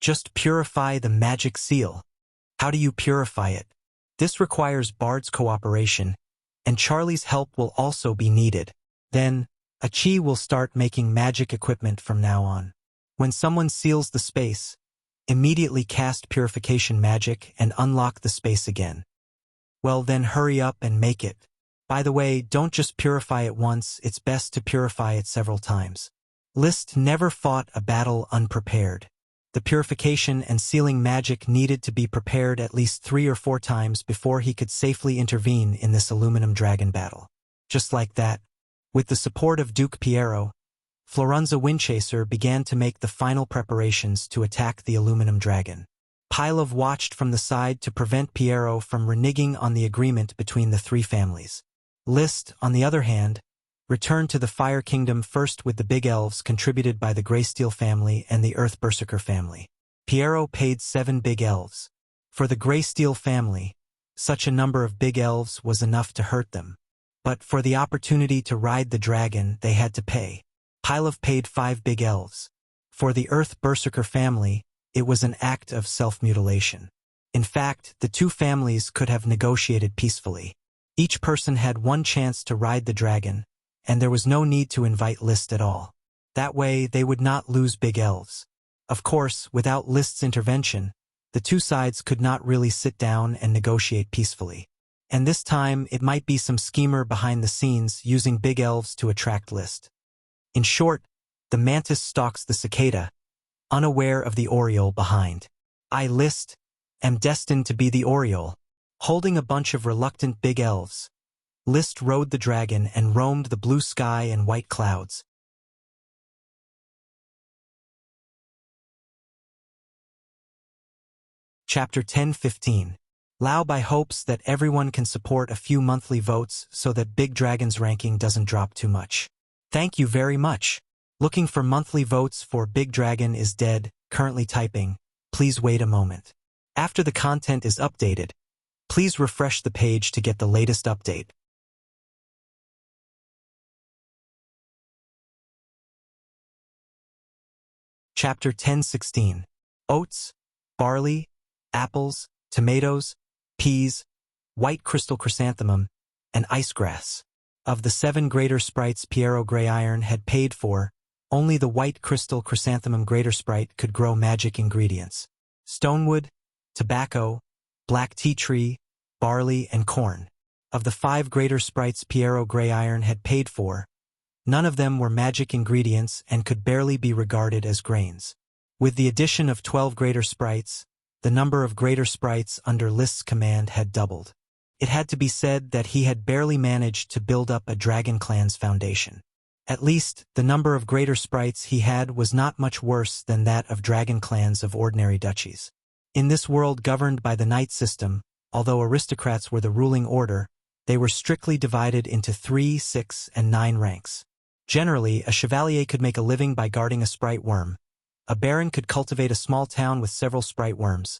Just purify the magic seal. How do you purify it? This requires Bard's cooperation, and Charlie's help will also be needed. Then, Achi will start making magic equipment from now on. When someone seals the space, immediately cast purification magic and unlock the space again. Well then hurry up and make it. By the way, don't just purify it once, it's best to purify it several times. List never fought a battle unprepared. The purification and sealing magic needed to be prepared at least 3 or 4 times before he could safely intervene in this aluminum dragon battle. Just like that, with the support of Duke Piero, Florenza Windchaser began to make the final preparations to attack the aluminum dragon. Pilov watched from the side to prevent Piero from reneging on the agreement between the 3 families. List, on the other hand, returned to the Fire Kingdom first with the Big Elves contributed by the Greysteel family and the Earth Berserker family. Piero paid 7 Big Elves. For the Greysteel family, such a number of Big Elves was enough to hurt them. But for the opportunity to ride the dragon, they had to pay. Pilov paid 5 Big Elves. For the Earth Berserker family, it was an act of self-mutilation. In fact, the 2 families could have negotiated peacefully. Each person had 1 chance to ride the dragon, and there was no need to invite List at all. That way, they would not lose Big Elves. Of course, without List's intervention, the 2 sides could not really sit down and negotiate peacefully. And this time, it might be some schemer behind the scenes using Big Elves to attract List. In short, the mantis stalks the cicada, unaware of the oriole behind. I, List, am destined to be the oriole. Holding a bunch of reluctant Big Elves, List rode the dragon and roamed the blue sky and white clouds. Chapter 10:15. Lao Bai hopes that everyone can support a few monthly votes so that Big Dragon's ranking doesn't drop too much. Thank you very much. Looking for monthly votes for Big Dragon is dead, currently typing. Please wait a moment. After the content is updated, please refresh the page to get the latest update. Chapter 10:16. Oats, barley, apples, tomatoes, peas, white crystal chrysanthemum, and ice grass. Of the 7 greater sprites Piero Greyiron had paid for, only the white crystal chrysanthemum greater sprite could grow magic ingredients: stonewood, tobacco, black tea tree, barley, and corn. Of the 5 greater sprites Piero Greyiron had paid for, none of them were magic ingredients and could barely be regarded as grains. With the addition of 12 greater sprites, the number of greater sprites under List's command had doubled. It had to be said that he had barely managed to build up a dragon clan's foundation. At least, the number of greater sprites he had was not much worse than that of dragon clans of ordinary duchies. In this world governed by the knight system, although aristocrats were the ruling order, they were strictly divided into 3, 6, and 9 ranks. Generally, a chevalier could make a living by guarding a sprite worm. A baron could cultivate a small town with several sprite worms.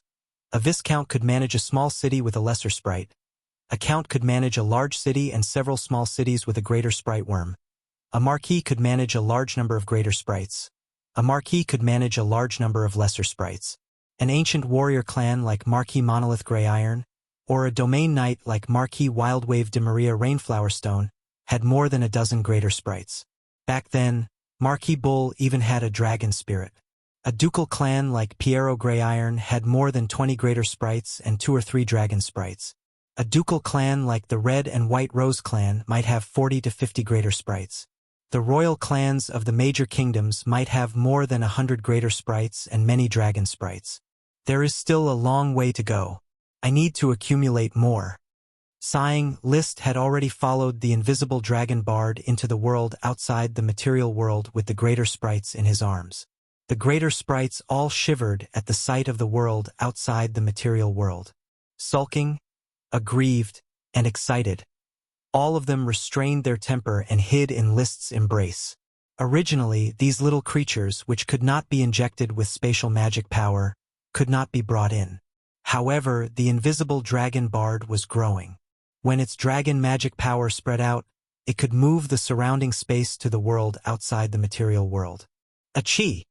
A viscount could manage a small city with a lesser sprite. A count could manage a large city and several small cities with a greater sprite worm. A marquis could manage a large number of greater sprites. A marquis could manage a large number of lesser sprites. An ancient warrior clan like Marquis Monolith Greyiron, or a domain knight like Marquis Wildwave de Maria Rainflowerstone, had more than a dozen greater sprites. Back then, Marquis Bull even had a dragon spirit. A ducal clan like Piero Greyiron had more than 20 greater sprites and 2 or 3 dragon sprites. A ducal clan like the Red and White Rose clan might have 40 to 50 greater sprites. The royal clans of the major kingdoms might have more than 100 greater sprites and many dragon sprites. There is still a long way to go. I need to accumulate more. Sighing, List had already followed the invisible dragon bard into the world outside the material world with the greater sprites in his arms. The greater sprites all shivered at the sight of the world outside the material world. Sulking, aggrieved, and excited. All of them restrained their temper and hid in List's embrace. Originally, these little creatures, which could not be injected with spatial magic power, could not be brought in. However, the invisible dragon bard was growing. When its dragon magic power spread out, it could move the surrounding space to the world outside the material world. Achi,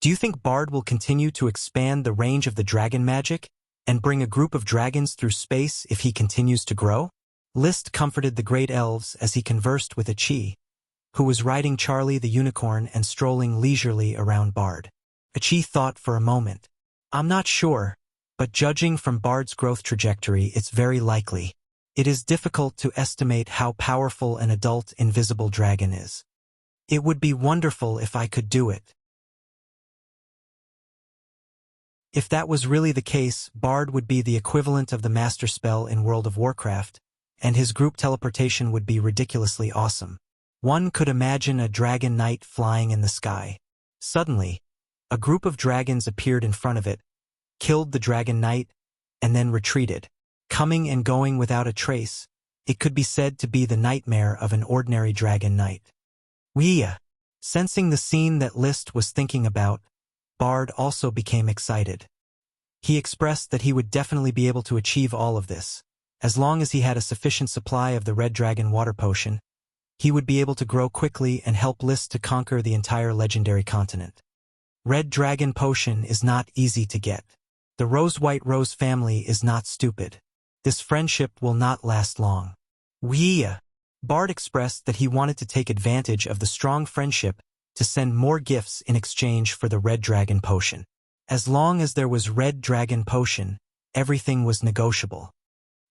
do you think Bard will continue to expand the range of the dragon magic and bring a group of dragons through space if he continues to grow? List comforted the great elves as he conversed with Achi, who was riding Charlie the unicorn and strolling leisurely around Bard. Achi thought for a moment. I'm not sure, but judging from Bard's growth trajectory, it's very likely. It is difficult to estimate how powerful an adult invisible dragon is. It would be wonderful if I could do it. If that was really the case, Bard would be the equivalent of the master spell in World of Warcraft, and his group teleportation would be ridiculously awesome. One could imagine a dragon knight flying in the sky. Suddenly, a group of dragons appeared in front of it, killed the dragon knight, and then retreated. Coming and going without a trace, it could be said to be the nightmare of an ordinary dragon knight. Wuxia. Sensing the scene that List was thinking about, Bard also became excited. He expressed that he would definitely be able to achieve all of this. As long as he had a sufficient supply of the Red Dragon Water Potion, he would be able to grow quickly and help List to conquer the entire legendary continent. Red Dragon Potion is not easy to get. The Rose-White Rose family is not stupid. This friendship will not last long. Wuxia. Bard expressed that he wanted to take advantage of the strong friendship to send more gifts in exchange for the Red Dragon Potion. As long as there was Red Dragon Potion, everything was negotiable.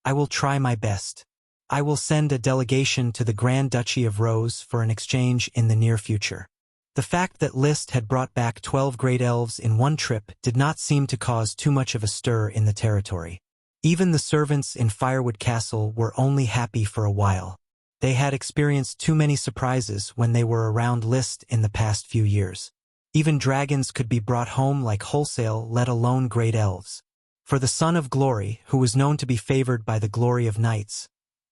I will try my best. I will send a delegation to the Grand Duchy of Rose for an exchange in the near future. The fact that List had brought back 12 great elves in one trip did not seem to cause too much of a stir in the territory. Even the servants in Firewood Castle were only happy for a while. They had experienced too many surprises when they were around List in the past few years. Even dragons could be brought home like wholesale, let alone great elves. For the Son of Glory, who was known to be favored by the glory of knights,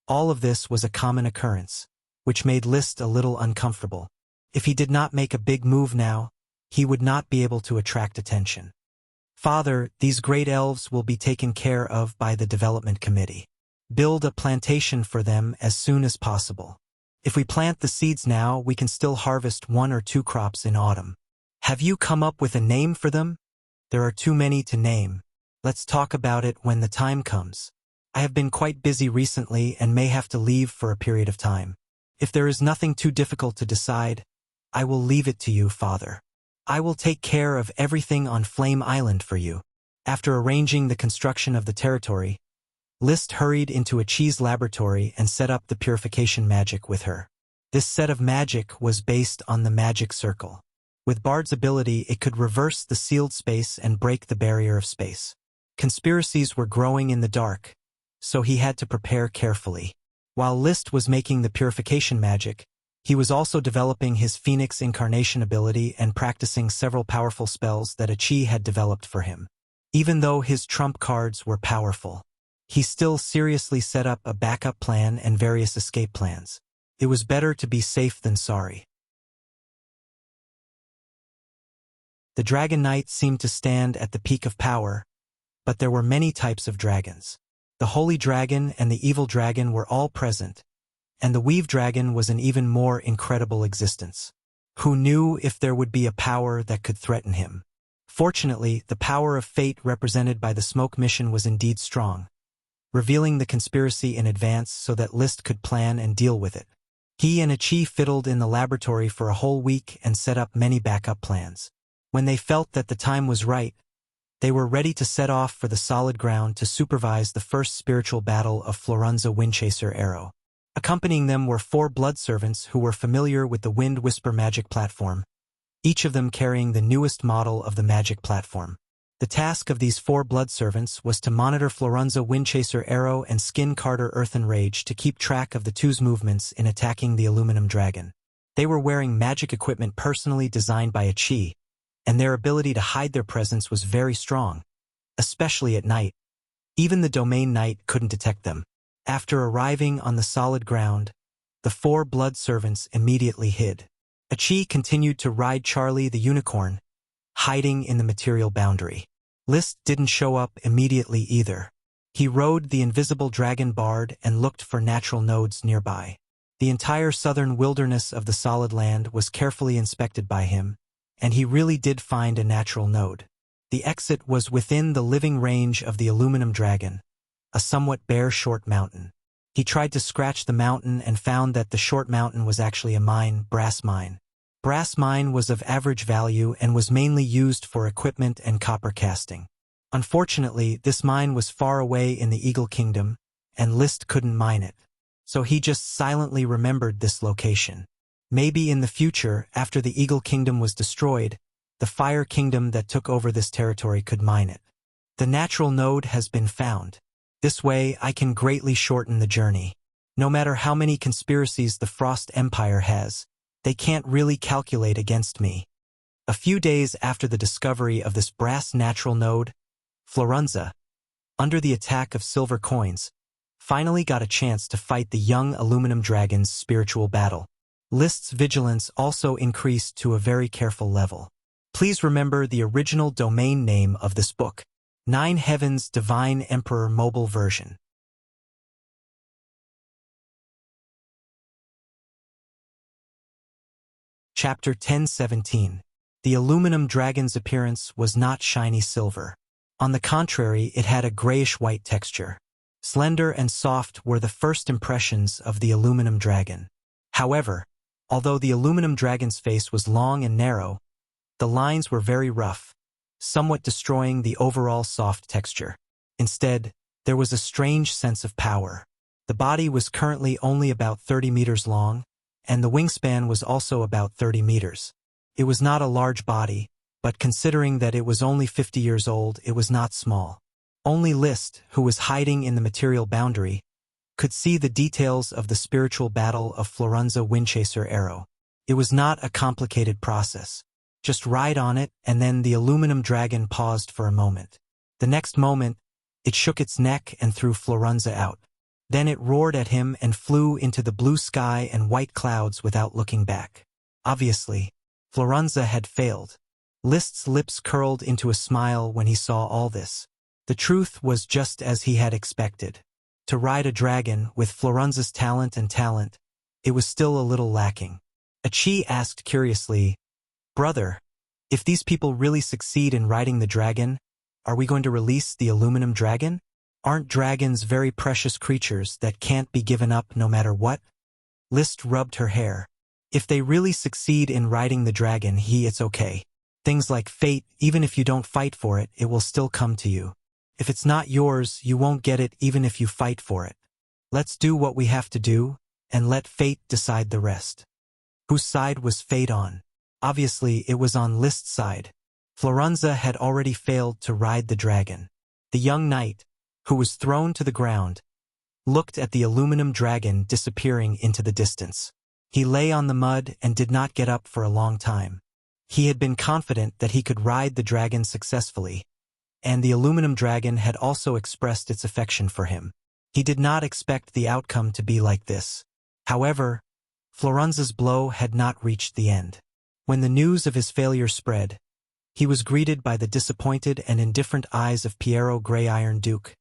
all of this was a common occurrence, which made List a little uncomfortable. If he did not make a big move now, he would not be able to attract attention. Father, these great elves will be taken care of by the development committee. Build a plantation for them as soon as possible. If we plant the seeds now, we can still harvest 1 or 2 crops in autumn. Have you come up with a name for them? There are too many to name. Let's talk about it when the time comes. I have been quite busy recently and may have to leave for a period of time. If there is nothing too difficult to decide, I will leave it to you, Father. I will take care of everything on Flame Island for you. After arranging the construction of the territory, List hurried into Achi's laboratory and set up the purification magic with her. This set of magic was based on the magic circle. With Bard's ability, it could reverse the sealed space and break the barrier of space. Conspiracies were growing in the dark, so he had to prepare carefully. While List was making the purification magic, he was also developing his Phoenix Incarnation ability and practicing several powerful spells that Achi had developed for him. Even though his trump cards were powerful, he still seriously set up a backup plan and various escape plans. It was better to be safe than sorry. The Dragon Knight seemed to stand at the peak of power, but there were many types of dragons. The Holy Dragon and the Evil Dragon were all present, and the Weave Dragon was an even more incredible existence. Who knew if there would be a power that could threaten him? Fortunately, the power of fate represented by the smoke mission was indeed strong, revealing the conspiracy in advance so that List could plan and deal with it. He and Achi fiddled in the laboratory for a whole week and set up many backup plans. When they felt that the time was right, they were ready to set off for the solid ground to supervise the first spiritual battle of Florunza Windchaser Arrow. Accompanying them were 4 blood servants who were familiar with the Wind Whisper magic platform, each of them carrying the newest model of the magic platform. The task of these 4 blood servants was to monitor Florunza Windchaser Arrow and Skin Carter Earthen Rage to keep track of the two's movements in attacking the aluminum dragon. They were wearing magic equipment personally designed by Achi, and their ability to hide their presence was very strong, especially at night. Even the Domain Knight couldn't detect them. After arriving on the solid ground, the 4 blood servants immediately hid. Achi continued to ride Charlie the unicorn, hiding in the material boundary. List didn't show up immediately either. He rode the invisible dragon bard and looked for natural nodes nearby. The entire southern wilderness of the Solid Land was carefully inspected by him, and he really did find a natural node. The exit was within the living range of the aluminum dragon, a somewhat bare short mountain. He tried to scratch the mountain and found that the short mountain was actually a mine, brass mine. Brass mine was of average value and was mainly used for equipment and copper casting. Unfortunately, this mine was far away in the Eagle Kingdom, and List couldn't mine it. So he just silently remembered this location. Maybe in the future, after the Eagle Kingdom was destroyed, the Fire Kingdom that took over this territory could mine it. The natural node has been found. This way, I can greatly shorten the journey. No matter how many conspiracies the Frost Empire has, they can't really calculate against me. A few days after the discovery of this brass natural node, Florunza, under the attack of silver coins, finally got a chance to fight the young aluminum dragon's spiritual battle. List's vigilance also increased to a very careful level. Please remember the original domain name of this book, 9 Heavens Divine Emperor Mobile Version. Chapter 1017. The aluminum dragon's appearance was not shiny silver. On the contrary, it had a grayish-white texture. Slender and soft were the first impressions of the aluminum dragon. However, although the aluminum dragon's face was long and narrow, the lines were very rough, somewhat destroying the overall soft texture. Instead, there was a strange sense of power. The body was currently only about 30 meters long, and the wingspan was also about 30 meters. It was not a large body, but considering that it was only 50 years old, it was not small. Only List, who was hiding in the material boundary, could see the details of the spiritual battle of Florunza Windchaser Arrow. It was not a complicated process. Just ride on it, and then the aluminum dragon paused for a moment. The next moment, it shook its neck and threw Florunza out. Then it roared at him and flew into the blue sky and white clouds without looking back. Obviously, Florunza had failed. List's lips curled into a smile when he saw all this. The truth was just as he had expected. To ride a dragon with Florunza's talent, it was still a little lacking. Achi asked curiously, "Brother, if these people really succeed in riding the dragon, are we going to release the aluminum dragon? Aren't dragons very precious creatures that can't be given up no matter what?" List rubbed her hair. If they really succeed in riding the dragon, it's okay. Things like fate, even if you don't fight for it, it will still come to you. If it's not yours, you won't get it even if you fight for it. Let's do what we have to do, and let fate decide the rest. Whose side was fate on? Obviously, it was on List's side. Florunza had already failed to ride the dragon. The young knight, who was thrown to the ground, looked at the aluminum dragon disappearing into the distance. He lay on the mud and did not get up for a long time. He had been confident that he could ride the dragon successfully, and the aluminum dragon had also expressed its affection for him. He did not expect the outcome to be like this. However, Florunza's blow had not reached the end. When the news of his failure spread, he was greeted by the disappointed and indifferent eyes of Piero Grey Iron Duke,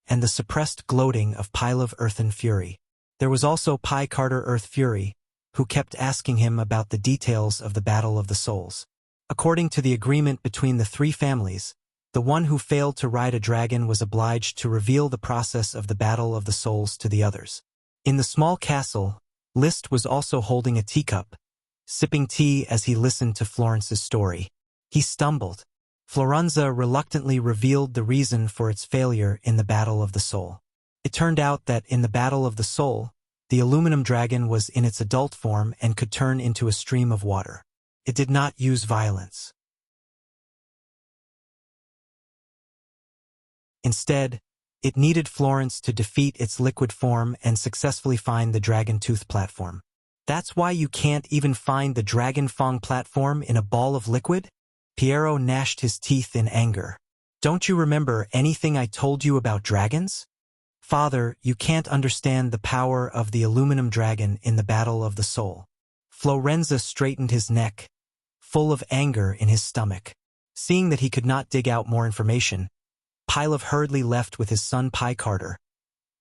and the suppressed gloating of Pilov Earthen Fury. There was also Pi Carter Earth Fury, who kept asking him about the details of the Battle of the Souls. According to the agreement between the 3 families, the one who failed to ride a dragon was obliged to reveal the process of the Battle of the Souls to the others. In the small castle, List was also holding a teacup, sipping tea as he listened to Florence's story. He stumbled. Florunza reluctantly revealed the reason for its failure in the Battle of the Soul. It turned out that in the Battle of the Soul, the aluminum dragon was in its adult form and could turn into a stream of water. It did not use violence. Instead, it needed Florence to defeat its liquid form and successfully find the Dragon Tooth platform. That's why you can't even find the Dragon Fang platform in a ball of liquid? Piero gnashed his teeth in anger. Don't you remember anything I told you about dragons? Father, you can't understand the power of the aluminum dragon in the Battle of the Soul. Florenza straightened his neck, full of anger in his stomach. Seeing that he could not dig out more information, Pilaf hurriedly left with his son Pi Carter,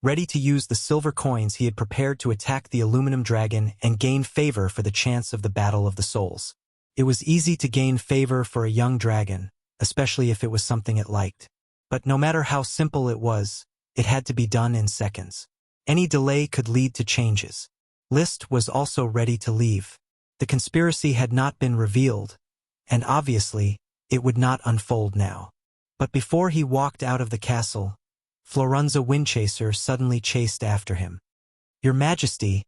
ready to use the silver coins he had prepared to attack the aluminum dragon and gain favor for the chance of the Battle of the Souls. It was easy to gain favor for a young dragon, especially if it was something it liked. But no matter how simple it was, it had to be done in seconds. Any delay could lead to changes. Liszt was also ready to leave. The conspiracy had not been revealed, and obviously, it would not unfold now. But before he walked out of the castle, Florenza Windchaser suddenly chased after him. "Your Majesty,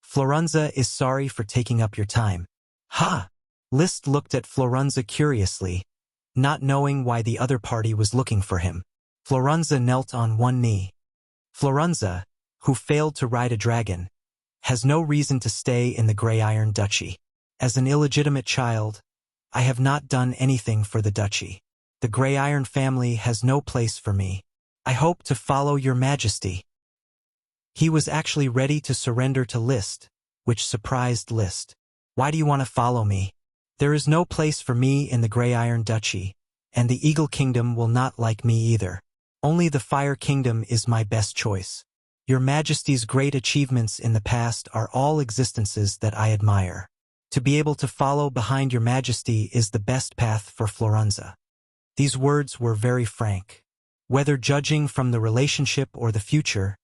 Florenza is sorry for taking up your time." "Ha!" Liszt looked at Florenza curiously, not knowing why the other party was looking for him. Florenza knelt on one knee. Florenza, who failed to ride a dragon, has no reason to stay in the Grey Iron Duchy. As an illegitimate child, I have not done anything for the duchy. The Grey Iron family has no place for me. I hope to follow your Majesty. He was actually ready to surrender to Liszt, which surprised Liszt. "Why do you want to follow me? There is no place for me in the Grey Iron Duchy, and the Eagle Kingdom will not like me either. Only the Fire Kingdom is my best choice. Your Majesty's great achievements in the past are all existences that I admire. To be able to follow behind your Majesty is the best path for Florenza." These words were very frank. Whether judging from the relationship or the future,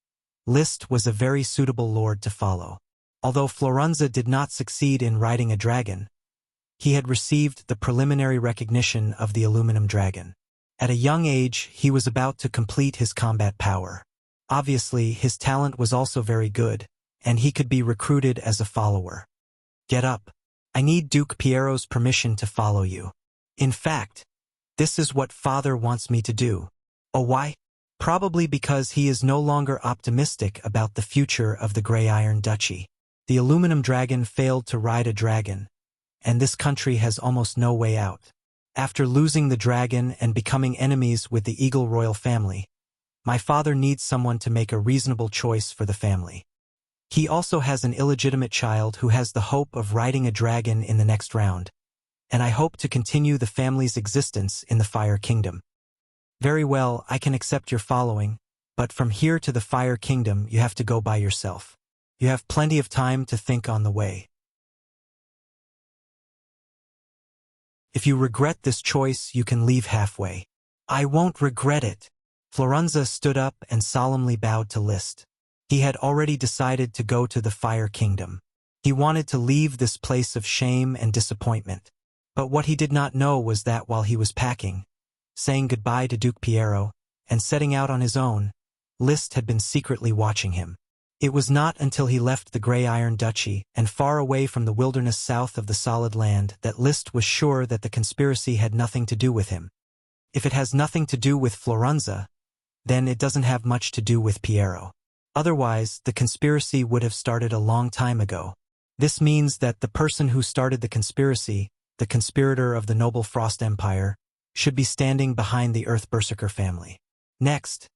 Liszt was a very suitable lord to follow. Although Florenza did not succeed in riding a dragon, he had received the preliminary recognition of the aluminum dragon. At a young age, he was about to complete his combat power. Obviously, his talent was also very good, and he could be recruited as a follower. "Get up. I need Duke Piero's permission to follow you. In fact, this is what Father wants me to do." "Oh, why?" "Probably because he is no longer optimistic about the future of the Grey Iron Duchy. The aluminum dragon failed to ride a dragon, and this country has almost no way out. After losing the dragon and becoming enemies with the Eagle royal family, my father needs someone to make a reasonable choice for the family. He also has an illegitimate child who has the hope of riding a dragon in the next round, and I hope to continue the family's existence in the Fire Kingdom." "Very well, I can accept your following, but from here to the Fire Kingdom you have to go by yourself. You have plenty of time to think on the way. If you regret this choice, you can leave halfway." "I won't regret it." Florenza stood up and solemnly bowed to Liszt. He had already decided to go to the Fire Kingdom. He wanted to leave this place of shame and disappointment. But what he did not know was that while he was packing, saying goodbye to Duke Piero, and setting out on his own, Liszt had been secretly watching him. It was not until he left the Grey Iron Duchy and far away from the wilderness south of the Solid Land that Liszt was sure that the conspiracy had nothing to do with him. If it has nothing to do with Florenza, then it doesn't have much to do with Piero. Otherwise, the conspiracy would have started a long time ago. This means that the person who started the conspiracy, the conspirator of the noble Frost Empire, should be standing behind the Earth Berserker family. Next,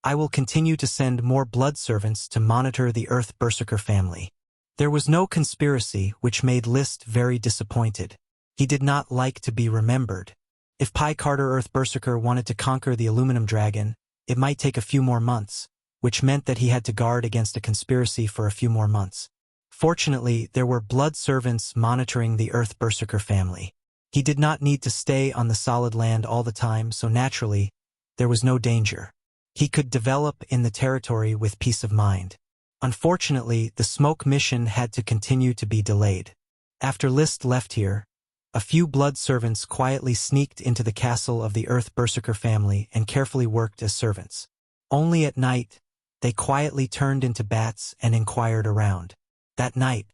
I will continue to send more blood servants to monitor the Earth Berserker family. There was no conspiracy, which made Liszt very disappointed. He did not like to be remembered. If Pi Carter Earth Berserker wanted to conquer the aluminum dragon, it might take a few more months, which meant that he had to guard against a conspiracy for a few more months. Fortunately, there were blood servants monitoring the Earth Berserker family. He did not need to stay on the Solid Land all the time, so naturally, there was no danger. He could develop in the territory with peace of mind. Unfortunately, the smoke mission had to continue to be delayed. After Liszt left here, a few blood servants quietly sneaked into the castle of the Earth Berserker family and carefully worked as servants. Only at night, they quietly turned into bats and inquired around. That night,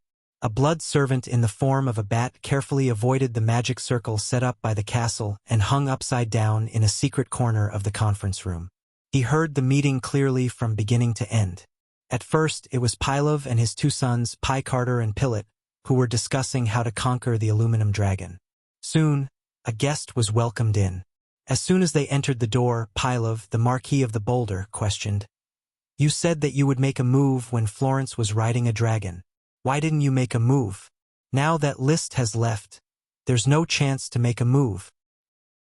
a blood servant in the form of a bat carefully avoided the magic circle set up by the castle and hung upside down in a secret corner of the conference room. He heard the meeting clearly from beginning to end. At first, it was Pilaf and his two sons, Pi Carter and Pilit, who were discussing how to conquer the aluminum dragon. Soon, a guest was welcomed in. As soon as they entered the door, Pilaf, the Marquis of the Boulder, questioned, "You said that you would make a move when Florence was riding a dragon. Why didn't you make a move?" Now that List has left, there's no chance to make a move.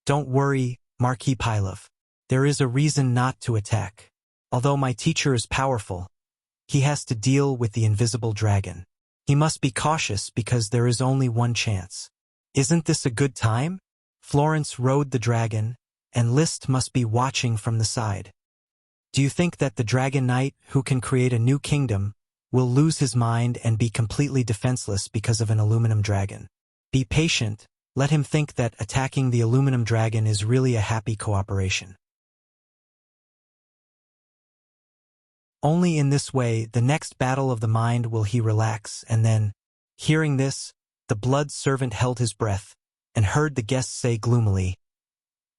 Don't worry, Marquis Pylov. There is a reason not to attack. Although my teacher is powerful, he has to deal with the invisible dragon. He must be cautious because there is only one chance. Isn't this a good time? Florence rode the dragon, and List must be watching from the side. Do you think that the Dragon Knight, who can create a new kingdom, will lose his mind and be completely defenseless because of an aluminum dragon? Be patient, let him think that attacking the aluminum dragon is really a happy cooperation. Only in this way, the next battle of the mind will he relax, and then, hearing this, the blood servant held his breath, and heard the guest say gloomily,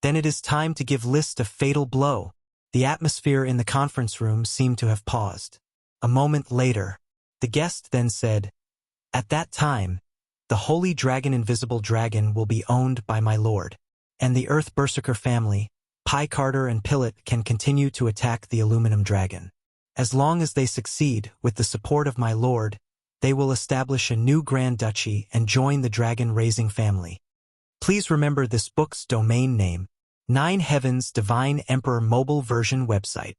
"Then it is time to give List a fatal blow." The atmosphere in the conference room seemed to have paused. A moment later, the guest then said, "At that time, the holy dragon invisible dragon will be owned by my lord, and the Earth Berserker family, Pie Carter and Pilot, can continue to attack the aluminum dragon. As long as they succeed, with the support of my lord, they will establish a new Grand Duchy and join the dragon-raising family. Please remember this book's domain name, 9 Heavens Divine Emperor Mobile Version website.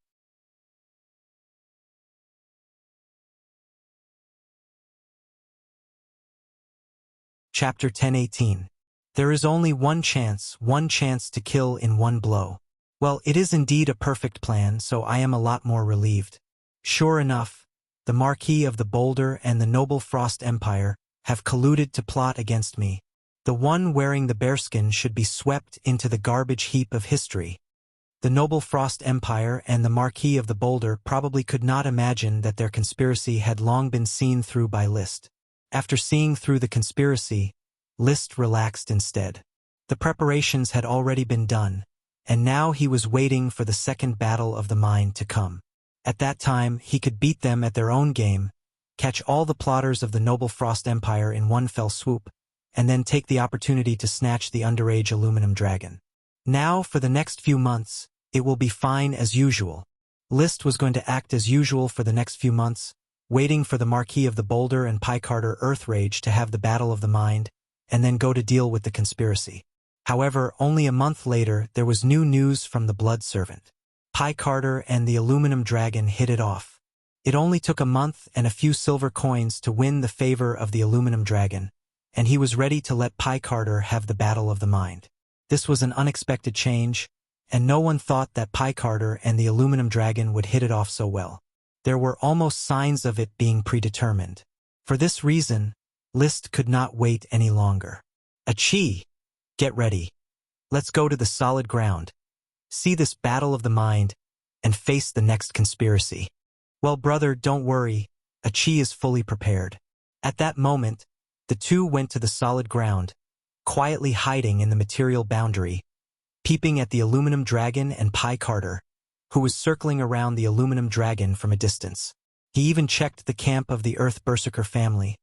Chapter 10:18. There is only one chance to kill in one blow. Well, it is indeed a perfect plan, so I am a lot more relieved. Sure enough, the Marquis of the Boulder and the Noble Frost Empire have colluded to plot against me. The one wearing the bearskin should be swept into the garbage heap of history. The Noble Frost Empire and the Marquis of the Boulder probably could not imagine that their conspiracy had long been seen through by List. After seeing through the conspiracy, List relaxed instead. The preparations had already been done, and now he was waiting for the second battle of the mind to come. At that time, he could beat them at their own game, catch all the plotters of the Noble Frost Empire in one fell swoop, and then take the opportunity to snatch the underage aluminum dragon. Now, for the next few months, it will be fine as usual. List was going to act as usual for the next few months, waiting for the Marquis of the Boulder and Pie Carter Earthrage to have the battle of the mind, and then go to deal with the conspiracy. However, only a month later, there was new news from the Blood Servant. Pie Carter and the aluminum dragon hit it off. It only took a month and a few silver coins to win the favor of the aluminum dragon, and he was ready to let Pie Carter have the battle of the mind. This was an unexpected change, and no one thought that Pie Carter and the aluminum dragon would hit it off so well. There were almost signs of it being predetermined. For this reason, List could not wait any longer. Achie! Get ready. Let's go to the solid ground. See this battle of the mind, and face the next conspiracy. Well, brother, don't worry. Achie is fully prepared. At that moment, the two went to the solid ground, quietly hiding in the material boundary, peeping at the aluminum dragon and Pie Carter, who was circling around the aluminum dragon from a distance. He even checked the camp of the Earth Berserker family,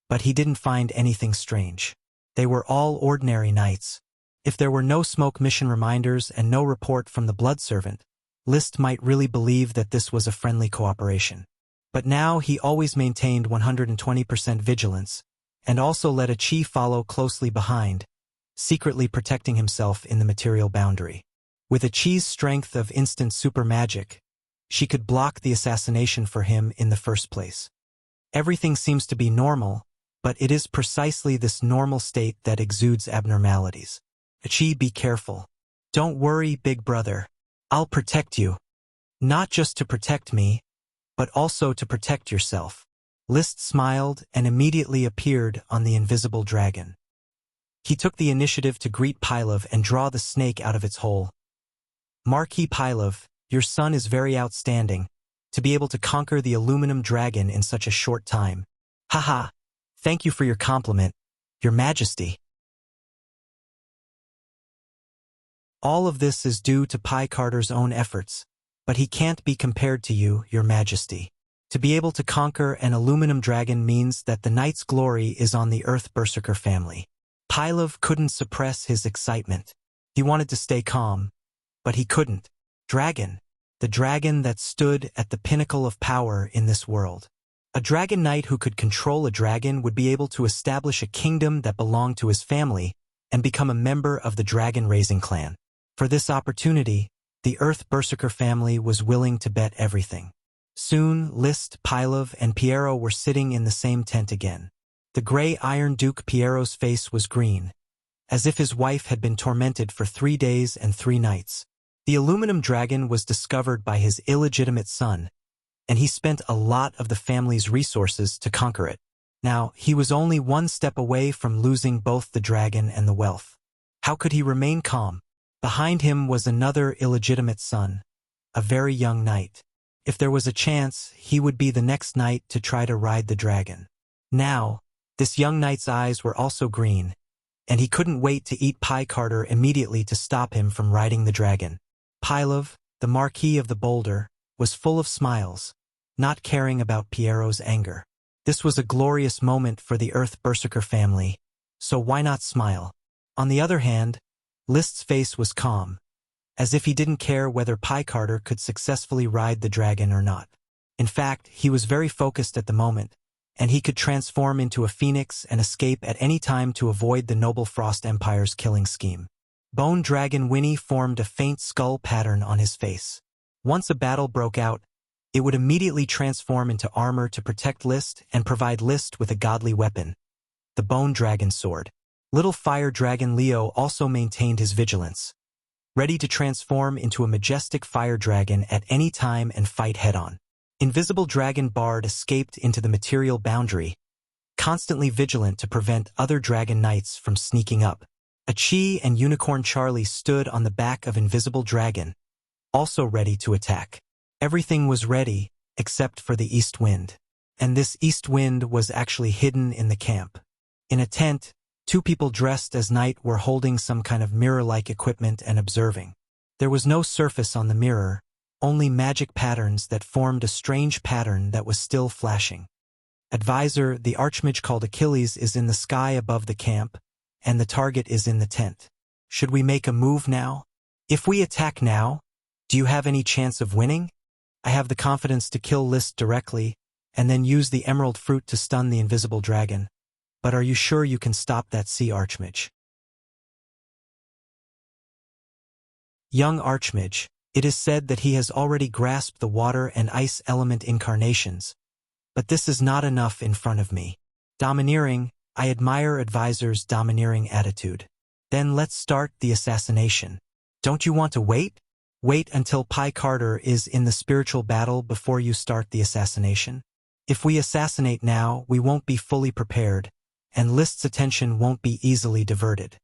but he didn't find anything strange. They were all ordinary knights. If there were no smoke mission reminders and no report from the Blood Servant, List might really believe that this was a friendly cooperation. But now he always maintained 120% vigilance, and also let Achie follow closely behind, secretly protecting himself in the material boundary. With Achie's strength of instant super magic, she could block the assassination for him in the first place. Everything seems to be normal, but it is precisely this normal state that exudes abnormalities. Achie, be careful. Don't worry, big brother. I'll protect you. Not just to protect me, but also to protect yourself. List smiled and immediately appeared on the invisible dragon. He took the initiative to greet Pylov and draw the snake out of its hole. Marquis Pylov, your son is very outstanding, to be able to conquer the aluminum dragon in such a short time. Haha, thank you for your compliment, Your Majesty. All of this is due to Pie Carter's own efforts, but he can't be compared to you, Your Majesty. To be able to conquer an aluminum dragon means that the knight's glory is on the Earth Berserker family. Pylov couldn't suppress his excitement. He wanted to stay calm, but he couldn't. Dragon, the dragon that stood at the pinnacle of power in this world. A dragon knight who could control a dragon would be able to establish a kingdom that belonged to his family and become a member of the dragon-raising clan. For this opportunity, the Earth Berserker family was willing to bet everything. Soon, Liszt, Pylov, and Piero were sitting in the same tent again. The gray Iron Duke Piero's face was green, as if his wife had been tormented for 3 days and 3 nights. The aluminum dragon was discovered by his illegitimate son, and he spent a lot of the family's resources to conquer it. Now, he was only 1 step away from losing both the dragon and the wealth. How could he remain calm? Behind him was another illegitimate son, a very young knight. If there was a chance, he would be the next knight to try to ride the dragon. Now, this young knight's eyes were also green, and he couldn't wait to eat Pie Carter immediately to stop him from riding the dragon. Pylov, the Marquis of the Boulder, was full of smiles, not caring about Piero's anger. This was a glorious moment for the Earth Berserker family, so why not smile? On the other hand, Liszt's face was calm, as if he didn't care whether Pie Carter could successfully ride the dragon or not. In fact, he was very focused at the moment, and he could transform into a phoenix and escape at any time to avoid the Noble Frost Empire's killing scheme. Bone Dragon Winnie formed a faint skull pattern on his face. Once a battle broke out, it would immediately transform into armor to protect Liszt and provide Liszt with a godly weapon, the Bone Dragon Sword. Little Fire Dragon Leo also maintained his vigilance, ready to transform into a majestic fire dragon at any time and fight head-on. Invisible Dragon Bard escaped into the material boundary, constantly vigilant to prevent other dragon knights from sneaking up. Achi and Unicorn Charlie stood on the back of Invisible Dragon, also ready to attack. Everything was ready, except for the east wind. And this east wind was actually hidden in the camp. In a tent, 2 people dressed as night were holding some kind of mirror-like equipment and observing. There was no surface on the mirror, only magic patterns that formed a strange pattern that was still flashing. Advisor, the Archmage called Achilles, is in the sky above the camp, and the target is in the tent. Should we make a move now? If we attack now, do you have any chance of winning? I have the confidence to kill Liszt directly, and then use the emerald fruit to stun the invisible dragon. But are you sure you can stop that sea Archmage? Young Archmage, it is said that he has already grasped the water and ice element incarnations, but this is not enough in front of me. Domineering, I admire Advisor's domineering attitude. Then let's start the assassination. Don't you want to wait? Wait until Pie Carter is in the spiritual battle before you start the assassination. If we assassinate now, we won't be fully prepared, and Liszt's attention won't be easily diverted.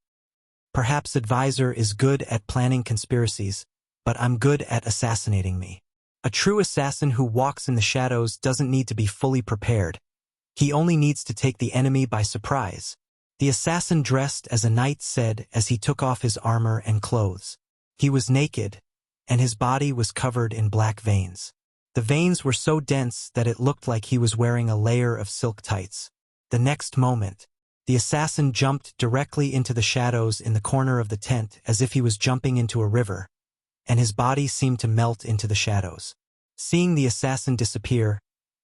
Perhaps Advisor is good at planning conspiracies, but I'm good at assassinating me. A true assassin who walks in the shadows doesn't need to be fully prepared. He only needs to take the enemy by surprise. The assassin dressed as a knight said as he took off his armor and clothes. He was naked, and his body was covered in black veins. The veins were so dense that it looked like he was wearing a layer of silk tights. The next moment, the assassin jumped directly into the shadows in the corner of the tent as if he was jumping into a river, and his body seemed to melt into the shadows. Seeing the assassin disappear,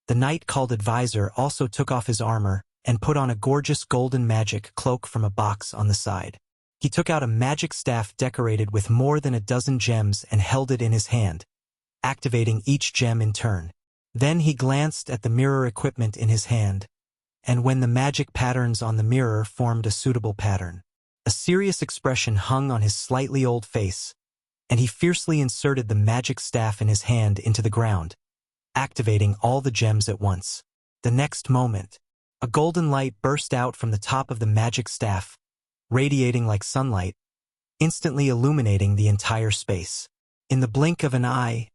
the knight called Advisor also took off his armor and put on a gorgeous golden magic cloak from a box on the side. He took out a magic staff decorated with more than a dozen gems and held it in his hand, activating each gem in turn. Then he glanced at the mirror equipment in his hand, and when the magic patterns on the mirror formed a suitable pattern, a serious expression hung on his slightly old face, and he fiercely inserted the magic staff in his hand into the ground, activating all the gems at once. The next moment, a golden light burst out from the top of the magic staff, radiating like sunlight, instantly illuminating the entire space. In the blink of an eye,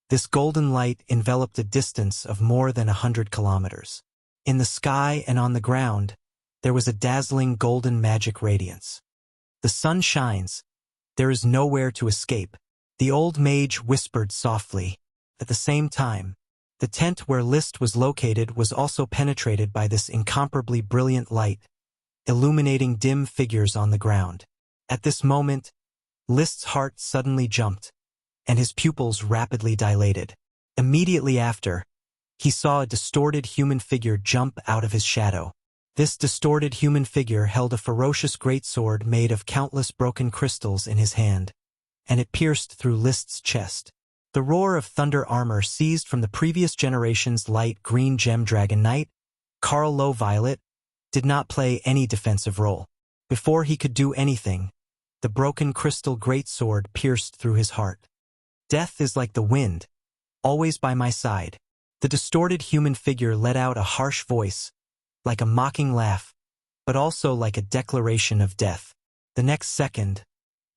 this golden light enveloped a distance of more than 100 kilometers. In the sky and on the ground, there was a dazzling golden magic radiance. The sun shines. There is nowhere to escape, the old mage whispered softly. At the same time, the tent where Liszt was located was also penetrated by this incomparably brilliant light, illuminating dim figures on the ground. At this moment, Liszt's heart suddenly jumped, and his pupils rapidly dilated. Immediately after, he saw a distorted human figure jump out of his shadow. This distorted human figure held a ferocious greatsword made of countless broken crystals in his hand, and it pierced through List's chest. The roar of thunder armor seized from the previous generation's light green gem dragon knight, Carl Low Violet, did not play any defensive role. Before he could do anything, the broken crystal greatsword pierced through his heart. Death is like the wind, always by my side. The distorted human figure let out a harsh voice, like a mocking laugh, but also like a declaration of death. The next second,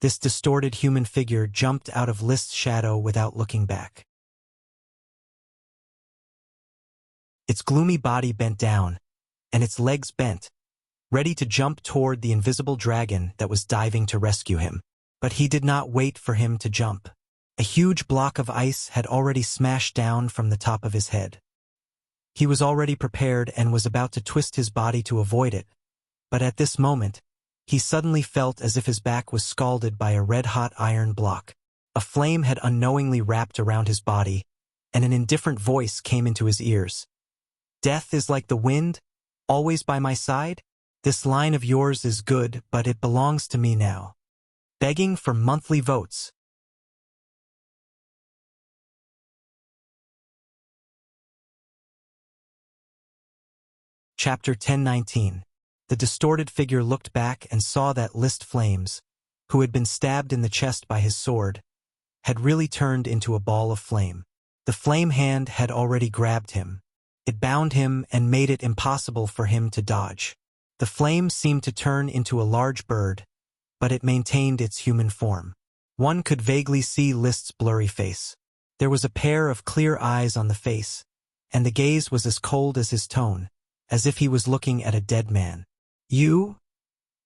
this distorted human figure jumped out of List's shadow without looking back. Its gloomy body bent down, and its legs bent, ready to jump toward the invisible dragon that was diving to rescue him. But he did not wait for him to jump. A huge block of ice had already smashed down from the top of his head. He was already prepared and was about to twist his body to avoid it, but at this moment, he suddenly felt as if his back was scalded by a red-hot iron block. A flame had unknowingly wrapped around his body, and an indifferent voice came into his ears. "Death is like the wind, always by my side? This line of yours is good, but it belongs to me now." Begging for monthly votes. Chapter 1019. The distorted figure looked back and saw that List Flames, who had been stabbed in the chest by his sword, had really turned into a ball of flame. The flame hand had already grabbed him. It bound him and made it impossible for him to dodge. The flame seemed to turn into a large bird, but it maintained its human form. One could vaguely see List's blurry face. There was a pair of clear eyes on the face, and the gaze was as cold as his tone, as if he was looking at a dead man. "You?"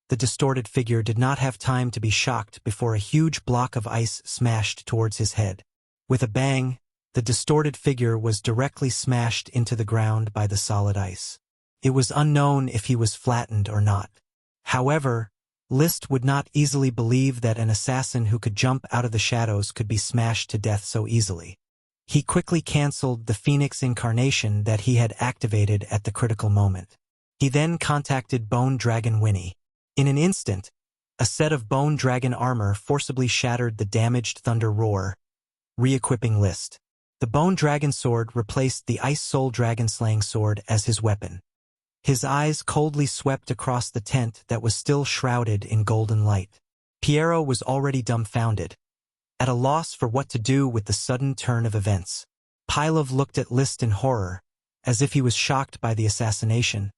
The distorted figure did not have time to be shocked before a huge block of ice smashed towards his head. With a bang, the distorted figure was directly smashed into the ground by the solid ice. It was unknown if he was flattened or not. However, List would not easily believe that an assassin who could jump out of the shadows could be smashed to death so easily. He quickly cancelled the Phoenix incarnation that he had activated at the critical moment. He then contacted Bone Dragon Winnie. In an instant, a set of Bone Dragon armor forcibly shattered the damaged Thunder Roar, re-equipping List. The Bone Dragon sword replaced the Ice Soul Dragon Slaying sword as his weapon. His eyes coldly swept across the tent that was still shrouded in golden light. Piero was already dumbfounded, at a loss for what to do with the sudden turn of events. Pilov looked at List in horror, as if he was shocked by the assassination,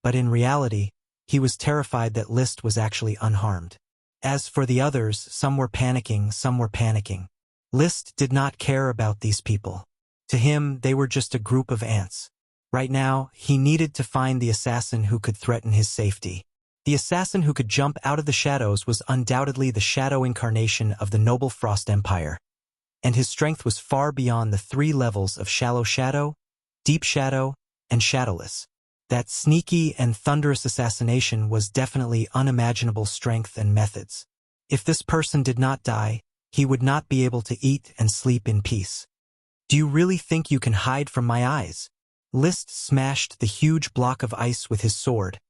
but in reality, he was terrified that List was actually unharmed. As for the others, some were panicking. List did not care about these people. To him, they were just a group of ants. Right now, he needed to find the assassin who could threaten his safety. The assassin who could jump out of the shadows was undoubtedly the shadow incarnation of the noble Frost Empire, and his strength was far beyond the 3 levels of Shallow Shadow, Deep Shadow, and Shadowless. That sneaky and thunderous assassination was definitely unimaginable strength and methods. If this person did not die, he would not be able to eat and sleep in peace. "Do you really think you can hide from my eyes?" List smashed the huge block of ice with his sword,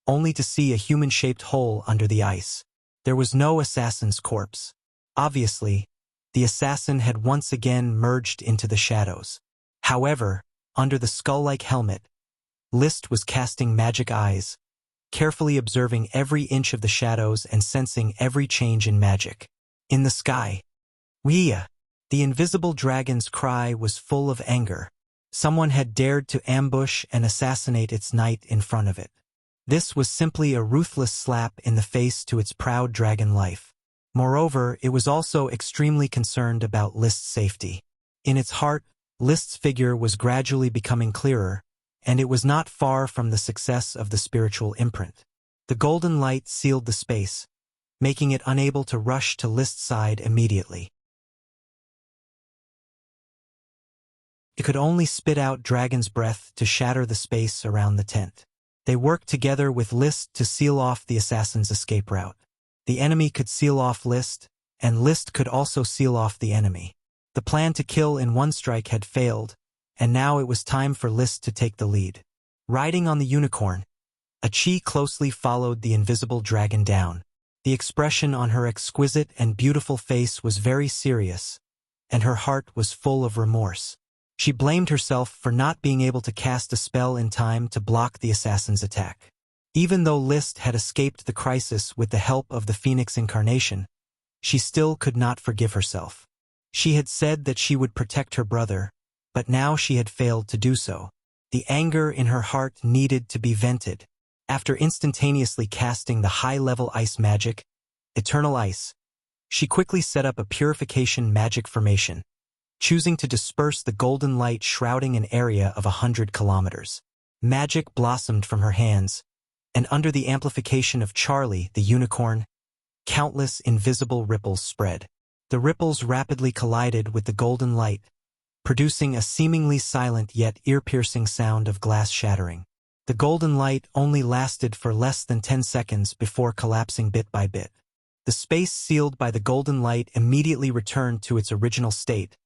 only to see a human-shaped hole under the ice. There was no assassin's corpse. Obviously, the assassin had once again merged into the shadows. However, under the skull-like helmet, List was casting magic eyes, carefully observing every inch of the shadows and sensing every change in magic. In the sky, Wuxia, the invisible dragon's cry was full of anger. Someone had dared to ambush and assassinate its knight in front of it. This was simply a ruthless slap in the face to its proud dragon life. Moreover, it was also extremely concerned about List's safety. In its heart, List's figure was gradually becoming clearer, and it was not far from the success of the spiritual imprint. The golden light sealed the space, making it unable to rush to List's side immediately. It could only spit out dragon's breath to shatter the space around the tent. They worked together with List to seal off the assassin's escape route. The enemy could seal off List, and List could also seal off the enemy. The plan to kill in one strike had failed, and now it was time for List to take the lead. Riding on the unicorn, Achi closely followed the invisible dragon down. The expression on her exquisite and beautiful face was very serious, and her heart was full of remorse. She blamed herself for not being able to cast a spell in time to block the assassin's attack. Even though List had escaped the crisis with the help of the Phoenix incarnation, she still could not forgive herself. She had said that she would protect her brother, but now she had failed to do so. The anger in her heart needed to be vented. After instantaneously casting the high-level ice magic, Eternal Ice, she quickly set up a purification magic formation, choosing to disperse the golden light shrouding an area of 100 kilometers. Magic blossomed from her hands, and under the amplification of Charlie, the unicorn, countless invisible ripples spread. The ripples rapidly collided with the golden light, producing a seemingly silent yet ear-piercing sound of glass shattering. The golden light only lasted for less than 10 seconds before collapsing bit by bit. The space sealed by the golden light immediately returned to its original state,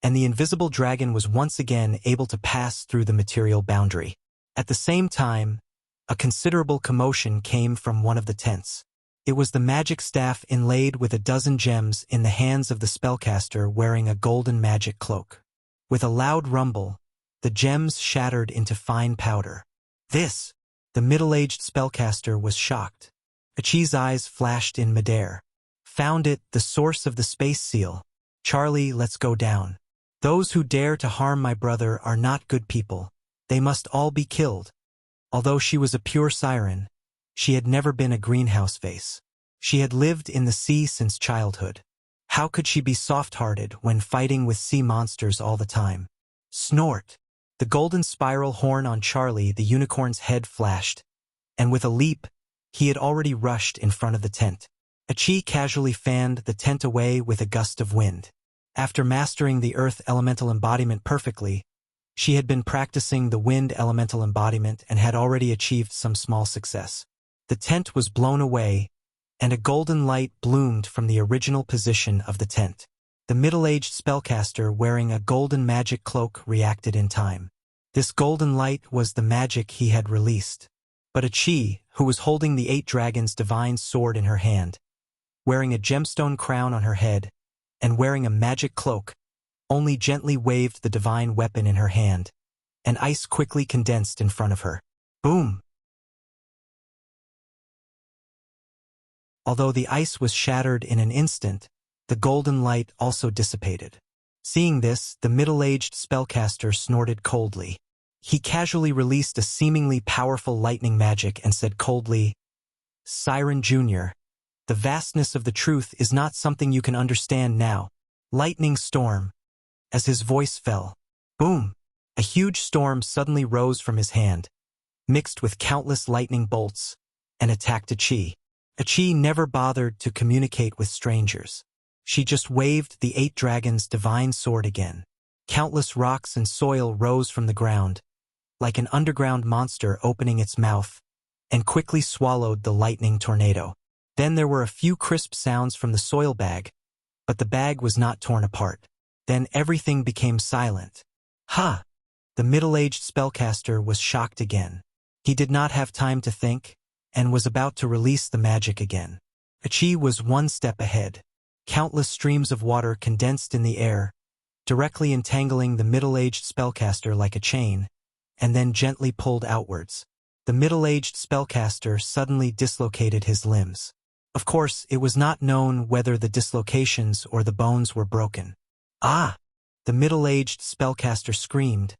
and the invisible dragon was once again able to pass through the material boundary. At the same time, a considerable commotion came from one of the tents. It was the magic staff inlaid with a dozen gems in the hands of the spellcaster wearing a golden magic cloak. With a loud rumble, the gems shattered into fine powder. This! The middle-aged spellcaster was shocked. Achi's eyes flashed in midair. Found it, the source of the space seal. Charlie, let's go down. Those who dare to harm my brother are not good people. They must all be killed. Although she was a pure siren, she had never been a greenhouse face. She had lived in the sea since childhood. How could she be soft-hearted when fighting with sea monsters all the time? Snort! The golden spiral horn on Charlie, the unicorn's head flashed, and with a leap, he had already rushed in front of the tent. Achi casually fanned the tent away with a gust of wind. After mastering the earth elemental embodiment perfectly, she had been practicing the wind elemental embodiment and had already achieved some small success. The tent was blown away, and a golden light bloomed from the original position of the tent. The middle-aged spellcaster wearing a golden magic cloak reacted in time. This golden light was the magic he had released. But Achi, who was holding the 8 dragons' divine sword in her hand, wearing a gemstone crown on her head, and wearing a magic cloak, only gently waved the divine weapon in her hand, and ice quickly condensed in front of her. Boom! Although the ice was shattered in an instant, the golden light also dissipated. Seeing this, the middle-aged spellcaster snorted coldly. He casually released a seemingly powerful lightning magic and said coldly, "Siren Jr., the vastness of the truth is not something you can understand now. Lightning storm." As his voice fell, boom! A huge storm suddenly rose from his hand, mixed with countless lightning bolts, and attacked Achi. Achi never bothered to communicate with strangers. She just waved the 8 dragons' divine sword again. Countless rocks and soil rose from the ground, like an underground monster opening its mouth, and quickly swallowed the lightning tornado. Then there were a few crisp sounds from the soil bag, but the bag was not torn apart. Then everything became silent. Ha! The middle-aged spellcaster was shocked again. He did not have time to think, and was about to release the magic again. Achi was one step ahead. Countless streams of water condensed in the air, directly entangling the middle-aged spellcaster like a chain, and then gently pulled outwards. The middle-aged spellcaster suddenly dislocated his limbs. Of course, it was not known whether the dislocations or the bones were broken. Ah! The middle-aged spellcaster screamed,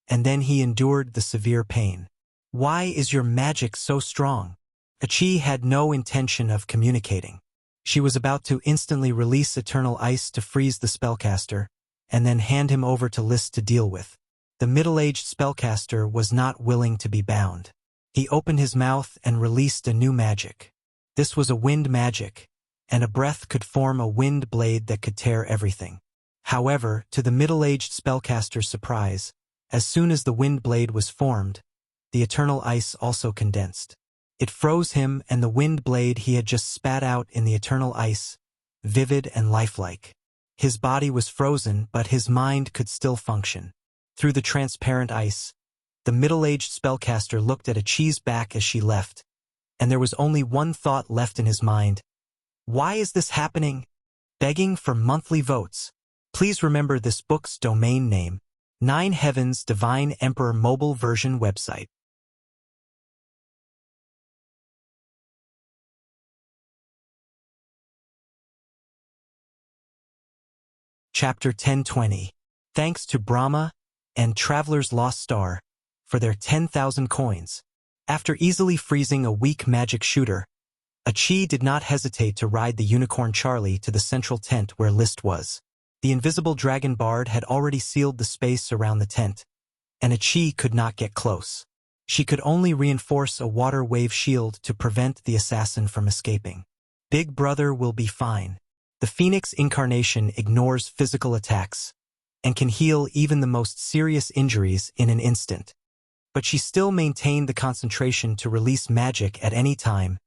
and then he endured the severe pain. Why is your magic so strong? Achi had no intention of communicating. She was about to instantly release Eternal Ice to freeze the spellcaster, and then hand him over to List to deal with. The middle-aged spellcaster was not willing to be bound. He opened his mouth and released a new magic. This was a wind magic, and a breath could form a wind blade that could tear everything. However, to the middle-aged spellcaster's surprise, as soon as the wind blade was formed, the Eternal Ice also condensed. It froze him, and the wind blade he had just spat out in the Eternal Ice, vivid and lifelike. His body was frozen, but his mind could still function. Through the transparent ice, the middle-aged spellcaster looked at Achi's back as she left, and there was only one thought left in his mind. Why is this happening? Begging for monthly votes. Please remember this book's domain name, 9 Heavens Divine Emperor Mobile Version website. Chapter 1020. Thanks to Brahma and Traveler's Lost Star for their 10,000 coins. After easily freezing a weak magic shooter, Achi did not hesitate to ride the Unicorn Charlie to the central tent where List was. The invisible dragon bard had already sealed the space around the tent, and Achi could not get close. She could only reinforce a water wave shield to prevent the assassin from escaping. Big Brother will be fine. The Phoenix incarnation ignores physical attacks and can heal even the most serious injuries in an instant. But she still maintained the concentration to release magic at any time,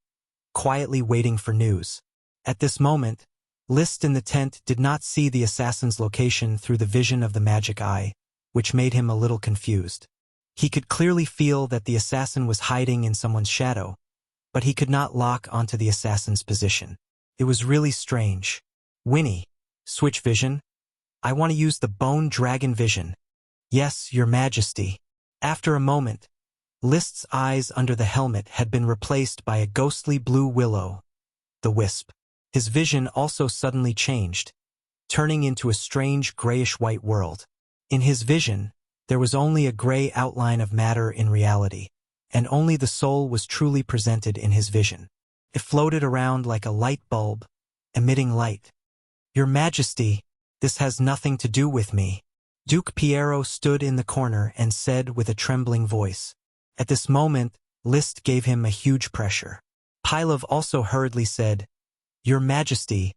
quietly waiting for news. At this moment, List in the tent did not see the assassin's location through the vision of the magic eye, which made him a little confused. He could clearly feel that the assassin was hiding in someone's shadow, but he could not lock onto the assassin's position. It was really strange. Winnie, switch vision? I want to use the Bone Dragon vision. Yes, Your Majesty. After a moment, List's eyes under the helmet had been replaced by a ghostly blue willow, the wisp. His vision also suddenly changed, turning into a strange grayish-white world. In his vision, there was only a gray outline of matter in reality, and only the soul was truly presented in his vision. It floated around like a light bulb, emitting light. Your Majesty, this has nothing to do with me. Duke Piero stood in the corner and said with a trembling voice. At this moment, List gave him a huge pressure. Pilov also hurriedly said, Your Majesty,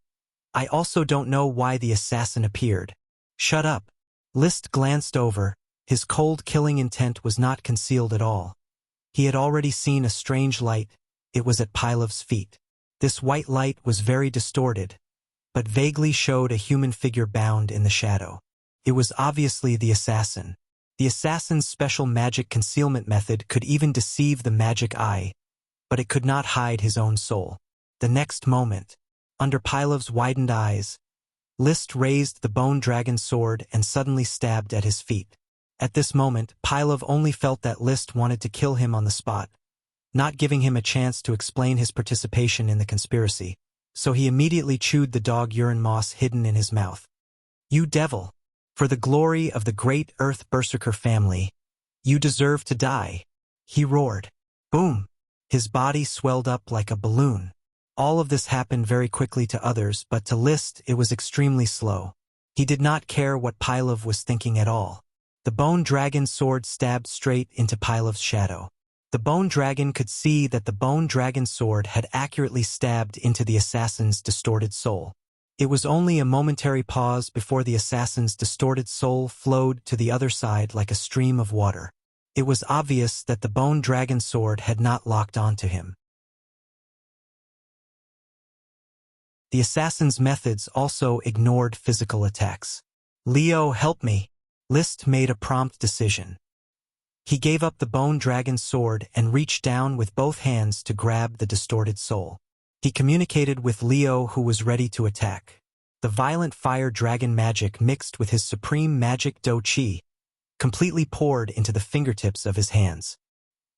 I also don't know why the assassin appeared. Shut up. List glanced over. His cold killing intent was not concealed at all. He had already seen a strange light. It was at Pilov's feet. This white light was very distorted, but vaguely showed a human figure bound in the shadow. It was obviously the assassin. The assassin's special magic concealment method could even deceive the magic eye, but it could not hide his own soul. The next moment, under Pilov's widened eyes, List raised the bone dragon sword and suddenly stabbed at his feet. At this moment, Pilov only felt that List wanted to kill him on the spot, not giving him a chance to explain his participation in the conspiracy, so he immediately chewed the dog urine moss hidden in his mouth. You devil! For the glory of the great Earth Berserker family, you deserve to die, he roared. Boom! His body swelled up like a balloon. All of this happened very quickly to others, but to List it was extremely slow. He did not care what Pilov was thinking at all. The bone dragon sword stabbed straight into Pilov's shadow. The bone dragon could see that the bone dragon sword had accurately stabbed into the assassin's distorted soul. It was only a momentary pause before the assassin's distorted soul flowed to the other side like a stream of water. It was obvious that the bone dragon sword had not locked onto him. The assassin's methods also ignored physical attacks. Leo, help me! List made a prompt decision. He gave up the bone dragon sword and reached down with both hands to grab the distorted soul. He communicated with Leo, who was ready to attack. The violent fire dragon magic mixed with his supreme magic Do Chi completely poured into the fingertips of his hands.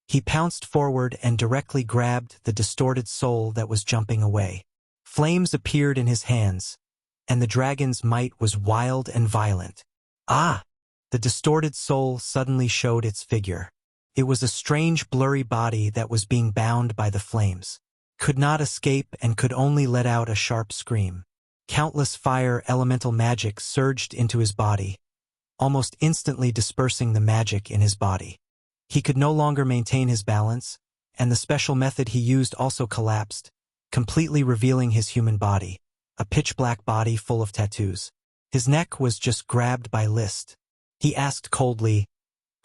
He pounced forward and directly grabbed the distorted soul that was jumping away. Flames appeared in his hands, and the dragon's might was wild and violent. Ah! The distorted soul suddenly showed its figure. It was a strange blurry body that was being bound by the flames, could not escape and could only let out a sharp scream. Countless fire elemental magic surged into his body, almost instantly dispersing the magic in his body. He could no longer maintain his balance, and the special method he used also collapsed, completely revealing his human body, a pitch-black body full of tattoos. His neck was just grabbed by List. He asked coldly,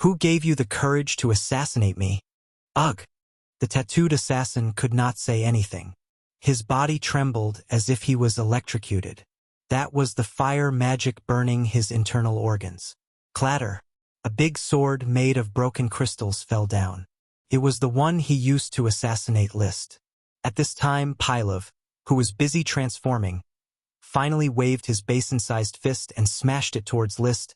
"Who gave you the courage to assassinate me?" Ugh! The tattooed assassin could not say anything. His body trembled as if he was electrocuted. That was the fire magic burning his internal organs. Clatter! A big sword made of broken crystals fell down. It was the one he used to assassinate List. At this time, Pylov, who was busy transforming, finally waved his basin-sized fist and smashed it towards List.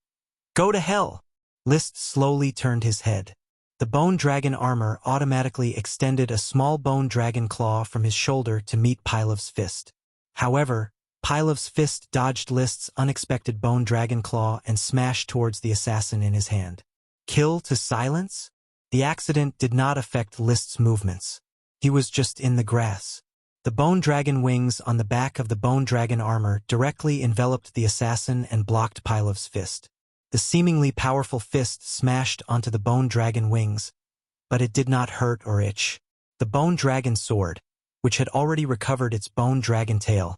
"Go to hell!" List slowly turned his head. The bone dragon armor automatically extended a small bone dragon claw from his shoulder to meet Pylov's fist. However, Pylov's fist dodged List's unexpected bone dragon claw and smashed towards the assassin in his hand. Kill to silence? The accident did not affect List's movements. He was just in the grass. The bone dragon wings on the back of the bone dragon armor directly enveloped the assassin and blocked Pylov's fist. The seemingly powerful fist smashed onto the bone dragon wings, but it did not hurt or itch. The bone dragon sword, which had already recovered its bone dragon tail,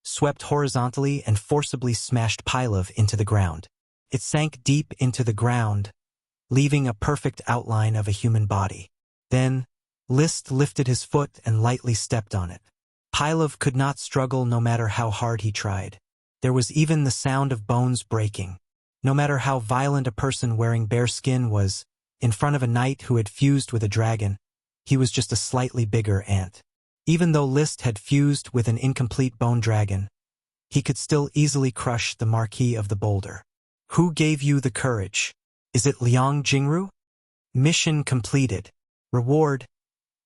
swept horizontally and forcibly smashed Pylov into the ground. It sank deep into the ground, leaving a perfect outline of a human body. Then, List lifted his foot and lightly stepped on it. Pylov could not struggle no matter how hard he tried. There was even the sound of bones breaking. No matter how violent a person wearing bare skin was, in front of a knight who had fused with a dragon, he was just a slightly bigger ant. Even though List had fused with an incomplete bone dragon, he could still easily crush the Marquis of the Boulder. Who gave you the courage? Is it Liang Jingru? Mission completed. Reward: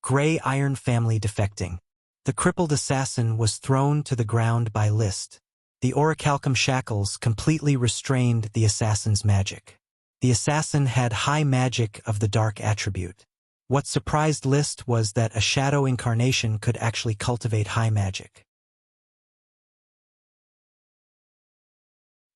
Gray Iron family defecting. The crippled assassin was thrown to the ground by List. The orichalcum shackles completely restrained the assassin's magic. The assassin had high magic of the dark attribute. What surprised List was that a shadow incarnation could actually cultivate high magic.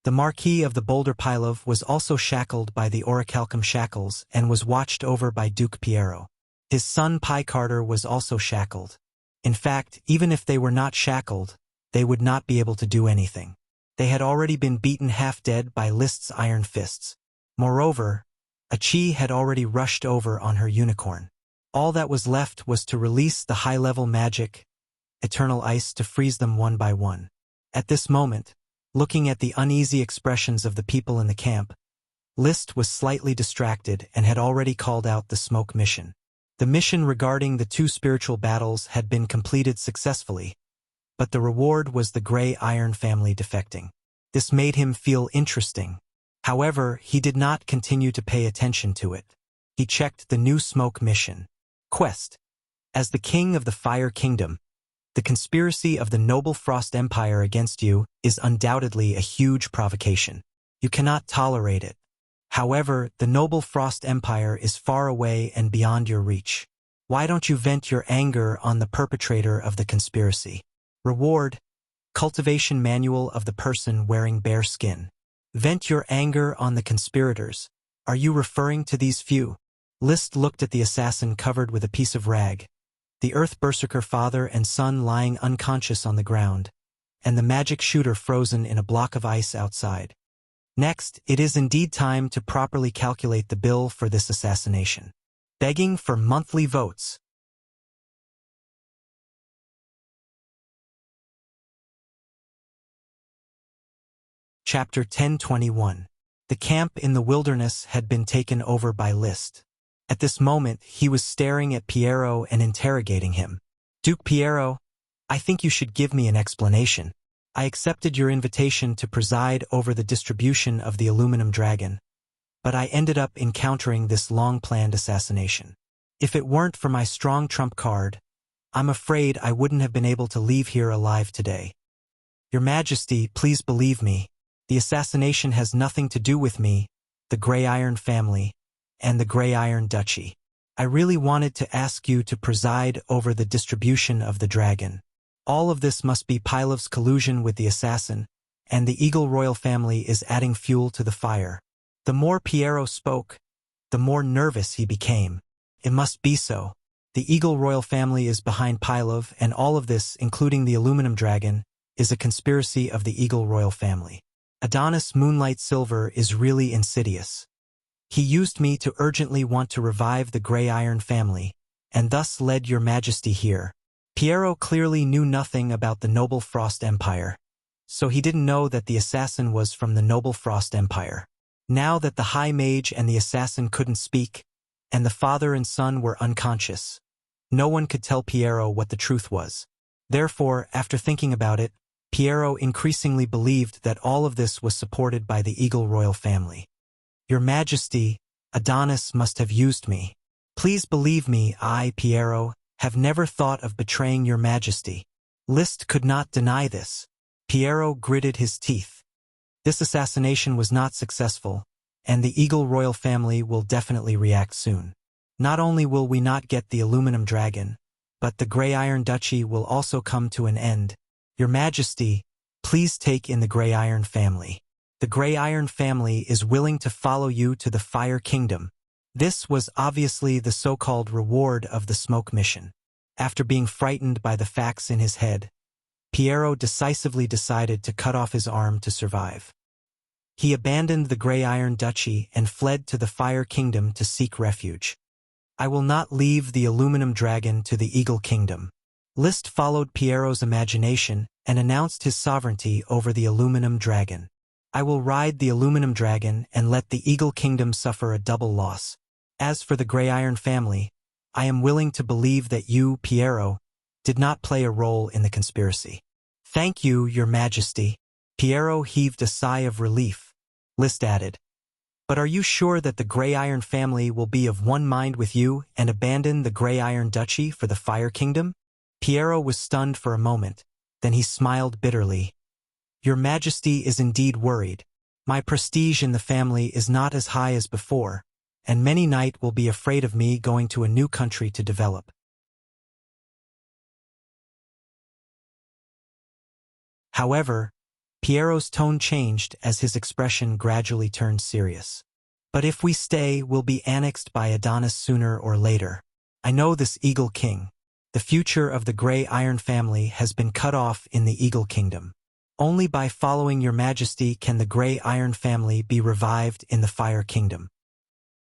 The Marquis of the Boulder Pylov was also shackled by the orichalcum shackles and was watched over by Duke Piero. His son Pi Carter was also shackled. In fact, even if they were not shackled, they would not be able to do anything. They had already been beaten half-dead by List's iron fists. Moreover, Achi had already rushed over on her unicorn. All that was left was to release the high-level magic, eternal ice, to freeze them one by one. At this moment, looking at the uneasy expressions of the people in the camp, List was slightly distracted and had already called out the smoke mission. The mission regarding the 2 spiritual battles had been completed successfully, but the reward was the Gray Iron family defecting. This made him feel interesting. However, he did not continue to pay attention to it. He checked the new smoke mission. Quest: As the king of the Fire Kingdom, the conspiracy of the Noble Frost Empire against you is undoubtedly a huge provocation. You cannot tolerate it. However, the Noble Frost Empire is far away and beyond your reach. Why don't you vent your anger on the perpetrator of the conspiracy? Reward: Cultivation Manual of the person wearing bare skin. Vent your anger on the conspirators. Are you referring to these few? List looked at the assassin covered with a piece of rag, the Earth Berserker father and son lying unconscious on the ground, and the magic shooter frozen in a block of ice outside. Next, it is indeed time to properly calculate the bill for this assassination. Begging for monthly votes. Chapter 1021. The camp in the wilderness had been taken over by List. At this moment, he was staring at Piero and interrogating him. Duke Piero, I think you should give me an explanation. I accepted your invitation to preside over the distribution of the aluminum dragon, but I ended up encountering this long-planned assassination. If it weren't for my strong trump card, I'm afraid I wouldn't have been able to leave here alive today. Your Majesty, please believe me. The assassination has nothing to do with me, the Gray Iron family, and the Gray Iron Duchy. I really wanted to ask you to preside over the distribution of the dragon. All of this must be Pylov's collusion with the assassin, and the Eagle Royal family is adding fuel to the fire. The more Piero spoke, the more nervous he became. It must be so. The Eagle Royal family is behind Pylov, and all of this, including the aluminum dragon, is a conspiracy of the Eagle Royal family. Adonis Moonlight Silver is really insidious. He used me to urgently want to revive the Gray Iron family, and thus led your Majesty here. Piero clearly knew nothing about the Noble Frost Empire, so he didn't know that the assassin was from the Noble Frost Empire. Now that the high mage and the assassin couldn't speak, and the father and son were unconscious, no one could tell Piero what the truth was. Therefore, after thinking about it, Piero increasingly believed that all of this was supported by the Eagle royal family. Your Majesty, Adonis must have used me. Please believe me, I, Piero, have never thought of betraying your Majesty. Liszt could not deny this. Piero gritted his teeth. This assassination was not successful, and the Eagle royal family will definitely react soon. Not only will we not get the aluminum dragon, but the Grey Iron Duchy will also come to an end. Your Majesty, please take in the Grey Iron family. The Grey Iron family is willing to follow you to the Fire Kingdom. This was obviously the so-called reward of the smoke mission. After being frightened by the facts in his head, Piero decisively decided to cut off his arm to survive. He abandoned the Grey Iron Duchy and fled to the Fire Kingdom to seek refuge. I will not leave the aluminum dragon to the Eagle Kingdom. Liszt followed Piero's imagination and announced his sovereignty over the aluminum dragon. I will ride the aluminum dragon and let the Eagle Kingdom suffer a double loss. As for the Grey Iron family, I am willing to believe that you, Piero, did not play a role in the conspiracy. Thank you, Your Majesty. Piero heaved a sigh of relief. Liszt added, but are you sure that the Grey Iron family will be of one mind with you and abandon the Grey Iron Duchy for the Fire Kingdom? Piero was stunned for a moment, then he smiled bitterly. Your Majesty is indeed worried. My prestige in the family is not as high as before, and many knights will be afraid of me going to a new country to develop. However, Piero's tone changed as his expression gradually turned serious. But if we stay, we'll be annexed by Adonis sooner or later. I know this Eagle King. The future of the Grey Iron family has been cut off in the Eagle Kingdom. Only by following Your Majesty can the Grey Iron family be revived in the Fire Kingdom.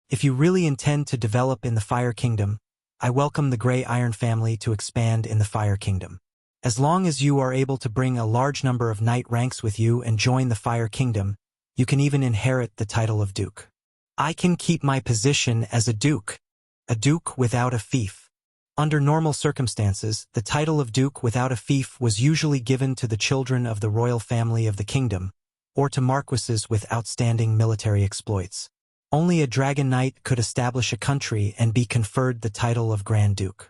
If you really intend to develop in the Fire Kingdom, I welcome the Grey Iron family to expand in the Fire Kingdom. As long as you are able to bring a large number of knight ranks with you and join the Fire Kingdom, you can even inherit the title of Duke. I can keep my position as a Duke without a fief. Under normal circumstances, the title of Duke without a fief was usually given to the children of the royal family of the kingdom, or to marquises with outstanding military exploits. Only a dragon knight could establish a country and be conferred the title of Grand Duke.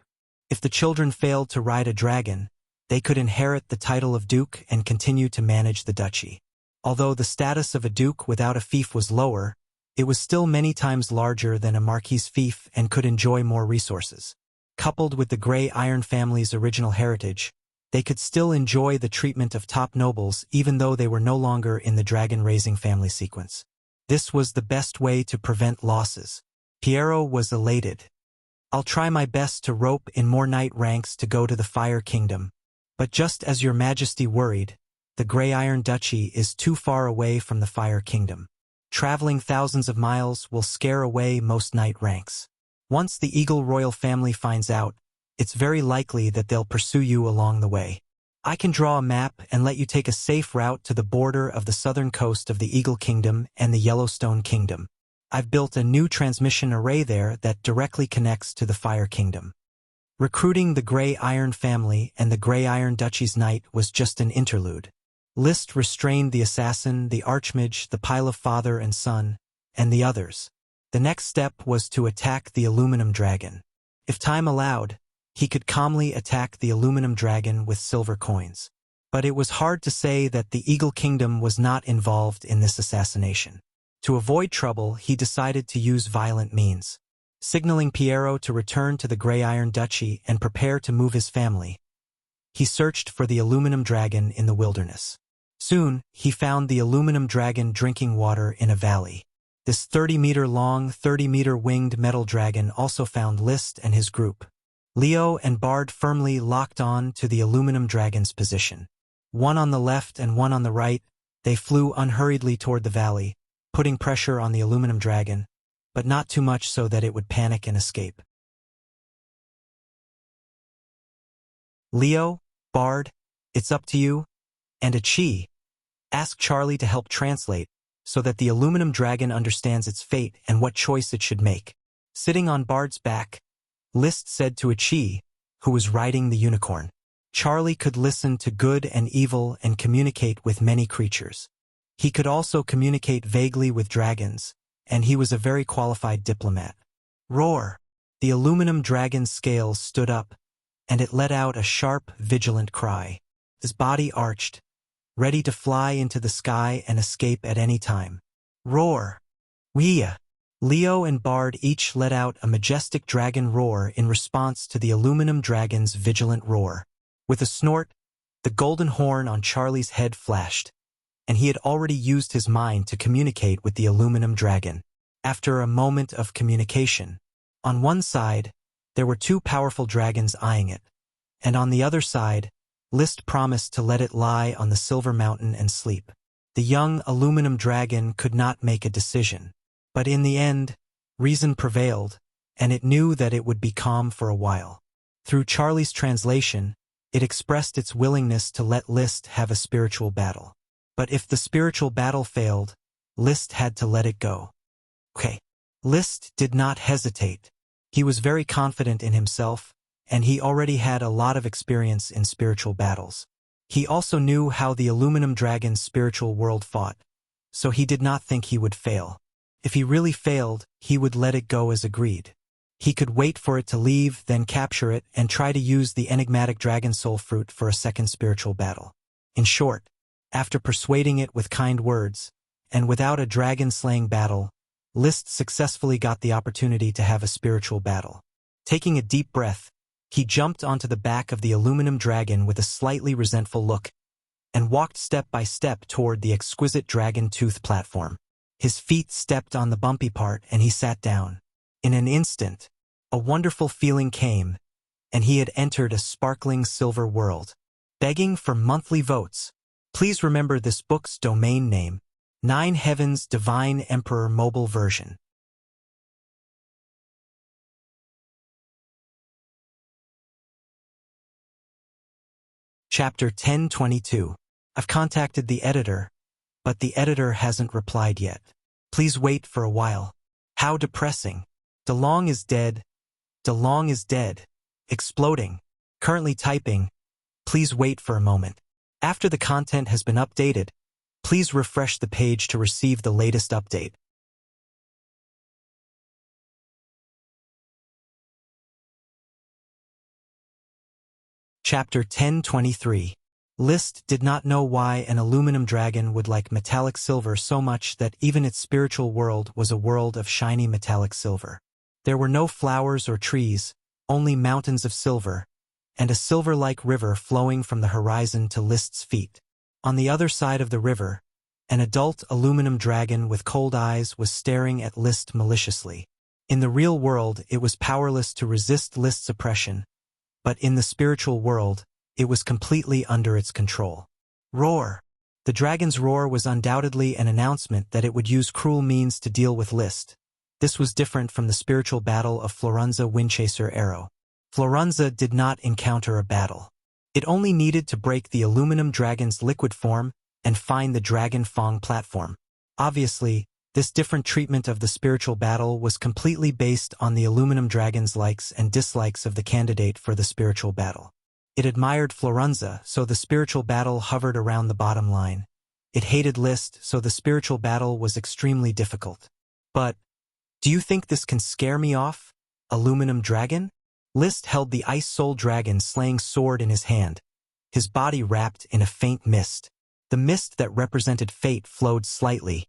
If the children failed to ride a dragon, they could inherit the title of Duke and continue to manage the duchy. Although the status of a Duke without a fief was lower, it was still many times larger than a marquis's fief and could enjoy more resources. Coupled with the Grey Iron family's original heritage, they could still enjoy the treatment of top nobles even though they were no longer in the dragon-raising family sequence. This was the best way to prevent losses. Piero was elated. I'll try my best to rope in more knight ranks to go to the Fire Kingdom. But just as Your Majesty worried, the Grey Iron Duchy is too far away from the Fire Kingdom. Traveling thousands of miles will scare away most knight ranks. Once the Eagle royal family finds out, it's very likely that they'll pursue you along the way. I can draw a map and let you take a safe route to the border of the southern coast of the Eagle Kingdom and the Yellowstone Kingdom. I've built a new transmission array there that directly connects to the Fire Kingdom. Recruiting the Grey Iron family and the Grey Iron Duchy's knight was just an interlude. Liszt restrained the assassin, the archmage, the pile of father and son, and the others. The next step was to attack the aluminum dragon. If time allowed, he could calmly attack the aluminum dragon with silver coins. But it was hard to say that the Eagle Kingdom was not involved in this assassination. To avoid trouble, he decided to use violent means. Signaling Piero to return to the Grey Iron Duchy and prepare to move his family, he searched for the aluminum dragon in the wilderness. Soon, he found the aluminum dragon drinking water in a valley. This 30-meter-long, 30-meter-winged metal dragon also found Liszt and his group. Leo and Bard firmly locked on to the aluminum dragon's position. One on the left and one on the right, they flew unhurriedly toward the valley, putting pressure on the aluminum dragon, but not too much so that it would panic and escape. Leo, Bard, it's up to you. And Achi, ask Charlie to help translate. so that the aluminum dragon understands its fate and what choice it should make. Sitting on Bard's back, Liszt said to Achi, who was riding the unicorn, Charlie could listen to good and evil and communicate with many creatures. He could also communicate vaguely with dragons, and he was a very qualified diplomat. Roar! The aluminum dragon's scales stood up, and it let out a sharp, vigilant cry. His body arched, ready to fly into the sky and escape at any time. Roar! Wuxia! Leo and Bard each let out a majestic dragon roar in response to the aluminum dragon's vigilant roar. With a snort, the golden horn on Charlie's head flashed, and he had already used his mind to communicate with the aluminum dragon. After a moment of communication, on one side, there were two powerful dragons eyeing it, and on the other side, Liszt promised to let it lie on the silver mountain and sleep. The young aluminum dragon could not make a decision, but in the end, reason prevailed, and it knew that it would be calm for a while. Through Charlie's translation, it expressed its willingness to let Liszt have a spiritual battle. But if the spiritual battle failed, Liszt had to let it go. Okay. Liszt did not hesitate. He was very confident in himself, and he already had a lot of experience in spiritual battles. He also knew how the aluminum dragon's spiritual world fought, so he did not think he would fail. If he really failed, he would let it go as agreed. He could wait for it to leave, then capture it, and try to use the enigmatic dragon soul fruit for a second spiritual battle. In short, after persuading it with kind words, and without a dragon-slaying battle, Liszt successfully got the opportunity to have a spiritual battle. Taking a deep breath, he jumped onto the back of the aluminum dragon with a slightly resentful look, and walked step by step toward the exquisite dragon tooth platform. His feet stepped on the bumpy part and he sat down. In an instant, a wonderful feeling came, and he had entered a sparkling silver world. Begging for monthly votes. Please remember this book's domain name, 9 Heavens Divine Emperor Mobile Version. Chapter 1022. I've contacted the editor, but the editor hasn't replied yet. Please wait for a while. How depressing. DeLong is dead. DeLong is dead. Exploding. Currently typing. Please wait for a moment. After the content has been updated, please refresh the page to receive the latest update. Chapter 1023. Liszt did not know why an aluminum dragon would like metallic silver so much that even its spiritual world was a world of shiny metallic silver. There were no flowers or trees, only mountains of silver, and a silver-like river flowing from the horizon to Liszt's feet. On the other side of the river, an adult aluminum dragon with cold eyes was staring at Liszt maliciously. In the real world, it was powerless to resist Liszt's oppression, but in the spiritual world, it was completely under its control. Roar! The dragon's roar was undoubtedly an announcement that it would use cruel means to deal with Liszt. This was different from the spiritual battle of Florenza Windchaser Arrow. Florenza did not encounter a battle. It only needed to break the aluminum dragon's liquid form and find the Dragon Fong platform. Obviously, this different treatment of the spiritual battle was completely based on the aluminum dragon's likes and dislikes of the candidate for the spiritual battle. It admired Florenza, so the spiritual battle hovered around the bottom line. It hated Liszt, so the spiritual battle was extremely difficult. But, do you think this can scare me off, aluminum dragon? Liszt held the Ice Soul Dragon slaying sword in his hand, his body wrapped in a faint mist. The mist that represented fate flowed slightly,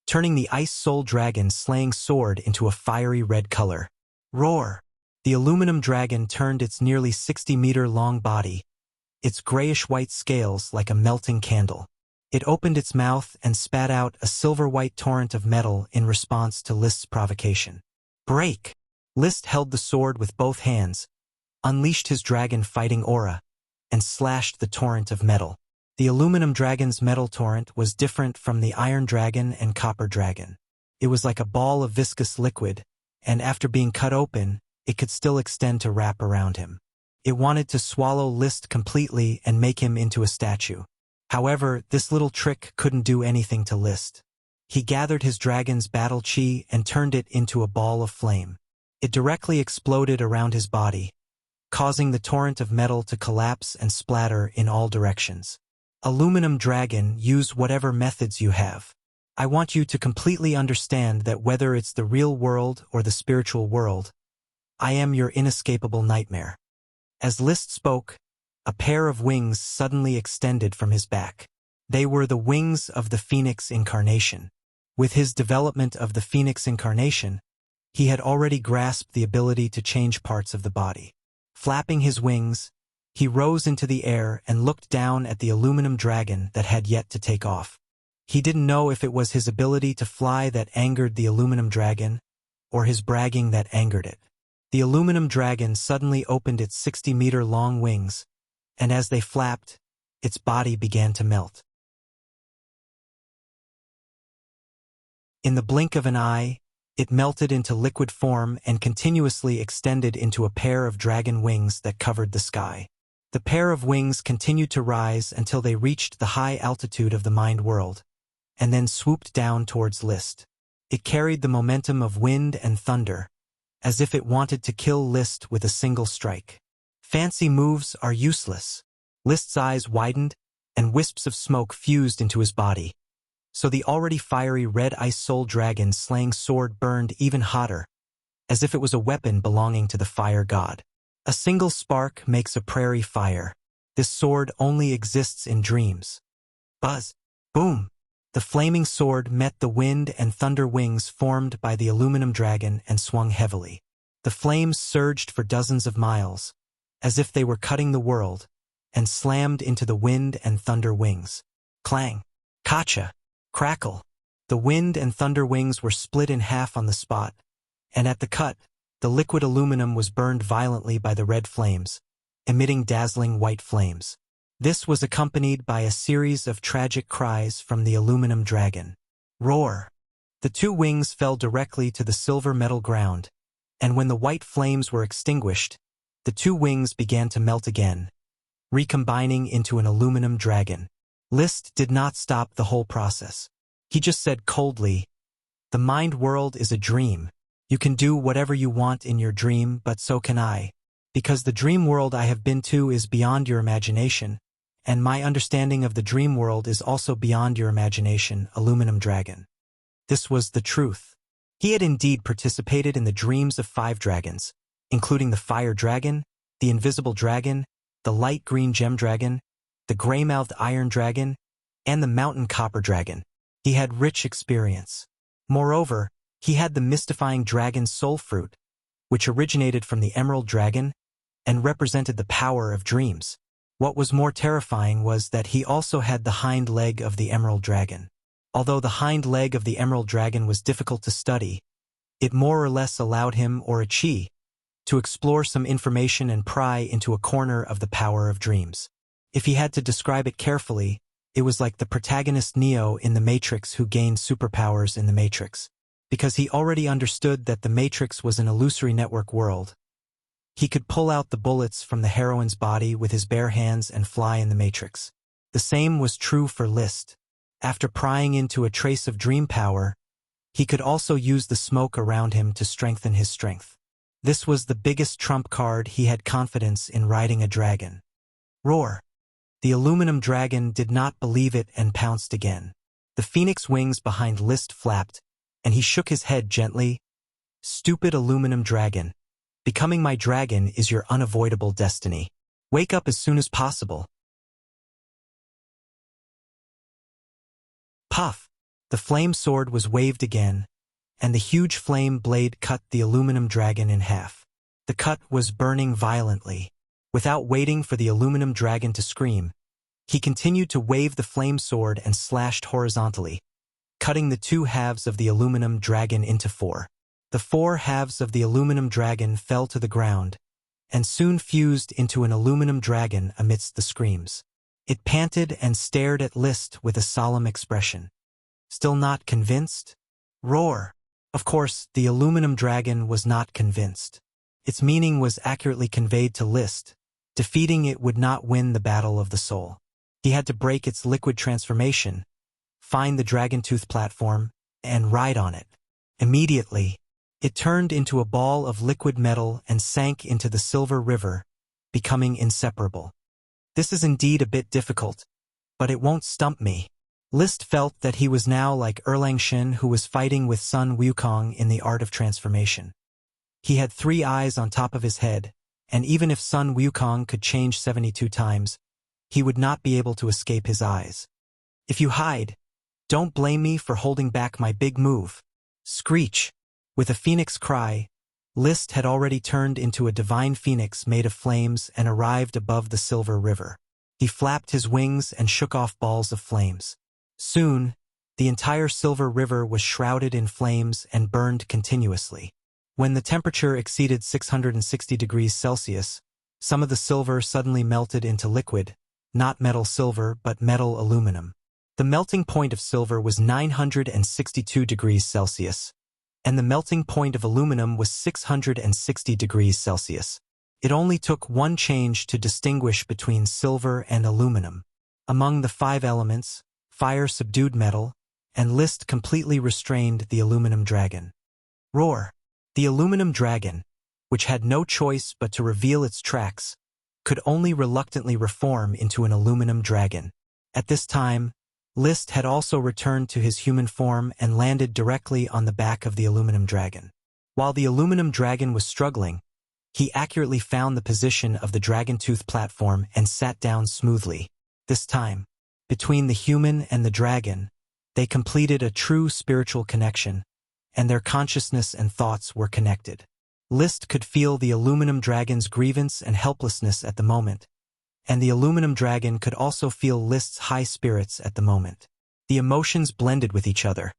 turning the Ice Soul Dragon slaying sword into a fiery red color. Roar! The aluminum dragon turned its nearly 60-meter-long body, its grayish-white scales like a melting candle. It opened its mouth and spat out a silver-white torrent of metal in response to Liszt's provocation. Break! Liszt held the sword with both hands, unleashed his dragon-fighting aura, and slashed the torrent of metal. The aluminum dragon's metal torrent was different from the iron dragon and copper dragon. It was like a ball of viscous liquid, and after being cut open, it could still extend to wrap around him. It wanted to swallow Liszt completely and make him into a statue. However, this little trick couldn't do anything to Liszt. He gathered his dragon's battle chi and turned it into a ball of flame. It directly exploded around his body, causing the torrent of metal to collapse and splatter in all directions. Aluminum Dragon, use whatever methods you have. I want you to completely understand that whether it's the real world or the spiritual world, I am your inescapable nightmare. As Liszt spoke, a pair of wings suddenly extended from his back. They were the wings of the Phoenix Incarnation. With his development of the Phoenix Incarnation, he had already grasped the ability to change parts of the body. Flapping his wings, he rose into the air and looked down at the aluminum dragon that had yet to take off. He didn't know if it was his ability to fly that angered the aluminum dragon, or his bragging that angered it. The aluminum dragon suddenly opened its 60-meter-long wings, and as they flapped, its body began to melt. In the blink of an eye, it melted into liquid form and continuously extended into a pair of dragon wings that covered the sky. The pair of wings continued to rise until they reached the high altitude of the mind world, and then swooped down towards Liszt. It carried the momentum of wind and thunder, as if it wanted to kill Liszt with a single strike. Fancy moves are useless. Liszt's eyes widened, and wisps of smoke fused into his body. So the already fiery red ice soul dragon's slaying sword burned even hotter, as if it was a weapon belonging to the fire god. A single spark makes a prairie fire. This sword only exists in dreams. Buzz! Boom! The flaming sword met the wind and thunder wings formed by the aluminum dragon and swung heavily. The flames surged for dozens of miles, as if they were cutting the world, and slammed into the wind and thunder wings. Clang! Kacha! Crackle! The wind and thunder wings were split in half on the spot, and at the cut, the liquid aluminum was burned violently by the red flames, emitting dazzling white flames. This was accompanied by a series of tragic cries from the aluminum dragon. Roar! The two wings fell directly to the silver metal ground, and when the white flames were extinguished, the two wings began to melt again, recombining into an aluminum dragon. Liszt did not stop the whole process. He just said coldly, "The mind world is a dream. You can do whatever you want in your dream, but so can I. Because the dream world I have been to is beyond your imagination, and my understanding of the dream world is also beyond your imagination, aluminum dragon." This was the truth. He had indeed participated in the dreams of 5 dragons, including the fire dragon, the invisible dragon, the light green gem dragon, the gray-mouthed iron dragon, and the mountain copper dragon. He had rich experience. Moreover, he had the mystifying dragon soul fruit, which originated from the emerald dragon and represented the power of dreams. What was more terrifying was that he also had the hind leg of the emerald dragon. Although the hind leg of the emerald dragon was difficult to study, it more or less allowed him, or a chi, to explore some information and pry into a corner of the power of dreams. If he had to describe it carefully, it was like the protagonist Neo in The Matrix who gained superpowers in The Matrix. Because he already understood that The Matrix was an illusory network world, he could pull out the bullets from the heroine's body with his bare hands and fly in The Matrix. The same was true for Liszt. After prying into a trace of dream power, he could also use the smoke around him to strengthen his strength. This was the biggest trump card. He had confidence in riding a dragon. Roar! The aluminum dragon did not believe it and pounced again. The phoenix wings behind Liszt flapped, and he shook his head gently. "Stupid aluminum dragon. Becoming my dragon is your unavoidable destiny. Wake up as soon as possible." Puff! The flame sword was waved again, and the huge flame blade cut the aluminum dragon in half. The cut was burning violently. Without waiting for the aluminum dragon to scream, he continued to wave the flame sword and slashed horizontally, cutting the 2 halves of the aluminum dragon into 4. The 4 halves of the aluminum dragon fell to the ground, and soon fused into an aluminum dragon amidst the screams. It panted and stared at Liszt with a solemn expression. Still not convinced? Roar! Of course, the aluminum dragon was not convinced. Its meaning was accurately conveyed to Liszt. Defeating it would not win the battle of the soul. He had to break its liquid transformation, find the dragon tooth platform, and ride on it. Immediately, it turned into a ball of liquid metal and sank into the Silver River, becoming inseparable. This is indeed a bit difficult, but it won't stump me. List felt that he was now like Erlangshun, who was fighting with Sun Wukong in the art of transformation. He had 3 eyes on top of his head, and even if Sun Wukong could change 72 times, he would not be able to escape his eyes. If you hide, don't blame me for holding back my big move. Screech! With a phoenix cry, List had already turned into a divine phoenix made of flames and arrived above the Silver River. He flapped his wings and shook off balls of flames. Soon, the entire Silver River was shrouded in flames and burned continuously. When the temperature exceeded 660 degrees Celsius, some of the silver suddenly melted into liquid, not metal silver but metal aluminum. The melting point of silver was 962 degrees Celsius, and the melting point of aluminum was 660 degrees Celsius. It only took one change to distinguish between silver and aluminum. Among the 5 elements, fire subdued metal, and List completely restrained the aluminum dragon. Roar! The aluminum dragon, which had no choice but to reveal its tracks, could only reluctantly reform into an aluminum dragon. At this time, List had also returned to his human form and landed directly on the back of the aluminum dragon. While the aluminum dragon was struggling, he accurately found the position of the dragon tooth platform and sat down smoothly. This time, between the human and the dragon, they completed a true spiritual connection, and their consciousness and thoughts were connected. List could feel the aluminum dragon's grievance and helplessness at the moment, and the aluminum dragon could also feel List's high spirits at the moment. The emotions blended with each other,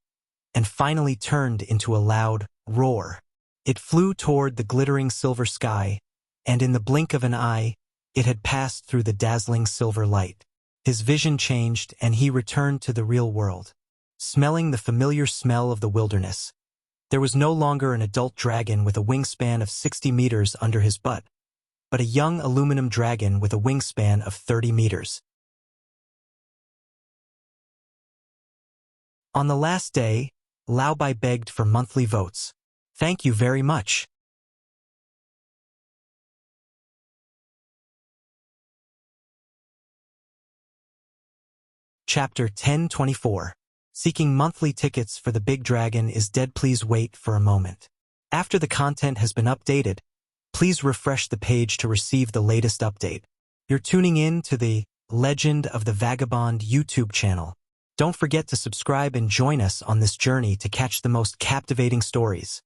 and finally turned into a loud roar. It flew toward the glittering silver sky, and in the blink of an eye, it had passed through the dazzling silver light. His vision changed, and he returned to the real world, smelling the familiar smell of the wilderness. There was no longer an adult dragon with a wingspan of 60 meters under his butt, but a young aluminum dragon with a wingspan of 30 meters. On the last day, Lao Bai begged for monthly votes. Thank you very much. Chapter 1024. Seeking monthly tickets for the big dragon is dead. Please wait for a moment. After the content has been updated, please refresh the page to receive the latest update. You're tuning in to the Legend of the Vagabond YouTube channel. Don't forget to subscribe and join us on this journey to catch the most captivating stories.